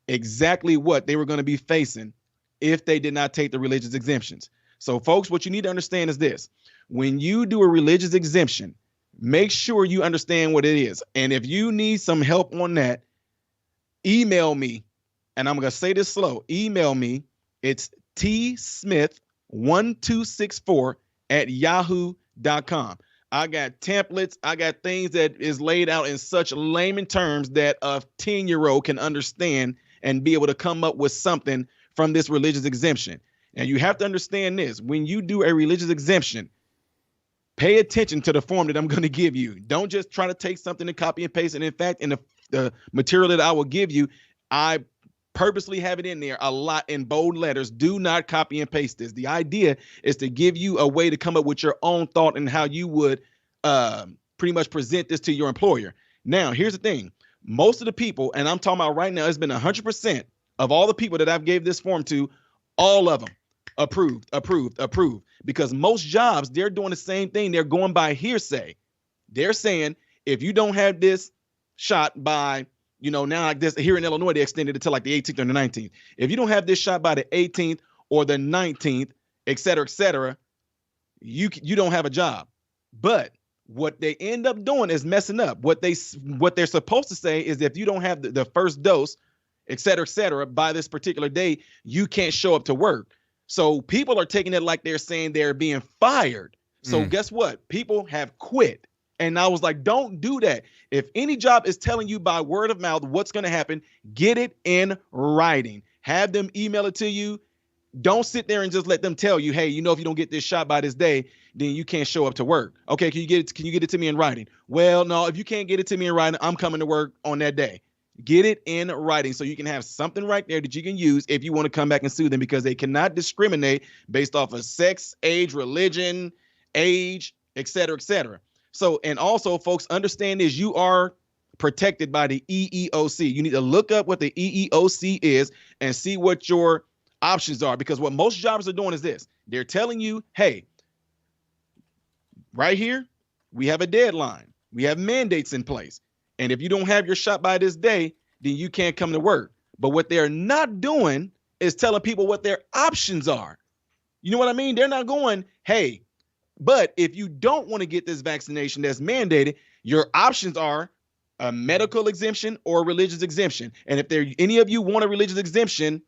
exactly what they were going to be facing if they did not take the religious exemptions. So, folks, what you need to understand is this. When you do a religious exemption, make sure you understand what it is. And if you need some help on that, email me. And I'm going to say this slow. Email me. It's tsmith1264@yahoo.com. I got templates. I got things that is laid out in such layman terms that a 10-year-old can understand and be able to come up with something from this religious exemption. And you have to understand this. When you do a religious exemption, pay attention to the form that I'm going to give you. Don't just try to take something and copy and paste it. And in fact, in the material that I will give you, I purposely have it in there a lot in bold letters. Do not copy and paste this. The idea is to give you a way to come up with your own thought and how you would pretty much present this to your employer. Now, here's the thing. Most of the people, and I'm talking about right now, it's been 100% of all the people that I've gave this form to, all of them approved. Because most jobs, they're doing the same thing. They're going by hearsay. They're saying, if you don't have this shot by, now like this here in Illinois, they extended it to like the 18th or the 19th. If you don't have this shot by the 18th or the 19th, et cetera, you don't have a job. But what they end up doing is messing up. What they're supposed to say is if you don't have the first dose, et cetera, by this particular day, you can't show up to work. So people are taking it like they're saying they're being fired. So guess what? People have quit. And I was like, don't do that. If any job is telling you by word of mouth what's going to happen, get it in writing. Have them email it to you. Don't sit there and just let them tell you, hey, if you don't get this shot by this day, then you can't show up to work. Okay, can you get it to me in writing? Well, no, if you can't get it to me in writing, I'm coming to work on that day. Get it in writing so you can have something right there that you can use if you want to come back and sue them, because they cannot discriminate based off of sex, age, religion, age, et cetera. So, and also, folks, understand this, you are protected by the EEOC. You need to look up what the EEOC is and see what your options are, because what most jobs are doing is this. They're telling you, hey, right here, we have a deadline. We have mandates in place. And if you don't have your shot by this day, then you can't come to work. But what they're not doing is telling people what their options are. You know what I mean? They're not going, hey, but if you don't want to get this vaccination that's mandated, your options are a medical exemption or a religious exemption. And if any of you want a religious exemption,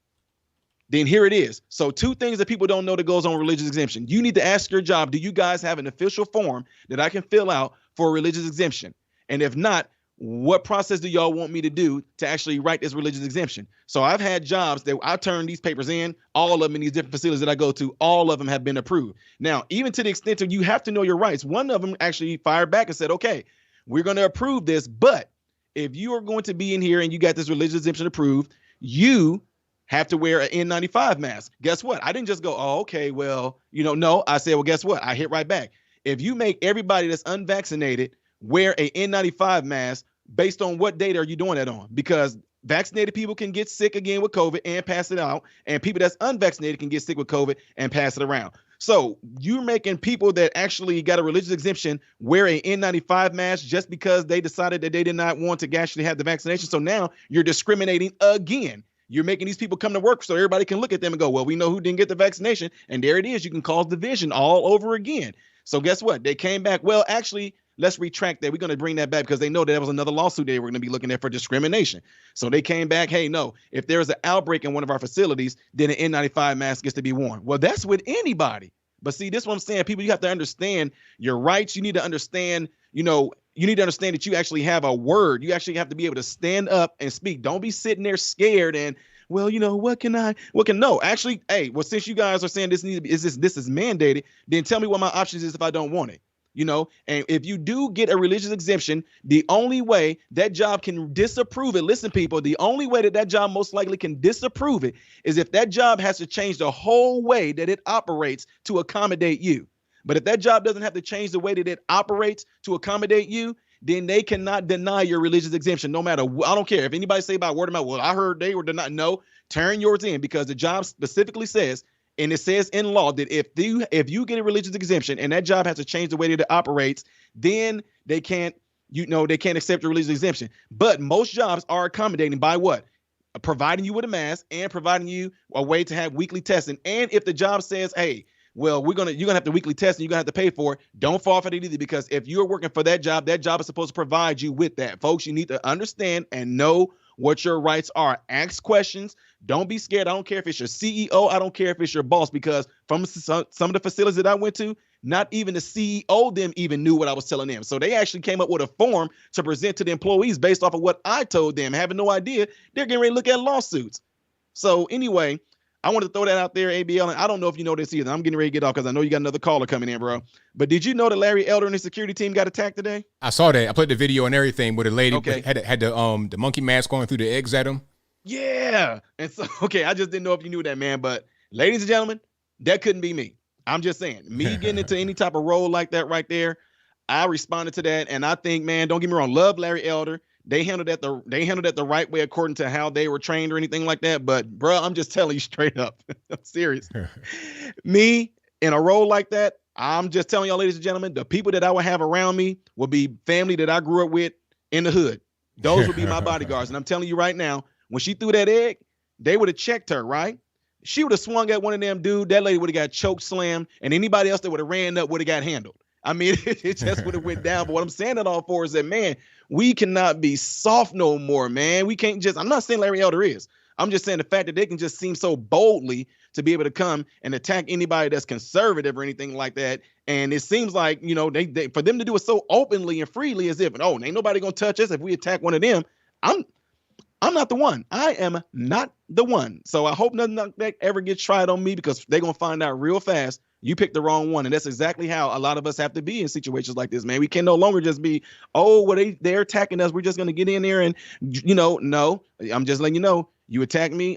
then here it is. So 2 things that people don't know that goes on religious exemption. You need to ask your job, do you guys have an official form that I can fill out for a religious exemption? And if not, what process do y'all want me to do to actually write this religious exemption? So I've had jobs that I turn these papers in, all of them in these different facilities that I go to, all of them have been approved. Now, even to the extent that you have to know your rights, one of them actually fired back and said, okay, we're going to approve this, but if you are going to be in here and you got this religious exemption approved, you have to wear an N95 mask. Guess what? I didn't just go, oh, okay, well, no. I said, well, guess what? I hit right back. If you make everybody that's unvaccinated wear a N95 mask, based on what data are you doing that on? Because vaccinated people can get sick again with COVID and pass it out, and people that's unvaccinated can get sick with COVID and pass it around. So you're making people that actually got a religious exemption wear a N95 mask just because they decided that they did not want to actually have the vaccination. So now you're discriminating again. You're making these people come to work so everybody can look at them and go, well, we know who didn't get the vaccination. And there it is. You can cause division all over again. So guess what? They came back. Well, actually, let's retract that. We're going to bring that back because they know that was another lawsuit they were going to be looking at for discrimination. So they came back. Hey, no, if there's an outbreak in one of our facilities, then an N95 mask gets to be worn. Well, that's with anybody. But see, this is what I'm saying. People, you have to understand your rights. You need to understand, you need to understand that you actually have a word. You actually have to be able to stand up and speak. Don't be sitting there scared and, well, no, actually, hey, well, since you guys are saying this is mandated, then tell me what my options is if I don't want it. And if you do get a religious exemption, the only way that job can disapprove it, listen, people, the only way that job most likely can disapprove it is if that job has to change the whole way that it operates to accommodate you. But if that job doesn't have to change the way that it operates to accommodate you, then they cannot deny your religious exemption, no matter what. I don't care if anybody say by word of mouth, well, I heard they were denied. No, turn yours in, because the job specifically says, and it says in law, that if you get a religious exemption and that job has to change the way that it operates, then they can't accept your religious exemption. But most jobs are accommodating by what? Providing you with a mask and providing you a way to have weekly testing. And if the job says, hey, well, you're gonna have to weekly test and you're gonna have to pay for it, don't fall for it either, because if you're working for that job is supposed to provide you with that. Folks, you need to understand and know what your rights are. Ask questions. Don't be scared. I don't care if it's your CEO. I don't care if it's your boss, because from some of the facilities that I went to, not even the CEO them even knew what I was telling them. So they actually came up with a form to present to the employees based off of what I told them, having no idea they're getting ready to look at lawsuits. So anyway, I want to throw that out there, ABL, and I don't know if you know this either. I'm getting ready to get off because I know you got another caller coming in, bro. But did you know that Larry Elder and his security team got attacked today? I saw that. I played the video and everything with a lady had the monkey mask going through the eggs at him. Yeah. And so, I just didn't know if you knew that, man. But ladies and gentlemen, that couldn't be me. I'm just saying, me getting into any type of role like that right there, I responded to that. And I think, man, don't get me wrong, love Larry Elder. They handled it the right way according to how they were trained or anything like that. But, bro, I'm just telling you straight up. I'm serious. Me in a role like that, I'm just telling y'all, ladies and gentlemen, the people that I would have around me will be family that I grew up with in the hood. Those would be my bodyguards. And I'm telling you right now, when she threw that egg, they would have checked her, right? She would have swung at one of them, dude. That lady would have got choke slammed, and anybody else that would have ran up would have got handled. I mean, it just would have went down. But what I'm saying it all for is that, man, we cannot be soft no more, man. We can't just, I'm not saying Larry Elder is. I'm just saying the fact that they can just seem so boldly to be able to come and attack anybody that's conservative or anything like that. And it seems like, they for them to do it so openly and freely as if, oh, ain't nobody going to touch us if we attack one of them. I'm not the one. I am not the one. So I hope nothing like that ever gets tried on me, because they're going to find out real fast you picked the wrong one. And that's exactly how a lot of us have to be in situations like this, man. We can no longer just be, oh, well, they're attacking us, we're just going to get in there and, no, I'm just letting you know, you attack me,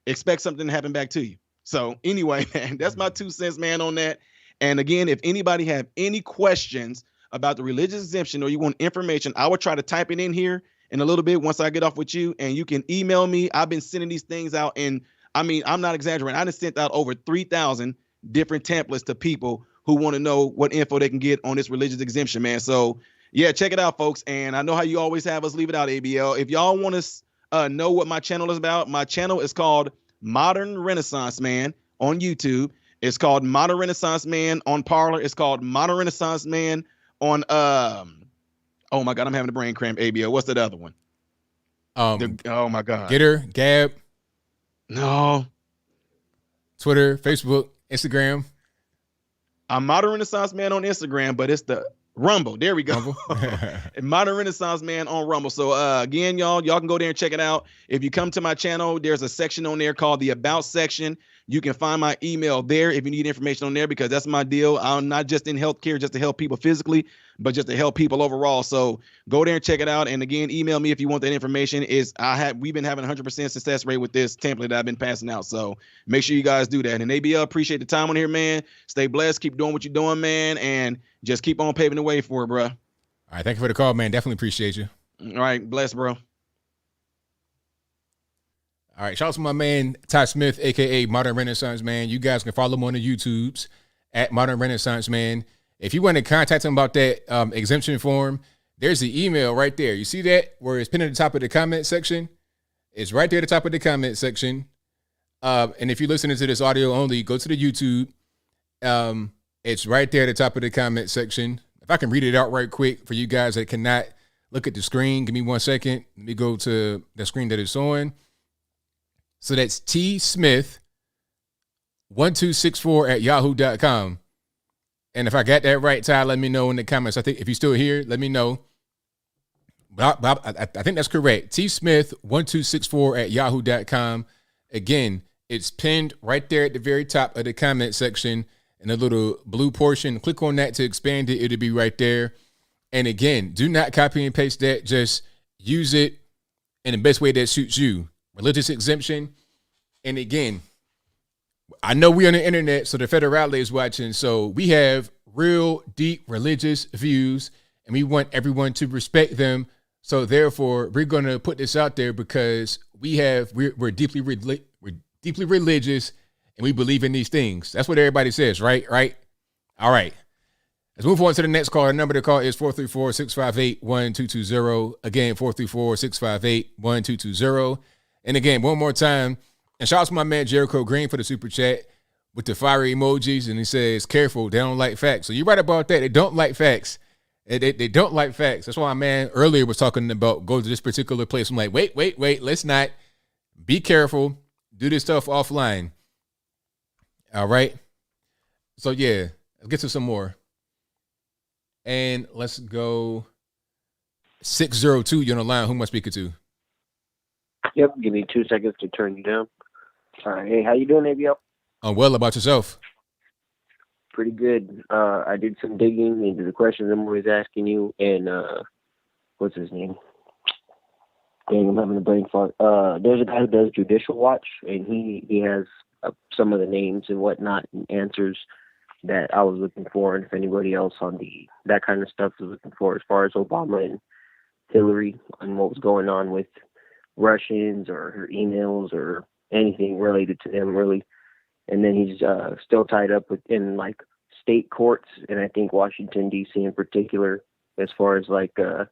expect something to happen back to you. So anyway, man, that's my 2 cents, man, on that. And again, if anybody have any questions about the religious exemption or you want information, I will try to type it in here in a little bit once I get off with you, and you can email me. I've been sending these things out, and I mean, I'm not exaggerating. I just sent out over 3,000 different templates to people who want to know what info they can get on this religious exemption, man. So Yeah, check it out, folks. And I know how you always have us leave it out, ABL. If y'all want to know what my channel is about, my channel is called Modern Renaissance Man on YouTube. It's called Modern Renaissance Man on Parler. It's called Modern Renaissance Man on oh my God, I'm having a brain cramp, ABL. What's that other one? Oh my God. Getter, Gab. No. Twitter, Facebook, Instagram. I'm Modern Renaissance Man on Instagram, but it's the Rumble. There we go. Modern Renaissance Man on Rumble. So again, y'all can go there and check it out. If you come to my channel, there's a section on there called the About section. You can find my email there if you need information on there, because that's my deal. I'm not just in healthcare just to help people physically, but just to help people overall. So go there and check it out. And again, email me if you want that information. We've been having 100% success rate with this template that I've been passing out. So make sure you guys do that. And ABL, appreciate the time on here, man. Stay blessed. Keep doing what you're doing, man. And just keep on paving the way for it, bro. All right. Thank you for the call, man. Definitely appreciate you. All right. Bless, bro. All right, shout out to my man, Ty Smith, a.k.a. Modern Renaissance Man. You guys can follow him on the YouTubes at Modern Renaissance Man. If you want to contact him about that exemption form, there's the email right there. You see that where it's pinned at the top of the comment section? It's right there at the top of the comment section. And if you're listening to this audio only, go to the YouTube. It's right there at the top of the comment section. If I can read it out right quick for you guys that cannot look at the screen, give me 1 second. Let me go to the screen that it's on. So that's tsmith1264@yahoo.com. And if I got that right, Ty, let me know in the comments. I think if you're still here, let me know. But I think that's correct. tsmith1264@yahoo.com. Again, it's pinned right there at the very top of the comment section in a little blue portion. Click on that to expand it. It'll be right there. And again, do not copy and paste that. Just use it in the best way that suits you. Religious exemption. And again, I know we're on the internet, so the federale is watching. So we have real deep religious views, and we want everyone to respect them. So therefore, we're going to put this out there because we're deeply religious, and we believe in these things. That's what everybody says, right? Right. All right. Let's move on to the next call. Our number to call is 434-658-1220. Again, 434-658-1220. And again, one more time, and shout out to my man Jericho Green for the super chat with the fire emojis, and he says, careful, they don't like facts. So you're right about that. They don't like facts. They don't like facts. That's why my man earlier was talking about go to this particular place. I'm like, wait, let's not. Be careful. Do this stuff offline. All right? So yeah, let's get to some more. And let's go 602, you're on the line. Who am I speaking to? Yep, give me 2 seconds to turn you down. All right, hey, how you doing, ABL? I'm well. About yourself? Pretty good. I did some digging into the questions I'm always asking you, and what's his name? Dang, I'm having a brain fart. There's a guy who does Judicial Watch, and he has some of the names and whatnot and answers that I was looking for, and if anybody else on that kind of stuff was looking for as far as Obama and Hillary and what was going on with Russians or her emails or anything related to them, really. And then he's still tied up in like state courts, and I think Washington D.C. in particular, as far as like the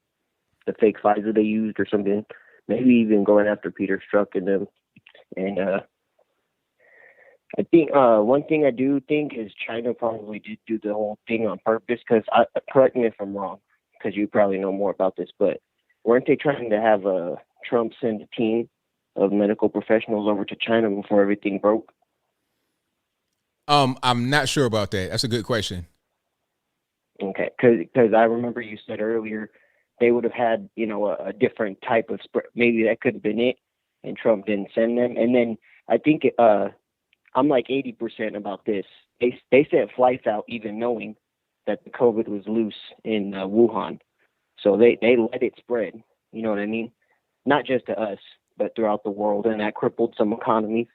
fake Pfizer they used or something. Maybe even going after Peter Strzok and them. And I think one thing I do think is China probably did do the whole thing on purpose. Because correct me if I'm wrong, because you probably know more about this, but weren't they trying to have Trump send a team of medical professionals over to China before everything broke? I'm not sure about that. That's a good question. Okay, because I remember you said earlier they would have had, a different type of spread. Maybe that could have been it, and Trump didn't send them. And then I think I'm like 80% about this. They sent flights out even knowing that the COVID was loose in Wuhan. So they let it spread. You know what I mean? Not just to us, but throughout the world. And that crippled some economies.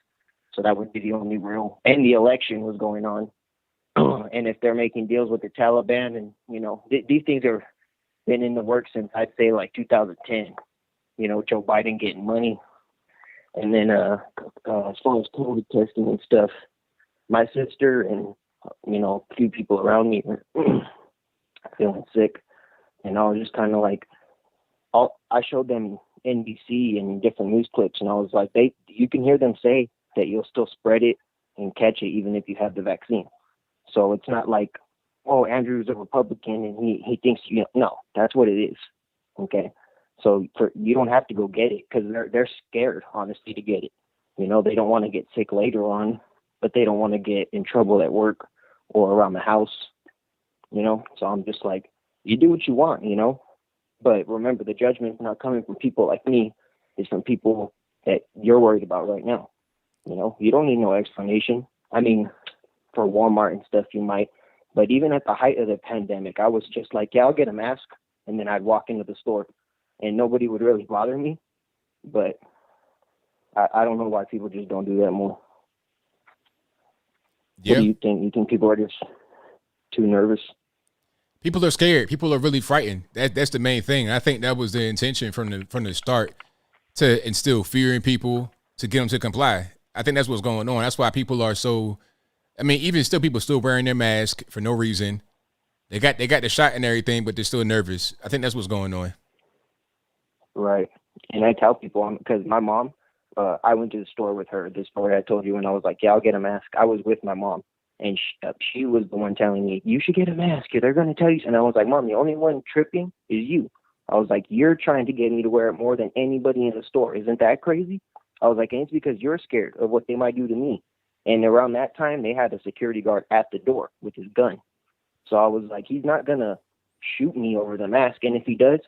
So that would be the only real. And the election was going on. And if they're making deals with the Taliban, and, these things have been in the works since, I'd say, like 2010. Joe Biden getting money. And then as far as COVID testing and stuff, my sister and, a few people around me were feeling sick. And I was just kind of like, I showed them NBC and different news clips, and I was like, you can hear them say that you'll still spread it and catch it even if you have the vaccine. So it's not like, oh, Andrew's a Republican and he thinks no, that's what it is. Okay. So you don't have to go get it because they're scared, honestly, to get it. They don't want to get sick later on, but they don't want to get in trouble at work or around the house, So I'm just like, you do what you want, But remember, the judgment's not coming from people like me. It's from people that you're worried about right now. You don't need no explanation. I mean, for Walmart and stuff, you might. But even at the height of the pandemic, I was just like, yeah, I'll get a mask. And then I'd walk into the store and nobody would really bother me. But I don't know why people just don't do that more. Yeah. What do you think? You think people are just too nervous? People are scared. People are really frightened. That's the main thing. I think that was the intention from the start, to instill fear in people, to get them to comply. I think that's what's going on. That's why people are so. I mean, even still, people still wearing their mask for no reason. They got the shot and everything, but they're still nervous. I think that's what's going on. Right. And I tell people, because my mom, I went to the store with her, the story I told you, and I was like, yeah, I'll get a mask. I was with my mom, and she was the one telling me, you should get a mask. They're going to tell you. And I was like, Mom, the only one tripping is you. I was like, you're trying to get me to wear it more than anybody in the store. Isn't that crazy? I was like, and it's because you're scared of what they might do to me. And around that time, they had a security guard at the door with his gun. So I was like, he's not going to shoot me over the mask. And if he does,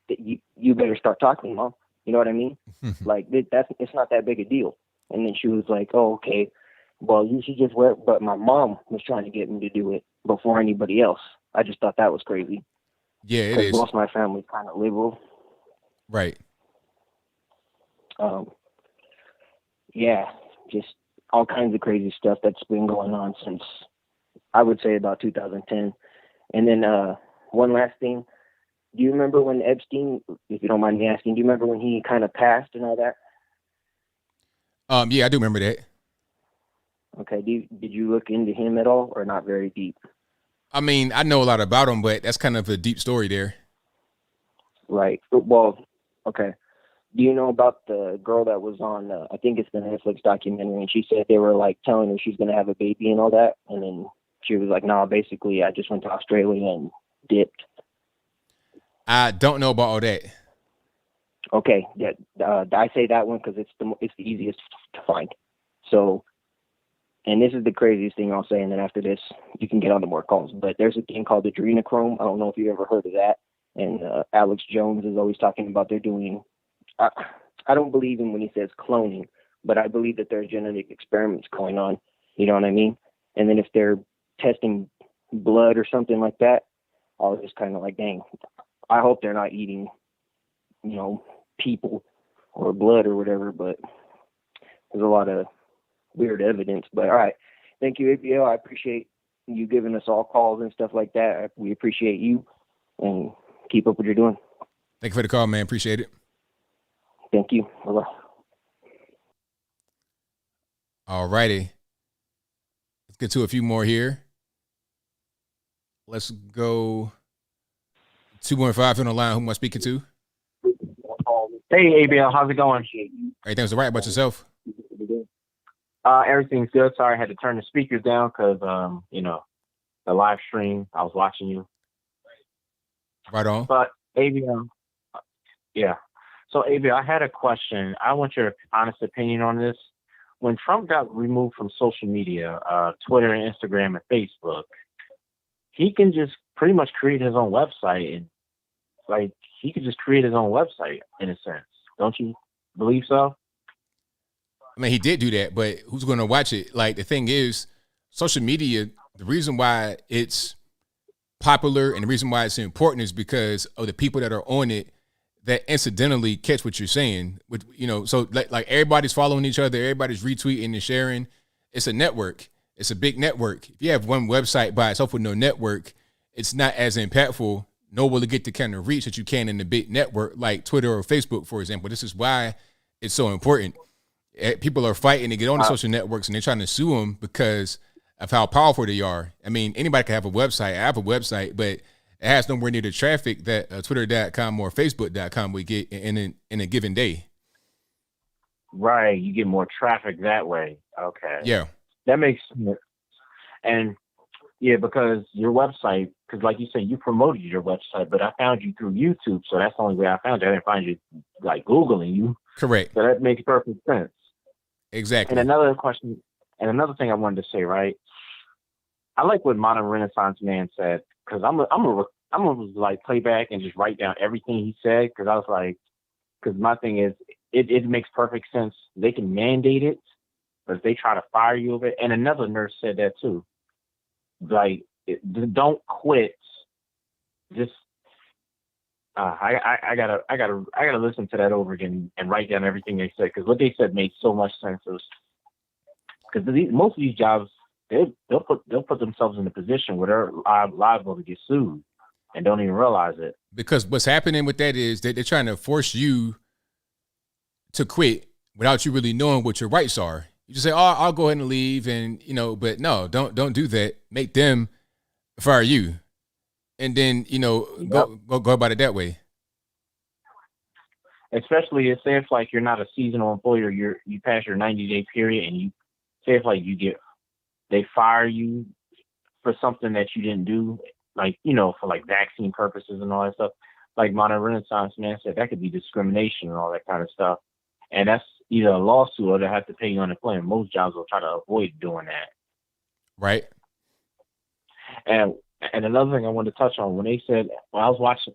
you better start talking, Mom. You know what I mean? Like, it's not that big a deal. And then she was like, oh, okay, well, you should just wear it. But my mom was trying to get me to do it before anybody else. I just thought that was crazy. Yeah, it is. Most of my family's kind of liberal. Right. Yeah, just all kinds of crazy stuff that's been going on since, I would say, about 2010. And then one last thing. Do you remember when Epstein, if you don't mind me asking, do you remember when he kind of passed and all that? Yeah, I do remember that. Okay. Did you look into him at all, or not very deep? I mean, I know a lot about him, but that's kind of a deep story there. Right. Well, okay. Do you know about the girl that was on, I think it's the Netflix documentary, and she said they were like telling her she's going to have a baby and all that. And then she was like, no, basically I just went to Australia and dipped. I don't know about all that. Okay. Yeah. I say that one because it's the easiest to find. So, and this is the craziest thing I'll say, and then after this, you can get on to more calls. But there's a thing called adrenochrome. I don't know if you ever heard of that. And Alex Jones is always talking about they're doing. I don't believe him when he says cloning, but I believe that there's genetic experiments going on. You know what I mean? And then if they're testing blood or something like that, I was just kind of like, dang, I hope they're not eating, people or blood or whatever. But there's a lot of weird evidence. But all right, thank you, ABL. I appreciate you giving us all calls and stuff like that. We appreciate you, and keep up what you're doing. Thank you for the call, man. Appreciate it. Thank you. Bye-bye. All righty. Let's get to a few more here. Let's go 215 on the line. Who am I speaking to? Hey, ABL. How's it going? Everything's all right. About yourself? Everything's good. Sorry, I had to turn the speakers down because, the live stream, I was watching you. Right on. But ABL, yeah. So ABL, I had a question. I want your honest opinion on this. When Trump got removed from social media, Twitter and Instagram and Facebook, he can just pretty much create his own website, and he could just create his own website in a sense. Don't you believe so? I mean, he did do that, but who's going to watch it? Like, the thing is, social media, the reason why it's popular and the reason why it's important is because of the people that are on it that incidentally catch what you're saying. So like everybody's following each other, everybody's retweeting and sharing. It's a network. It's a big network. If you have one website by itself with no network, it's not as impactful, nor will it get the kind of reach that you can in the big network like Twitter or Facebook, for example. This is why it's so important. People are fighting to get on the social networks, and they're trying to sue them because of how powerful they are. I mean, anybody can have a website. I have a website, but it has nowhere near the traffic that Twitter.com or Facebook.com would get in a given day. Right, you get more traffic that way. Okay. Yeah. That makes sense. And yeah, because your website, because like you said, you promoted your website, but I found you through YouTube, so that's the only way I found you. I didn't find you like Googling you. Correct. So that makes perfect sense. Exactly. And another question, and another thing I wanted to say, right? I like what Modern Renaissance Man said, because I'm gonna like play back and just write down everything he said, because I was like, because my thing is, it makes perfect sense. They can mandate it, but if they try to fire you over it, and another nurse said that too. Like, don't quit. Just I gotta listen to that over again and write down everything they said, because what they said made so much sense. Because most of these jobs, they'll put themselves in a position where they're liable to get sued and don't even realize it. Because what's happening with that is that they're trying to force you to quit without you really knowing what your rights are. You just say, "Oh, I'll go ahead and leave," and but no, don't do that. Make them fire you, and then go about it that way. Especially say if like you're not a seasonal employer, you pass your 90-day period, and you say if like they fire you for something that you didn't do, like for like vaccine purposes and all that stuff. Like Modern Renaissance Man said, that could be discrimination and all that kind of stuff. And that's either a lawsuit or they have to pay you unemployment. Most jobs will try to avoid doing that. Right. And another thing I wanted to touch on, when they said, when I was watching,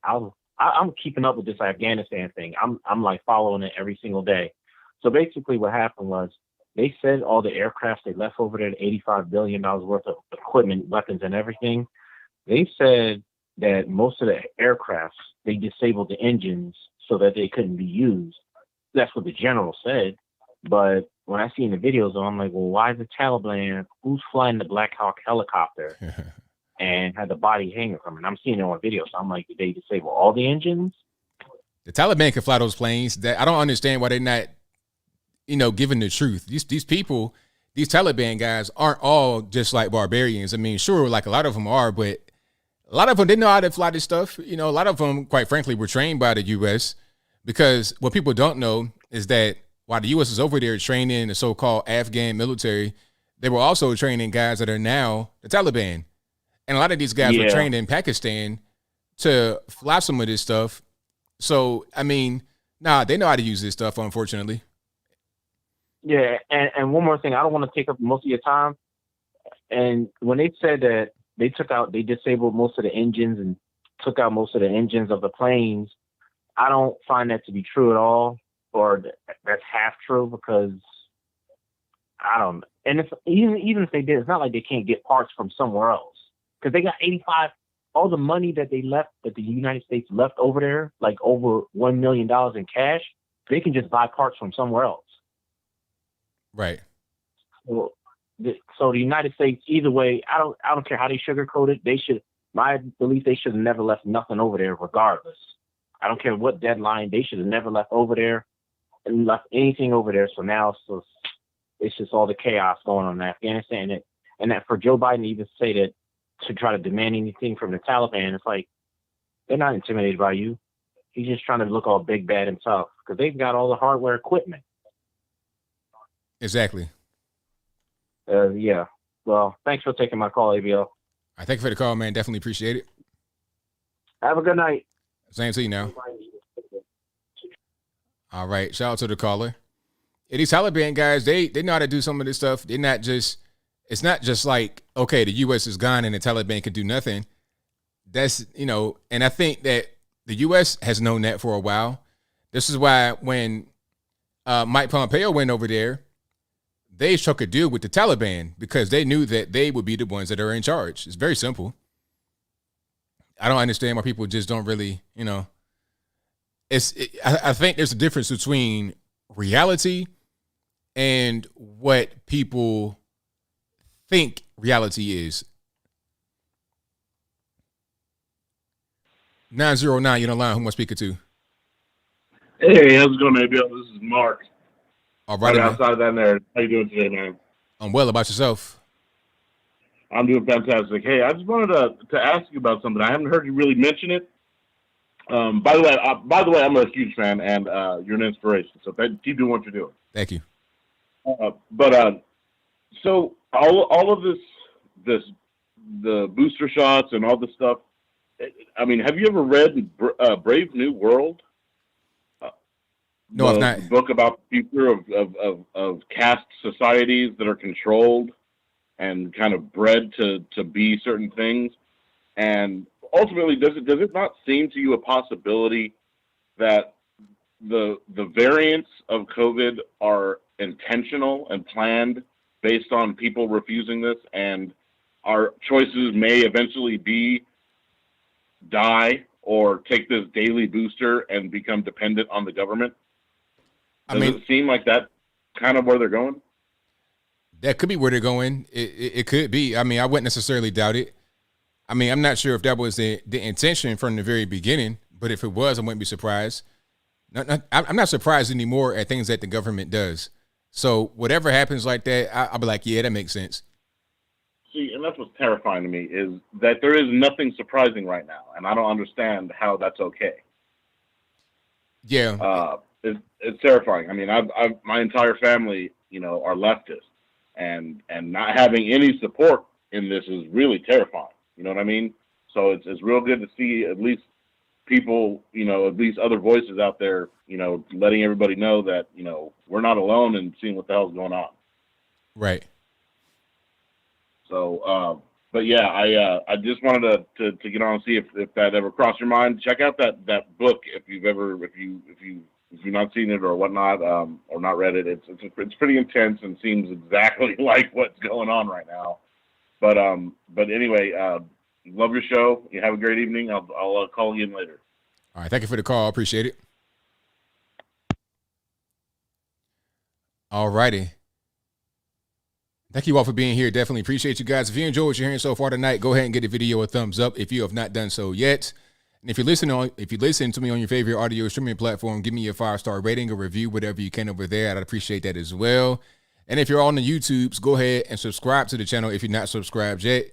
I'm keeping up with this Afghanistan thing. I'm like following it every single day. So basically what happened was they said all the aircraft they left over there, $85 billion worth of equipment, weapons and everything. They said that most of the aircraft, they disabled the engines so that they couldn't be used. That's what the general said. But when I see in the videos, I'm like, well, why is the Taliban, who's flying the Black Hawk helicopter and had the body hanging from it? I'm seeing it on video. So I'm like, did they disable all the engines? The Taliban can fly those planes. That I don't understand why they're not, giving the truth. These people, these Taliban guys aren't all just like barbarians. I mean, sure, like a lot of them are, but a lot of them, they know how to fly this stuff. A lot of them, quite frankly, were trained by the U.S. Because what people don't know is that while the U.S. is over there training the so-called Afghan military, they were also training guys that are now the Taliban. And a lot of these guys were trained in Pakistan to fly some of this stuff. So, I mean, they know how to use this stuff, unfortunately. Yeah, and one more thing, I don't want to take up most of your time. And when they said that they disabled most of the engines and took out most of the engines of the planes, I don't find that to be true at all, or that's half true, because I don't. And if even if they did, it's not like they can't get parts from somewhere else, because they got 85. All the money that they left, that the United States left over there, like over $1 million in cash, they can just buy parts from somewhere else. Right. So the United States, either way, I don't care how they sugarcoat it. They should. My belief, they should have never left nothing over there, regardless. I don't care what deadline, they should have never left over there and left anything over there. So now it's just all the chaos going on in Afghanistan. And that for Joe Biden to even say that, to try to demand anything from the Taliban, it's like, they're not intimidated by you. He's just trying to look all big bad himself, because they've got all the hardware equipment. Exactly. Yeah. Well, thanks for taking my call, ABL. I thank you for the call, man. Definitely appreciate it. Have a good night. Same to you now. All right. Shout out to the caller. Yeah, these Taliban guys, they know how to do some of this stuff. It's not just like, okay, the U.S. is gone and the Taliban can do nothing. That's, and I think that the U.S. has known that for a while. This is why when Mike Pompeo went over there, they struck a deal with the Taliban, because they knew that they would be the ones that are in charge. It's very simple. I don't understand why people just don't really, I think there's a difference between reality and what people think reality is. 909, you're on the line. Who am I speaking to? Hey, how's it going, ABL? This is Mark. All right. Outside of that, there. How you doing today, man? I'm well. About yourself? I'm doing fantastic. Hey, I just wanted to ask you about something. I haven't heard you really mention it. By the way, I'm a huge fan, and you're an inspiration. So keep doing what you're doing. Thank you. So all of this, the booster shots and all this stuff. I mean, have you ever read Brave New World? No, I've not. The book about the future of caste societies that are controlled and kind of bred to be certain things. And ultimately, does it not seem to you a possibility that the variants of COVID are intentional and planned based on people refusing this, and our choices may eventually be die or take this daily booster and become dependent on the government? Does it seem like that kind of where they're going? That could be where they're going. It could be. I mean, I wouldn't necessarily doubt it. I mean, I'm not sure if that was the intention from the very beginning, but if it was, I wouldn't be surprised. I'm not surprised anymore at things that the government does. So whatever happens like that, I'll be like, yeah, that makes sense. See, and that's what's terrifying to me, is that there is nothing surprising right now, and I don't understand how that's okay. Yeah. It's terrifying. I mean, I've my entire family, are leftist, and not having any support in this is really terrifying. You know what I mean? So it's real good to see at least people, at least other voices out there, letting everybody know that, we're not alone in seeing what the hell's going on. Right. So, but yeah, I just wanted to get on and see if that ever crossed your mind. Check out that book if you've not seen it or whatnot, or not read it. It's pretty intense and seems exactly like what's going on right now. But anyway, love your show. You have a great evening. I'll call you in later. All right. Thank you for the call. Appreciate it. All righty. Thank you all for being here. Definitely appreciate you guys. If you enjoyed what you're hearing so far tonight, go ahead and get the video a thumbs up if you have not done so yet. And if you listen to me on your favorite audio streaming platform, give me a 5-star rating or review, whatever you can over there. I'd appreciate that as well. And if you're on the YouTubes, go ahead and subscribe to the channel if you're not subscribed yet.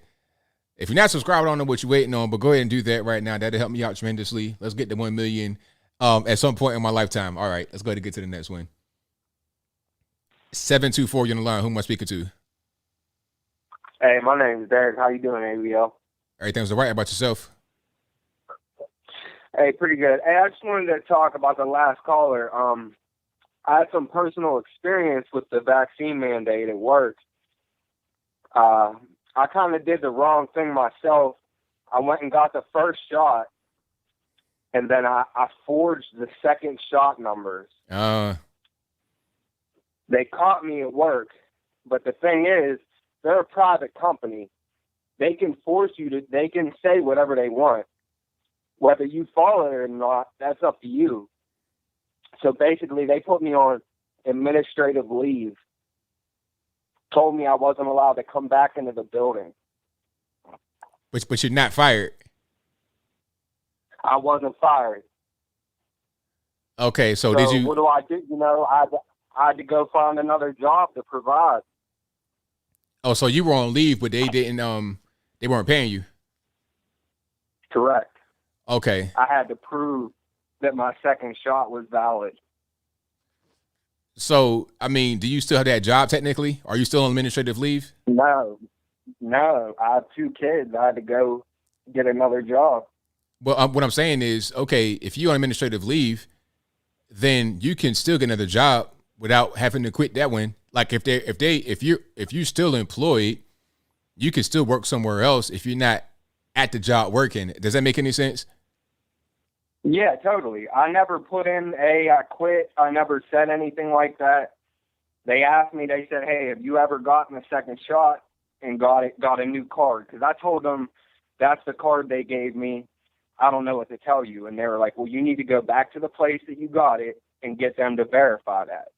If you're not subscribed, I don't know what you're waiting on, but go ahead and do that right now. That'll help me out tremendously. Let's get to 1 million at some point in my lifetime. All right, let's go ahead and get to the next one. 724, you're on the line. Who am I speaking to? Hey, my name is Derek. How you doing, ABL? Everything's all right. How about yourself? Hey, pretty good. Hey, I just wanted to talk about the last caller. I had some personal experience with the vaccine mandate at work. I kind of did the wrong thing myself. I went and got the first shot, and then I forged the second shot numbers. They caught me at work, but the thing is, they're a private company. They can force you to, they can say whatever they want. Whether you follow it or not, that's up to you. So basically, they put me on administrative leave, told me I wasn't allowed to come back into the building. But you're not fired. I wasn't fired. Okay, so did you? What do I do? I had to go find another job to provide. Oh, so you were on leave, but they didn't. They weren't paying you. Correct. Okay. I had to prove that my second shot was valid. So, I mean, do you still have that job technically? Are you still on administrative leave? No. I have 2 kids. I had to go get another job. Well, what I'm saying is, okay, if you're on administrative leave, then you can still get another job without having to quit that one. Like if you're still employed, you can still work somewhere else if you're not at the job working. Does that make any sense? Yeah, totally. I never put in I quit. I never said anything like that. They asked me, they said, hey, have you ever gotten a second shot and got a new card? Because I told them that's the card they gave me. I don't know what to tell you. And they were like, well, you need to go back to the place that you got it and get them to verify that.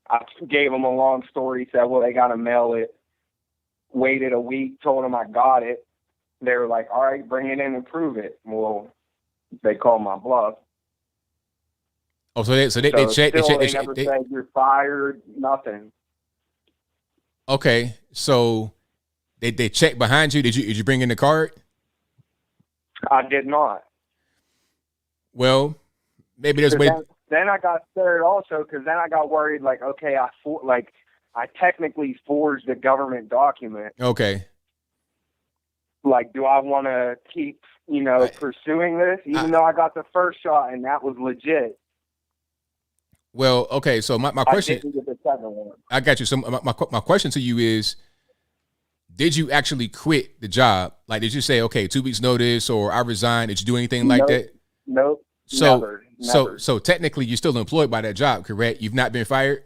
I gave them a long story, said, well, they got to mail it. Waited a week, told them I got it. They were like, all right, bring it in and prove it. Well, they called my bluff. Oh, so they checked. They never said you're fired, nothing. Okay, so they checked behind you. Did you bring in the card? I did not. Well, maybe there's a way. Then I got scared also because then I got worried. Like, okay, I technically forged a government document. Okay. Like, do I want to keep, pursuing this, even though I got the first shot and that was legit? Well, okay. So my question. I didn't get the second one. I got you. So my question to you is, did you actually quit the job? Like, did you say, okay, 2 weeks notice, or I resign? Did you do anything like that? Nope. So, never. so technically, you're still employed by that job, correct? You've not been fired.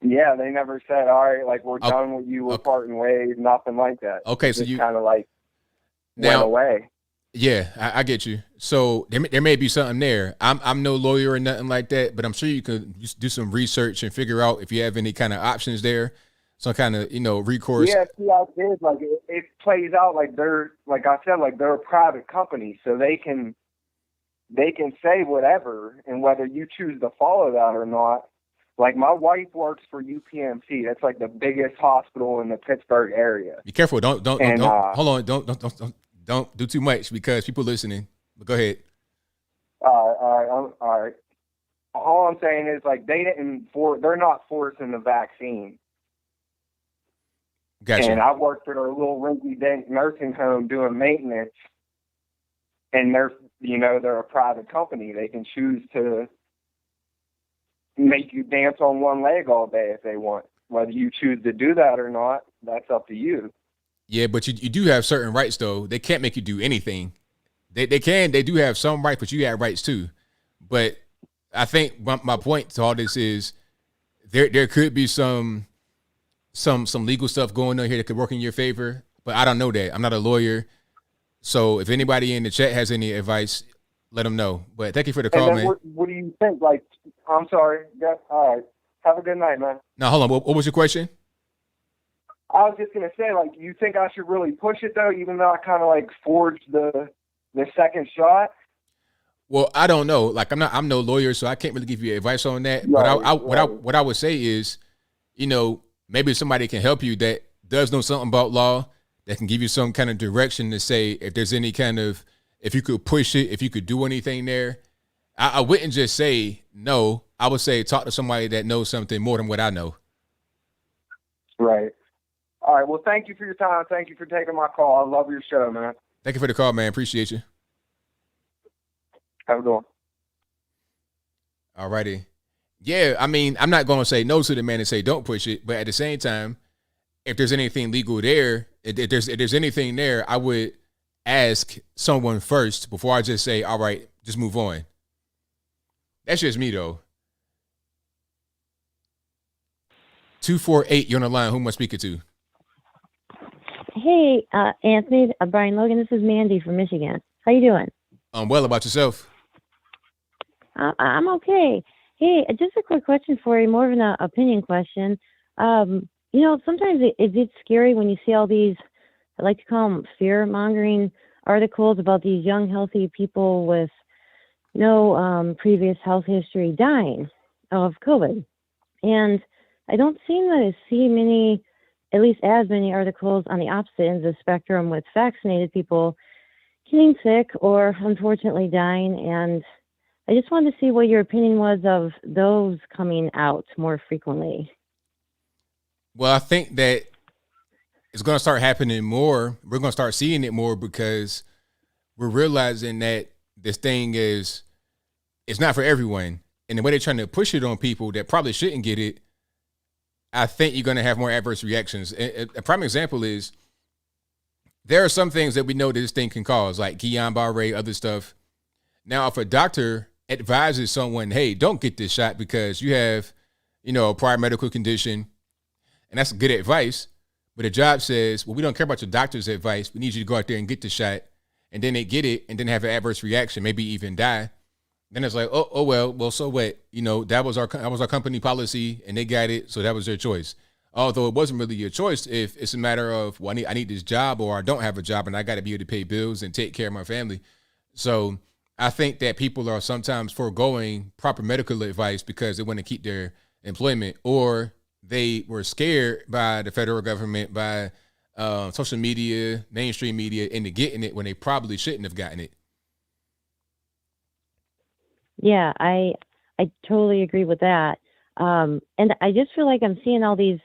Yeah, they never said, all right, like, we're done with you, we're parting ways, nothing like that. Okay, It so just you kind of like now, went away. Yeah, I get you. So there may be something there. I'm no lawyer or nothing like that, but I'm sure you could just do some research and figure out if you have any kind of options there, some kind of recourse. Yeah, see how it is. Like it plays out like they're, like I said, like they're a private company, so they can say whatever, and whether you choose to follow that or not. Like, my wife works for UPMC. That's like the biggest hospital in the Pittsburgh area. Be careful. Don't hold on. Don't do too much because people listening. But go ahead. All right. All I'm saying is, like, they're not forcing the vaccine. Gotcha. And I worked at a little rinky-dink nursing home doing maintenance, and they're a private company. They can choose to make you dance on one leg all day if they want. Whether you choose to do that or not, that's up to you. Yeah, but you do have certain rights, though. They can't make you do anything. They do have some rights, but you have rights too. But I think my point to all this is there could be some legal stuff going on here that could work in your favor, but I don't know that. I'm not a lawyer. So if anybody in the chat has any advice, let them know. But thank you for the call, man. What do you think? Like, I'm sorry. Yeah, all right. Have a good night, man. Now, hold on. What was your question? I was just going to say, like, you think I should really push it, though, even though I kind of, like, forged the second shot? Well, I don't know. Like, I'm no lawyer, so I can't really give you advice on that. Right, But what I would say is, maybe somebody can help you that does know something about law, that can give you some kind of direction to say if there's any kind of, if you could push it, if you could do anything there. I wouldn't just say no. I would say talk to somebody that knows something more than what I know. Right. All right. Well, thank you for your time. Thank you for taking my call. I love your show, man. Thank you for the call, man. Appreciate you. Have a good one. All righty. Yeah, I mean, I'm not going to say no to the man and say don't push it, but at the same time, if there's anything legal there, if there's anything there, I would ask someone first before I just say, all right, just move on. That's just me, though. 248, you're on the line. Who am I speaking to? Hey, Anthony, Brian Logan, this is Mandy from Michigan. How you doing? Well, about yourself? I'm okay. Hey, just a quick question for you, more of an opinion question. Sometimes it's scary when you see all these, I like to call them fear-mongering articles about these young, healthy people with no previous health history dying of COVID. And I don't seem to see many, at least as many articles on the opposite ends of the spectrum with vaccinated people getting sick or unfortunately dying. And I just wanted to see what your opinion was of those coming out more frequently. Well, I think that it's going to start happening more. We're going to start seeing it more because we're realizing that this thing it's not for everyone. And the way they're trying to push it on people that probably shouldn't get it, I think you're going to have more adverse reactions. A prime example is there are some things that we know that this thing can cause, like Guillain-Barré, other stuff. Now, if a doctor advises someone, hey, don't get this shot because you have, a prior medical condition, and that's good advice, but the job says, well, we don't care about your doctor's advice. We need you to go out there and get the shot. And then they get it and then have an adverse reaction, maybe even die. Then it's like, well, so what? That was our company policy and they got it. So that was their choice. Although it wasn't really your choice if it's a matter of, well, I need this job or I don't have a job and I got to be able to pay bills and take care of my family. So I think that people are sometimes foregoing proper medical advice because they want to keep their employment, or they were scared by the federal government, by social media, mainstream media, into getting it when they probably shouldn't have gotten it. Yeah, I totally agree with that. And I just feel like I'm seeing all these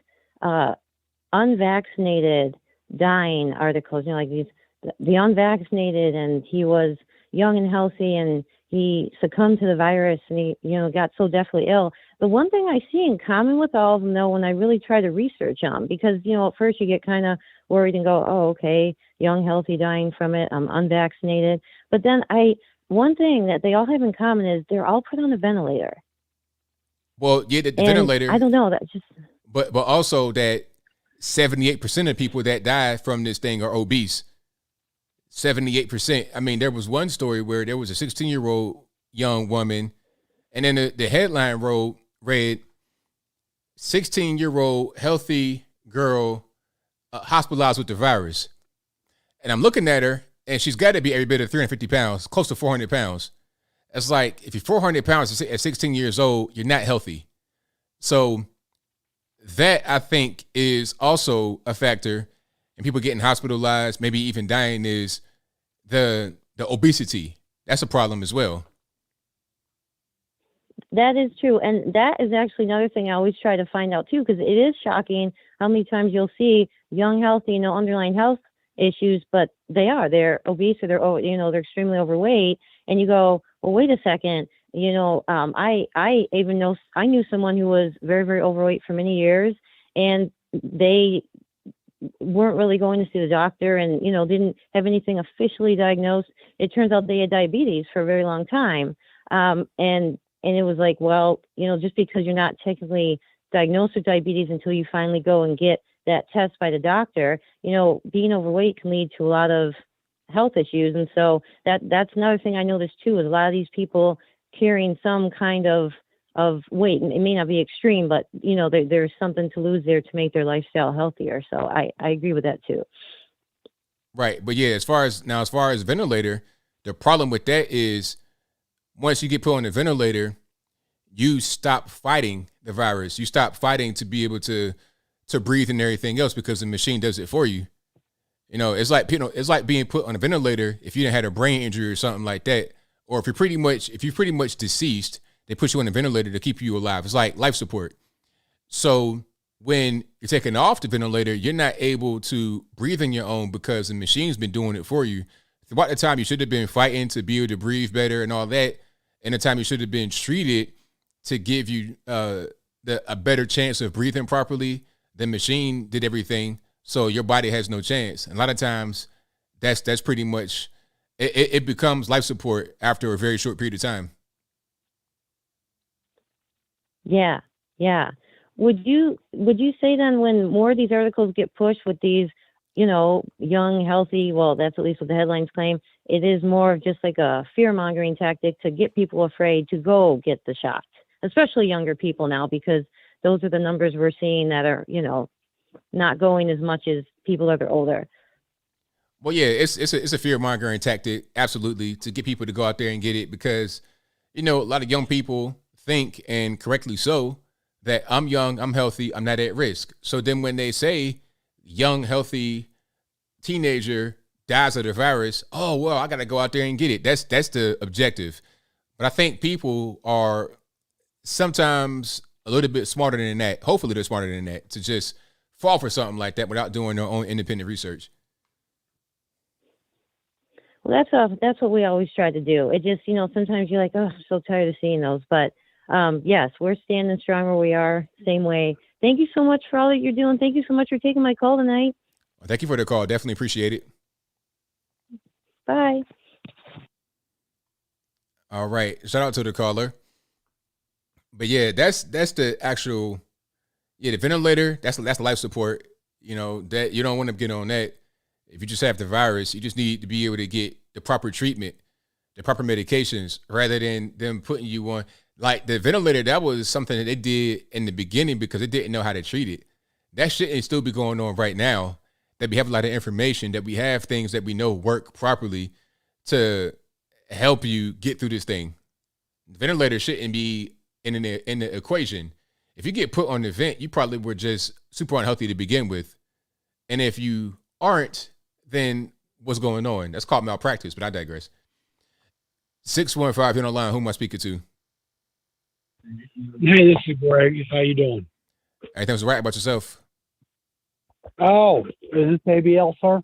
unvaccinated dying articles, like the unvaccinated, and he was young and healthy and he succumbed to the virus and he, got so deathly ill. The one thing I see in common with all of them, though, when I really try to research them, because, at first you get kind of worried and go, oh, okay, young, healthy, dying from it, I'm unvaccinated. But then one thing that they all have in common is they're all put on a ventilator. Well, yeah, the ventilator. I don't know. That just. But also that 78% of people that die from this thing are obese. 78%. I mean, there was one story where there was a 16-year-old young woman, and then the headline read 16-year-old healthy girl hospitalized with the virus. And I'm looking at her, and she's got to be every bit of 350 pounds, close to 400 pounds. It's like, if you're 400 pounds at 16 years old, you're not healthy. So that, I think, is also a factor. And people getting hospitalized, maybe even dying, is the obesity. That's a problem as well. That is true. And that is actually another thing I always try to find out, too, because it is shocking how many times you'll see young, healthy, underlying health issues, but they're obese or they're extremely overweight. And you go, well, wait a second. I knew someone who was very, very overweight for many years, and they weren't really going to see the doctor and, didn't have anything officially diagnosed. It turns out they had diabetes for a very long time. And it was like, well, just because you're not technically diagnosed with diabetes until you finally go and get that test by the doctor, being overweight can lead to a lot of health issues. And so that's another thing I noticed too, is a lot of these people carrying some kind of weight. And it may not be extreme, but there's something to lose there to make their lifestyle healthier. So I agree with that too. Right. But yeah, as far as ventilator, the problem with that is once you get put on the ventilator, you stop fighting the virus. You stop fighting to be able to breathe and everything else, because the machine does it for you. It's like being put on a ventilator if you didn't had a brain injury or something like that, or if you're pretty much deceased, they put you on a ventilator to keep you alive. It's like life support. So when you're taken off the ventilator, you're not able to breathe on your own because the machine's been doing it for you. Throughout the time you should have been fighting to be able to breathe better and all that, and the time you should have been treated to give you a better chance of breathing properly, the machine did everything, so your body has no chance. And a lot of times, that's pretty much it becomes life support after a very short period of time. Yeah. Would you say then, when more of these articles get pushed with these, young, healthy, well, that's at least what the headlines claim, it is more of just like a fear-mongering tactic to get people afraid to go get the shot, especially younger people now, because those are the numbers we're seeing that are, not going as much as people that are older. Well, yeah, it's a fear-mongering tactic, absolutely, to get people to go out there and get it, because, a lot of young people think, and correctly so, that I'm young, I'm healthy, I'm not at risk. So then when they say young, healthy teenager dies of the virus, oh, well, I got to go out there and get it. That's the objective. But I think people are sometimes a little bit smarter than that. Hopefully they're smarter than that, to just fall for something like that without doing their own independent research. Well, that's what we always try to do. It just, sometimes you're like, oh, I'm so tired of seeing those. But yes, we're standing strong where we are, same way. Thank you so much for all that you're doing. Thank you so much for taking my call tonight. Well, thank you for the call. Definitely appreciate it. Bye. All right. Shout out to the caller. But yeah, that's the actual, the ventilator, that's the life support, that you don't want to get on that. If you just have the virus, you just need to be able to get the proper treatment, the proper medications, rather than them putting you on. Like the ventilator, that was something that they did in the beginning because they didn't know how to treat it. That shouldn't still be going on right now, that we have a lot of information, that we have things that we know work properly to help you get through this thing. The ventilator shouldn't be in the equation. if you get put on the vent, you probably were just super unhealthy to begin with. And if you aren't, then what's going on? That's called malpractice, but I digress. 615, you're on the line. Who am I speaking to? Hey, this is Greg. How you doing? Everything's right about yourself. Oh, is this ABL, sir?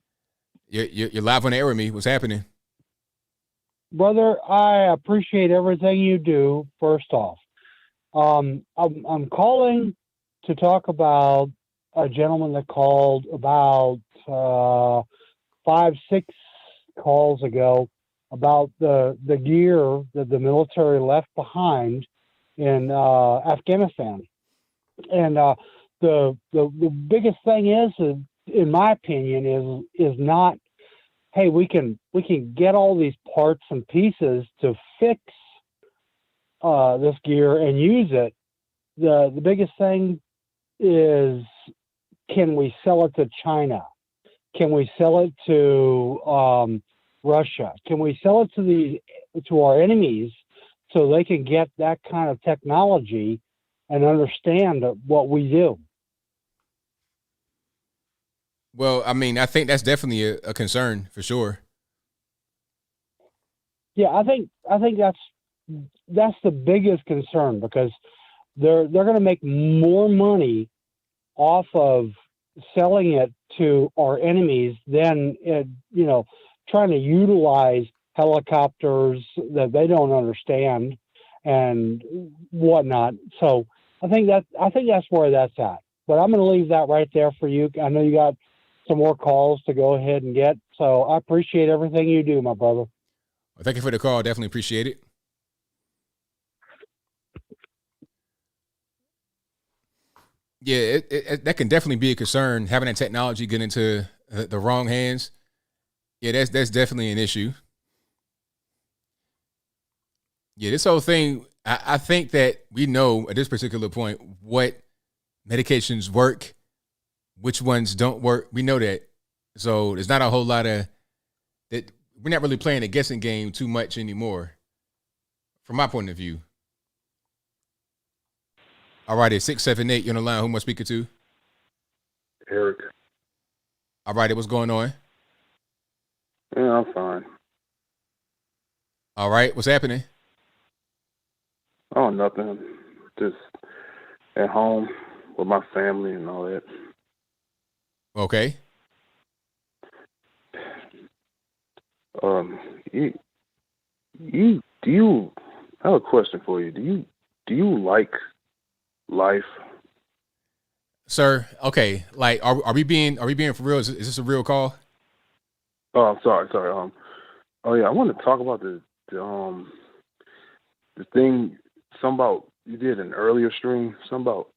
You're live on the air with me. What's happening? Brother, I appreciate everything you do, first off. I'm calling to talk about a gentleman that called about 5-6 calls ago about the gear that the military left behind in Afghanistan. And the biggest thing is, in my opinion, is not, hey, we can get all these parts and pieces to fix this gear and use it. The biggest thing is, can we sell it to China? Can we sell it to Russia? Can we sell it to our enemies so they can get that kind of technology and understand what we do? Well, I mean, I think that's definitely a concern for sure. Yeah, I think that's the biggest concern, because they're going to make more money off of selling it to our enemies than trying to utilize helicopters that they don't understand and whatnot. So I think that's where that's at. But I'm going to leave that right there for you. I know you got some more calls to go ahead and get. So I appreciate everything you do, my brother. Well, thank you for the call. Definitely appreciate it. Yeah, that can definitely be a concern, having that technology get into the wrong hands. Yeah, that's definitely an issue. Yeah, this whole thing, I think that we know at this particular point what medications work, which ones don't work. We know that. So there's not a whole lot of that. We're not really playing a guessing game too much anymore, from my point of view. All right, it's 678. You're on the line. Who am I speaking to? Eric. All right, what's going on? Yeah, I'm fine. All right, what's happening? Oh, nothing. Just at home with my family and all that. Okay. I have a question for you. Do you like life? Sir, okay. Like, are we being for real? Is this a real call? Oh, I'm sorry. Oh yeah, I want to talk about the thing. Something about you did an earlier stream. Something about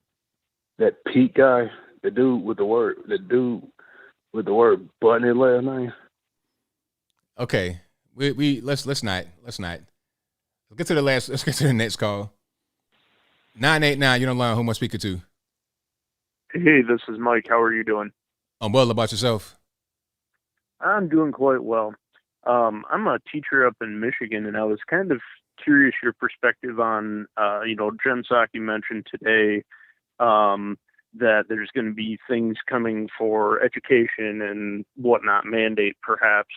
that Pete guy, the dude with the word butt in his last name. Okay, we let's not. Let's get to the next call. 989, you're on the line. Who am I speaking to? Hey, this is Mike. How are you doing? I'm well. About yourself? I'm doing quite well. I'm a teacher up in Michigan, and I was kind of curious your perspective on, GenSoc, you mentioned today that there's going to be things coming for education and whatnot, mandate perhaps,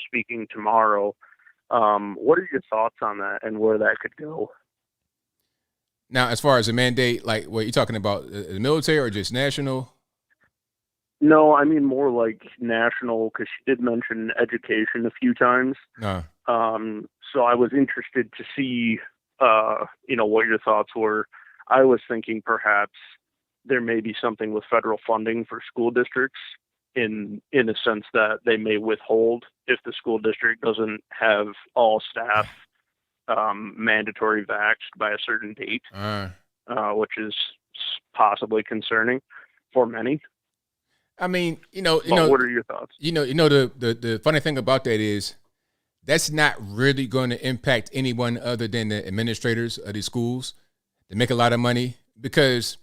speaking tomorrow. What are your thoughts on that and where that could go? Now, as far as a mandate, like what you're talking about, the military or just national? No, I mean more like national, because she did mention education a few times. No. So I was interested to see, what your thoughts were. I was thinking perhaps there may be something with federal funding for school districts in a sense that they may withhold if the school district doesn't have all staff mandatory vaxxed by a certain date, which is possibly concerning for many. I mean, what are your thoughts? The funny thing about that is that's not really going to impact anyone other than the administrators of these schools. They make a lot of money because,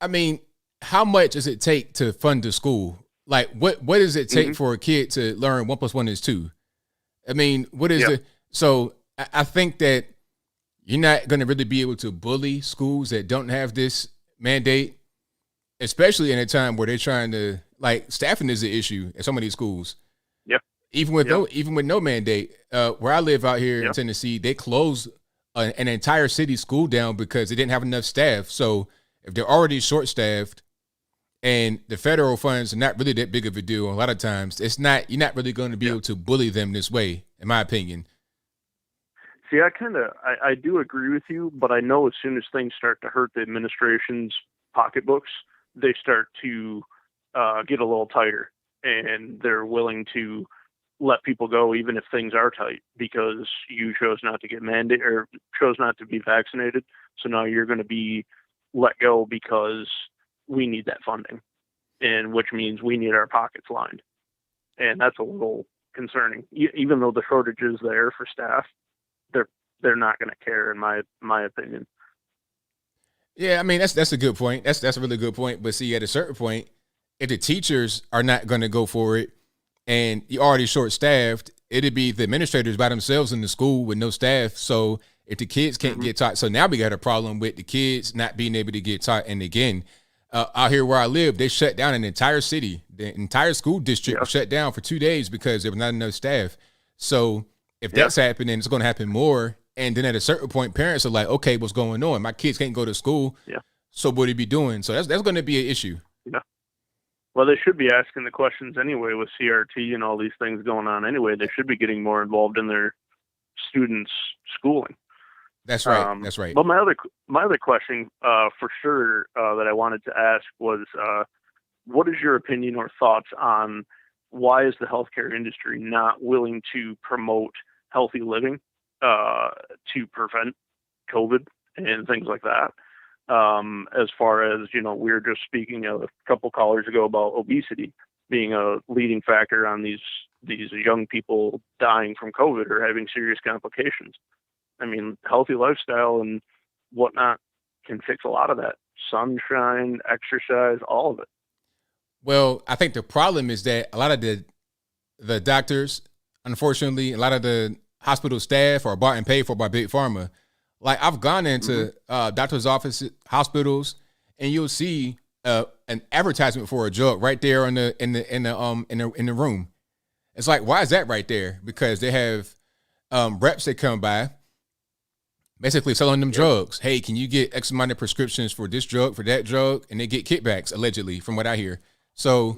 I mean, how much does it take to fund the school? Like, what does it take for a kid to learn 1 + 1 is 2? I mean, what is so I think that you're not going to really be able to bully schools that don't have this mandate, especially in a time where they're trying to, like, staffing is an issue at some of these schools. Yep. Even with no mandate. Where I live out here in Tennessee, they closed an entire city school down because they didn't have enough staff. So if they're already short staffed and the federal funds are not really that big of a deal, a lot of times you're not really going to be able to bully them this way, in my opinion. See, I do agree with you, but I know as soon as things start to hurt the administration's pocketbooks, they start to get a little tighter, and they're willing to let people go even if things are tight because you chose not to get mandated or chose not to be vaccinated. So now you're going to be let go because we need that funding, and which means we need our pockets lined. And that's a little concerning. Even though the shortage is there for staff, they're not going to care, in my opinion. Yeah, I mean, that's a good point. That's a really good point. But see, at a certain point, if the teachers are not going to go for it and you're already short-staffed, it'd be the administrators by themselves in the school with no staff. So if the kids can't get taught, so now we got a problem with the kids not being able to get taught. And again, out here where I live, they shut down an entire city. The entire school district was shut down for 2 days because there was not enough staff. So if that's happening, it's going to happen more. And then at a certain point, parents are like, okay, what's going on? My kids can't go to school. Yeah. So what are you be doing? So that's going to be an issue. Yeah. Well, they should be asking the questions anyway with CRT and all these things going on anyway. They should be getting more involved in their students' schooling. That's right. That's right. But my other question for sure that I wanted to ask was, what is your opinion or thoughts on why is the healthcare industry not willing to promote healthy living to prevent COVID and things like that? As far as, we were just speaking a couple callers ago about obesity being a leading factor on these young people dying from COVID or having serious complications. I mean, healthy lifestyle and whatnot can fix a lot of that. Sunshine, exercise, all of it. Well, I think the problem is that a lot of the doctors, unfortunately, a lot of the hospital staff are bought and paid for by Big Pharma. Like, I've gone into doctor's offices, hospitals, and you'll see an advertisement for a drug right there in the room. It's like, why is that right there? Because they have reps that come by, basically selling them drugs. Hey, can you get X amount of prescriptions for this drug, for that drug? And they get kickbacks, allegedly, from what I hear. So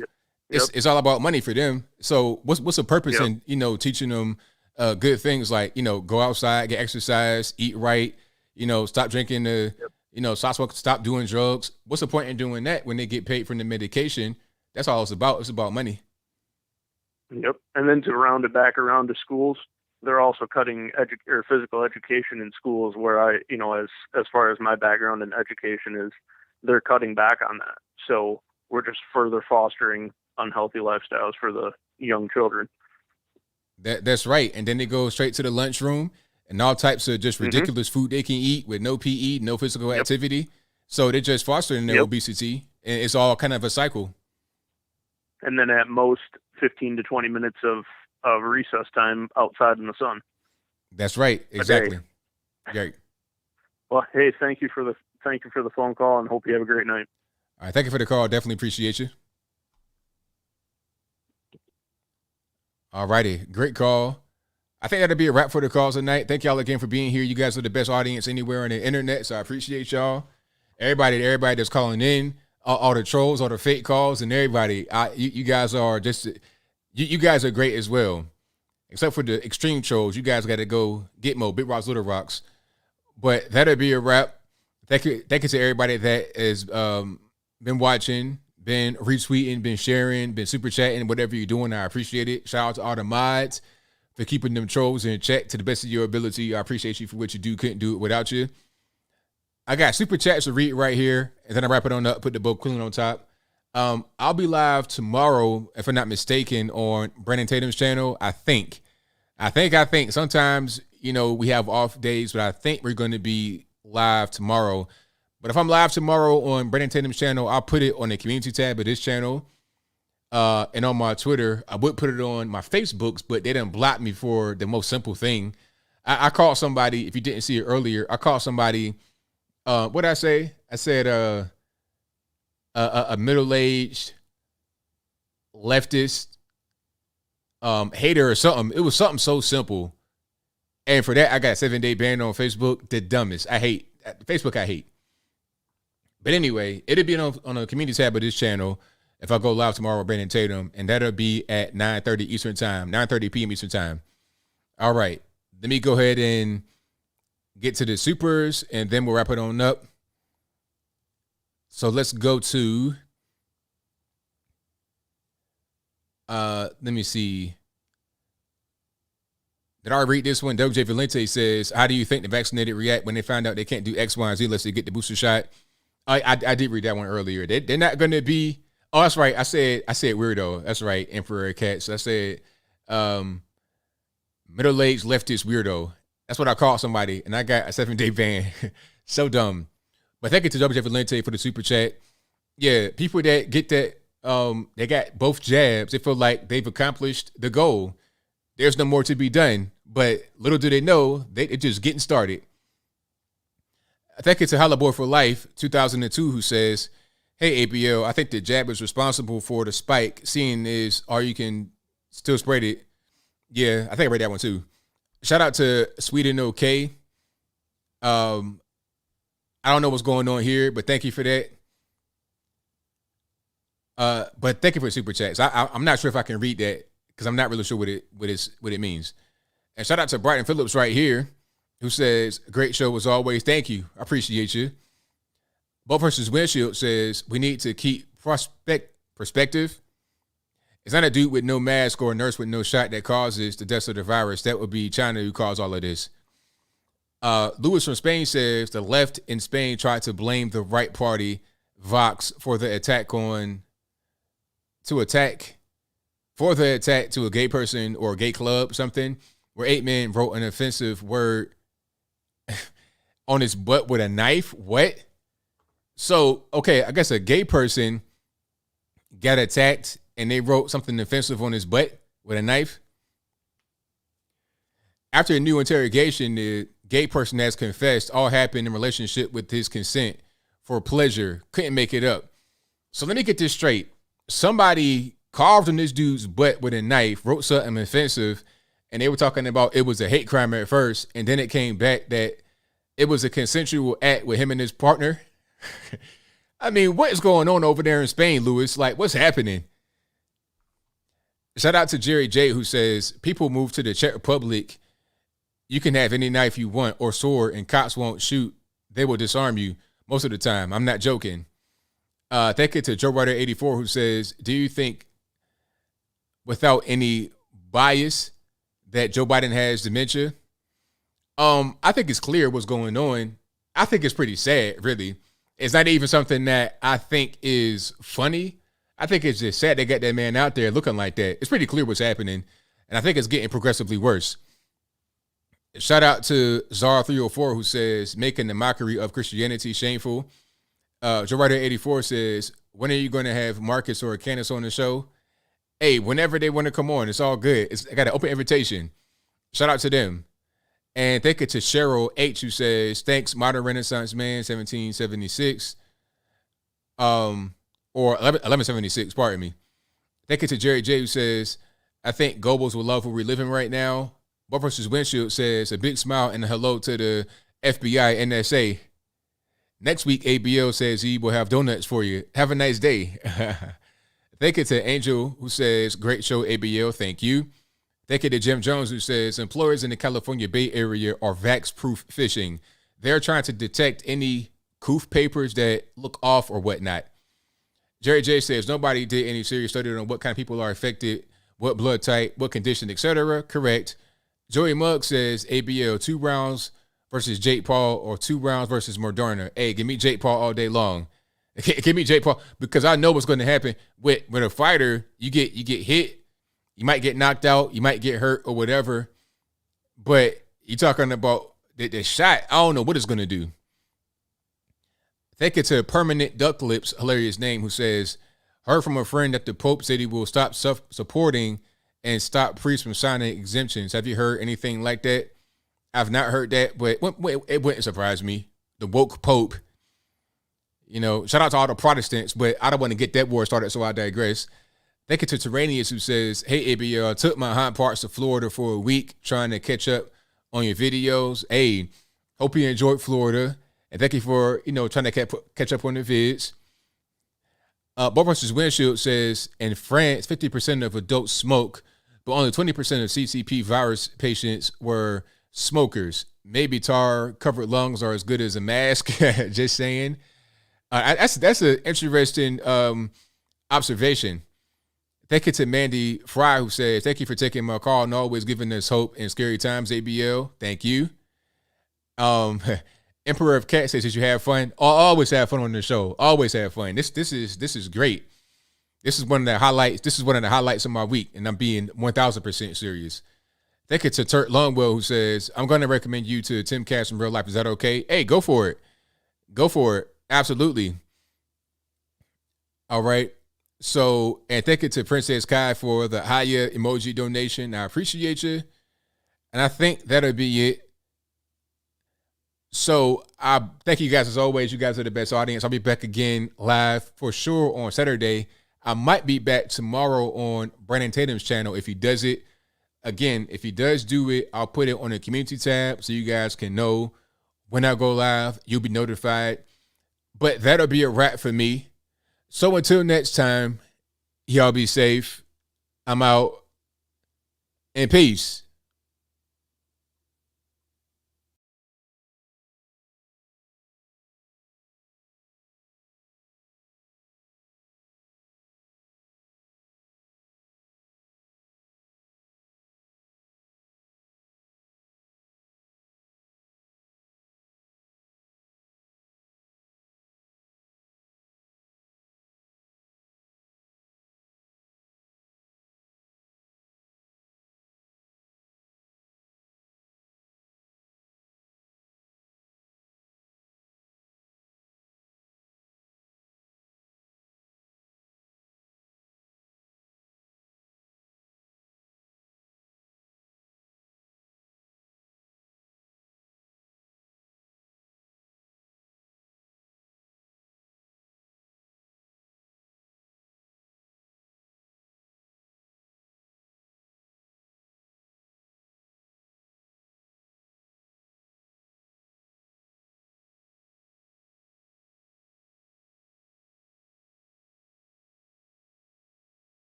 it's all about money for them. So what's the purpose in, teaching them good things like, go outside, get exercise, eat right, stop drinking stop smoking, stop doing drugs. What's the point in doing that when they get paid for the medication? That's all it's about. It's about money. Yep. And then to round it back around to schools, they're also cutting physical education in schools where as far as my background in education is, they're cutting back on that. So we're just further fostering unhealthy lifestyles for the young children. That's right. And then they go straight to the lunchroom and all types of just ridiculous food they can eat with no PE, no physical activity. So they're just fostering their obesity, and it's all kind of a cycle. And then at most 15 to 20 minutes of recess time outside in the sun. That's right. Exactly. Great. Well, hey, thank you for the phone call, and hope you have a great night. All right. Thank you for the call. Definitely appreciate you. All righty. Great call. I think that'll be a wrap for the calls tonight. Thank y'all again for being here. You guys are the best audience anywhere on the internet, so I appreciate y'all. Everybody that's calling in, all the trolls, all the fake calls, and everybody. You guys are just, you guys are great as well. Except for the extreme trolls. You guys got to go get more Big Rocks, Little Rocks. But that'll be a wrap. Thank you to everybody that has been watching, been retweeting, been sharing, been super chatting, whatever you're doing. I appreciate it. Shout out to all the mods for keeping them trolls in check to the best of your ability. I appreciate you for what you do. Couldn't do it without you. I got super chats to read right here, and then I wrap it on up, put the book cooling on top. I'll be live tomorrow, if I'm not mistaken, on Brandon Tatum's channel. I think. Sometimes, we have off days, but I think we're going to be live tomorrow. But if I'm live tomorrow on Brandon Tatum's channel, I'll put it on the community tab of this channel. And on my Twitter, I would put it on my Facebooks, but they didn't block me for the most simple thing. I called somebody, if you didn't see it earlier, I called somebody, what did I say? I said a middle-aged leftist hater or something. It was something so simple. And for that, I got a 7-day ban on Facebook. The dumbest. I hate Facebook. I hate. But anyway, it'll be on a community tab of this channel if I go live tomorrow with Brandon Tatum, and that'll be at 9:30 Eastern Time, 9:30 p.m. Eastern Time. All right. Let me go ahead and get to the supers, and then we'll wrap it on up. So let's go to, let me see. Did I read this one? WJ Valente says, how do you think the vaccinated react when they find out they can't do X, Y, and Z unless they get the booster shot? I did read that one earlier. They're not going to be, oh, that's right. I said weirdo. That's right. Emperor Cat. So I said, middle-aged leftist weirdo. That's what I called somebody, and I got a 7-day ban. So dumb. But thank you to WJ Valente for the super chat. Yeah, people that get that, they got both jabs, they feel like they've accomplished the goal. There's no more to be done. But little do they know, they're just getting started. Thank you to Hollaboy for Life 2002, who says, hey, ABL, I think the jab is responsible for the spike, seeing is or you can still spread it. Yeah, I think I read that one too. Shout out to Sweden OK. I don't know what's going on here, but thank you for that. But thank you for the super chats. I'm not sure if I can read that because I'm not really sure what it means. And shout out to Brighton Phillips right here, who says, great show as always. Thank you. I appreciate you. Both versus Windshield says, we need to keep perspective. It's not a dude with no mask or a nurse with no shot that causes the deaths of the virus. That would be China who caused all of this. Louis from Spain says, the left in Spain tried to blame the right party, Vox, for the attack to a gay person or a gay club, something, where 8 men wrote an offensive word on his butt with a knife. What? So, okay, I guess a gay person got attacked and they wrote something offensive on his butt with a knife. After a new interrogation, the gay person has confessed all happened in relationship with his consent for pleasure. Couldn't make it up. So let me get this straight. Somebody carved on this dude's butt with a knife, wrote something offensive, and they were talking about it was a hate crime at first, and then it came back that it was a consensual act with him and his partner. I mean, what is going on over there in Spain, Louis? Like, what's happening? Shout out to Jerry J, who says, people move to the Czech Republic. You can have any knife you want or sword, and cops won't shoot. They will disarm you most of the time. I'm not joking. Thank you to Joe Ryder 84, who says, do you think, without any bias, that Joe Biden has dementia? I think it's clear what's going on. I think it's pretty sad, really. It's not even something that I think is funny. I think it's just sad they got that man out there looking like that. It's pretty clear what's happening, and I think it's getting progressively worse. Shout out to Zara304, who says, making the mockery of Christianity shameful. Joe Ryder 84 says, when are you going to have Marcus or Candace on the show? Hey, whenever they want to come on, it's all good. I got an open invitation. Shout out to them. And thank you to Cheryl H, who says, thanks, Modern Renaissance Man, 1776. Or 1176, pardon me. Thank you to Jerry J, who says, I think Goebbels will love where we're living right now. Buff versus Windshield says, a big smile and a hello to the FBI, NSA. Next week, ABL says he will have donuts for you. Have a nice day. Thank you to Angel, who says, great show, ABL. Thank you. Thank you to Jim Jones, who says, employers in the California Bay Area are vax-proof phishing. They're trying to detect any coof papers that look off or whatnot. Jerry J says, nobody did any serious study on what kind of people are affected, what blood type, what condition, etc. Correct. Joey Mugg says, ABL, 2 rounds versus Jake Paul or 2 rounds versus Moderna. Hey, give me Jake Paul all day long. Give me Jake Paul, because I know what's going to happen with a fighter. You get hit, you might get knocked out, you might get hurt or whatever. But you're talking about the shot. I don't know what it's going to do. Thank you to Permanent Duck Lips, hilarious name, who says, heard from a friend that the Pope said he will stop supporting and stop priests from signing exemptions. Have you heard anything like that? I've not heard that, but it wouldn't surprise me. The woke Pope, shout out to all the Protestants, but I don't want to get that war started, so I digress. Thank you to Terranius, who says, hey, ABL, I took my hind parts to Florida for a week trying to catch up on your videos. Hey, hope you enjoyed Florida. And thank you for, trying to catch up on the vids. Bob vs. Windshield says, in France, 50% of adults smoke, but only 20% of CCP virus patients were smokers. Maybe tar-covered lungs are as good as a mask. Just saying. That's an interesting observation. Thank you to Mandy Fry, who says, thank you for taking my call and always giving us hope in scary times, ABL. Thank you. Emperor of Cat says, did you have fun? Always have fun on the show. Always have fun. This is great. This is one of the highlights. This is one of the highlights of my week, and I'm being 1,000% serious. Thank you to Turt Longwell, who says, I'm going to recommend you to Tim Cash in real life. Is that okay? Hey, go for it. Go for it. Absolutely. All right. So, and thank you to Princess Kai for the Haya emoji donation. I appreciate you. And I think that'll be it. So, I thank you guys as always. You guys are the best audience. I'll be back again live for sure on Saturday. I might be back tomorrow on Brandon Tatum's channel if he does it. Again, if he does do it, I'll put it on the community tab so you guys can know when I go live. You'll be notified. But that'll be a wrap for me. So until next time, y'all be safe. I'm out. And peace.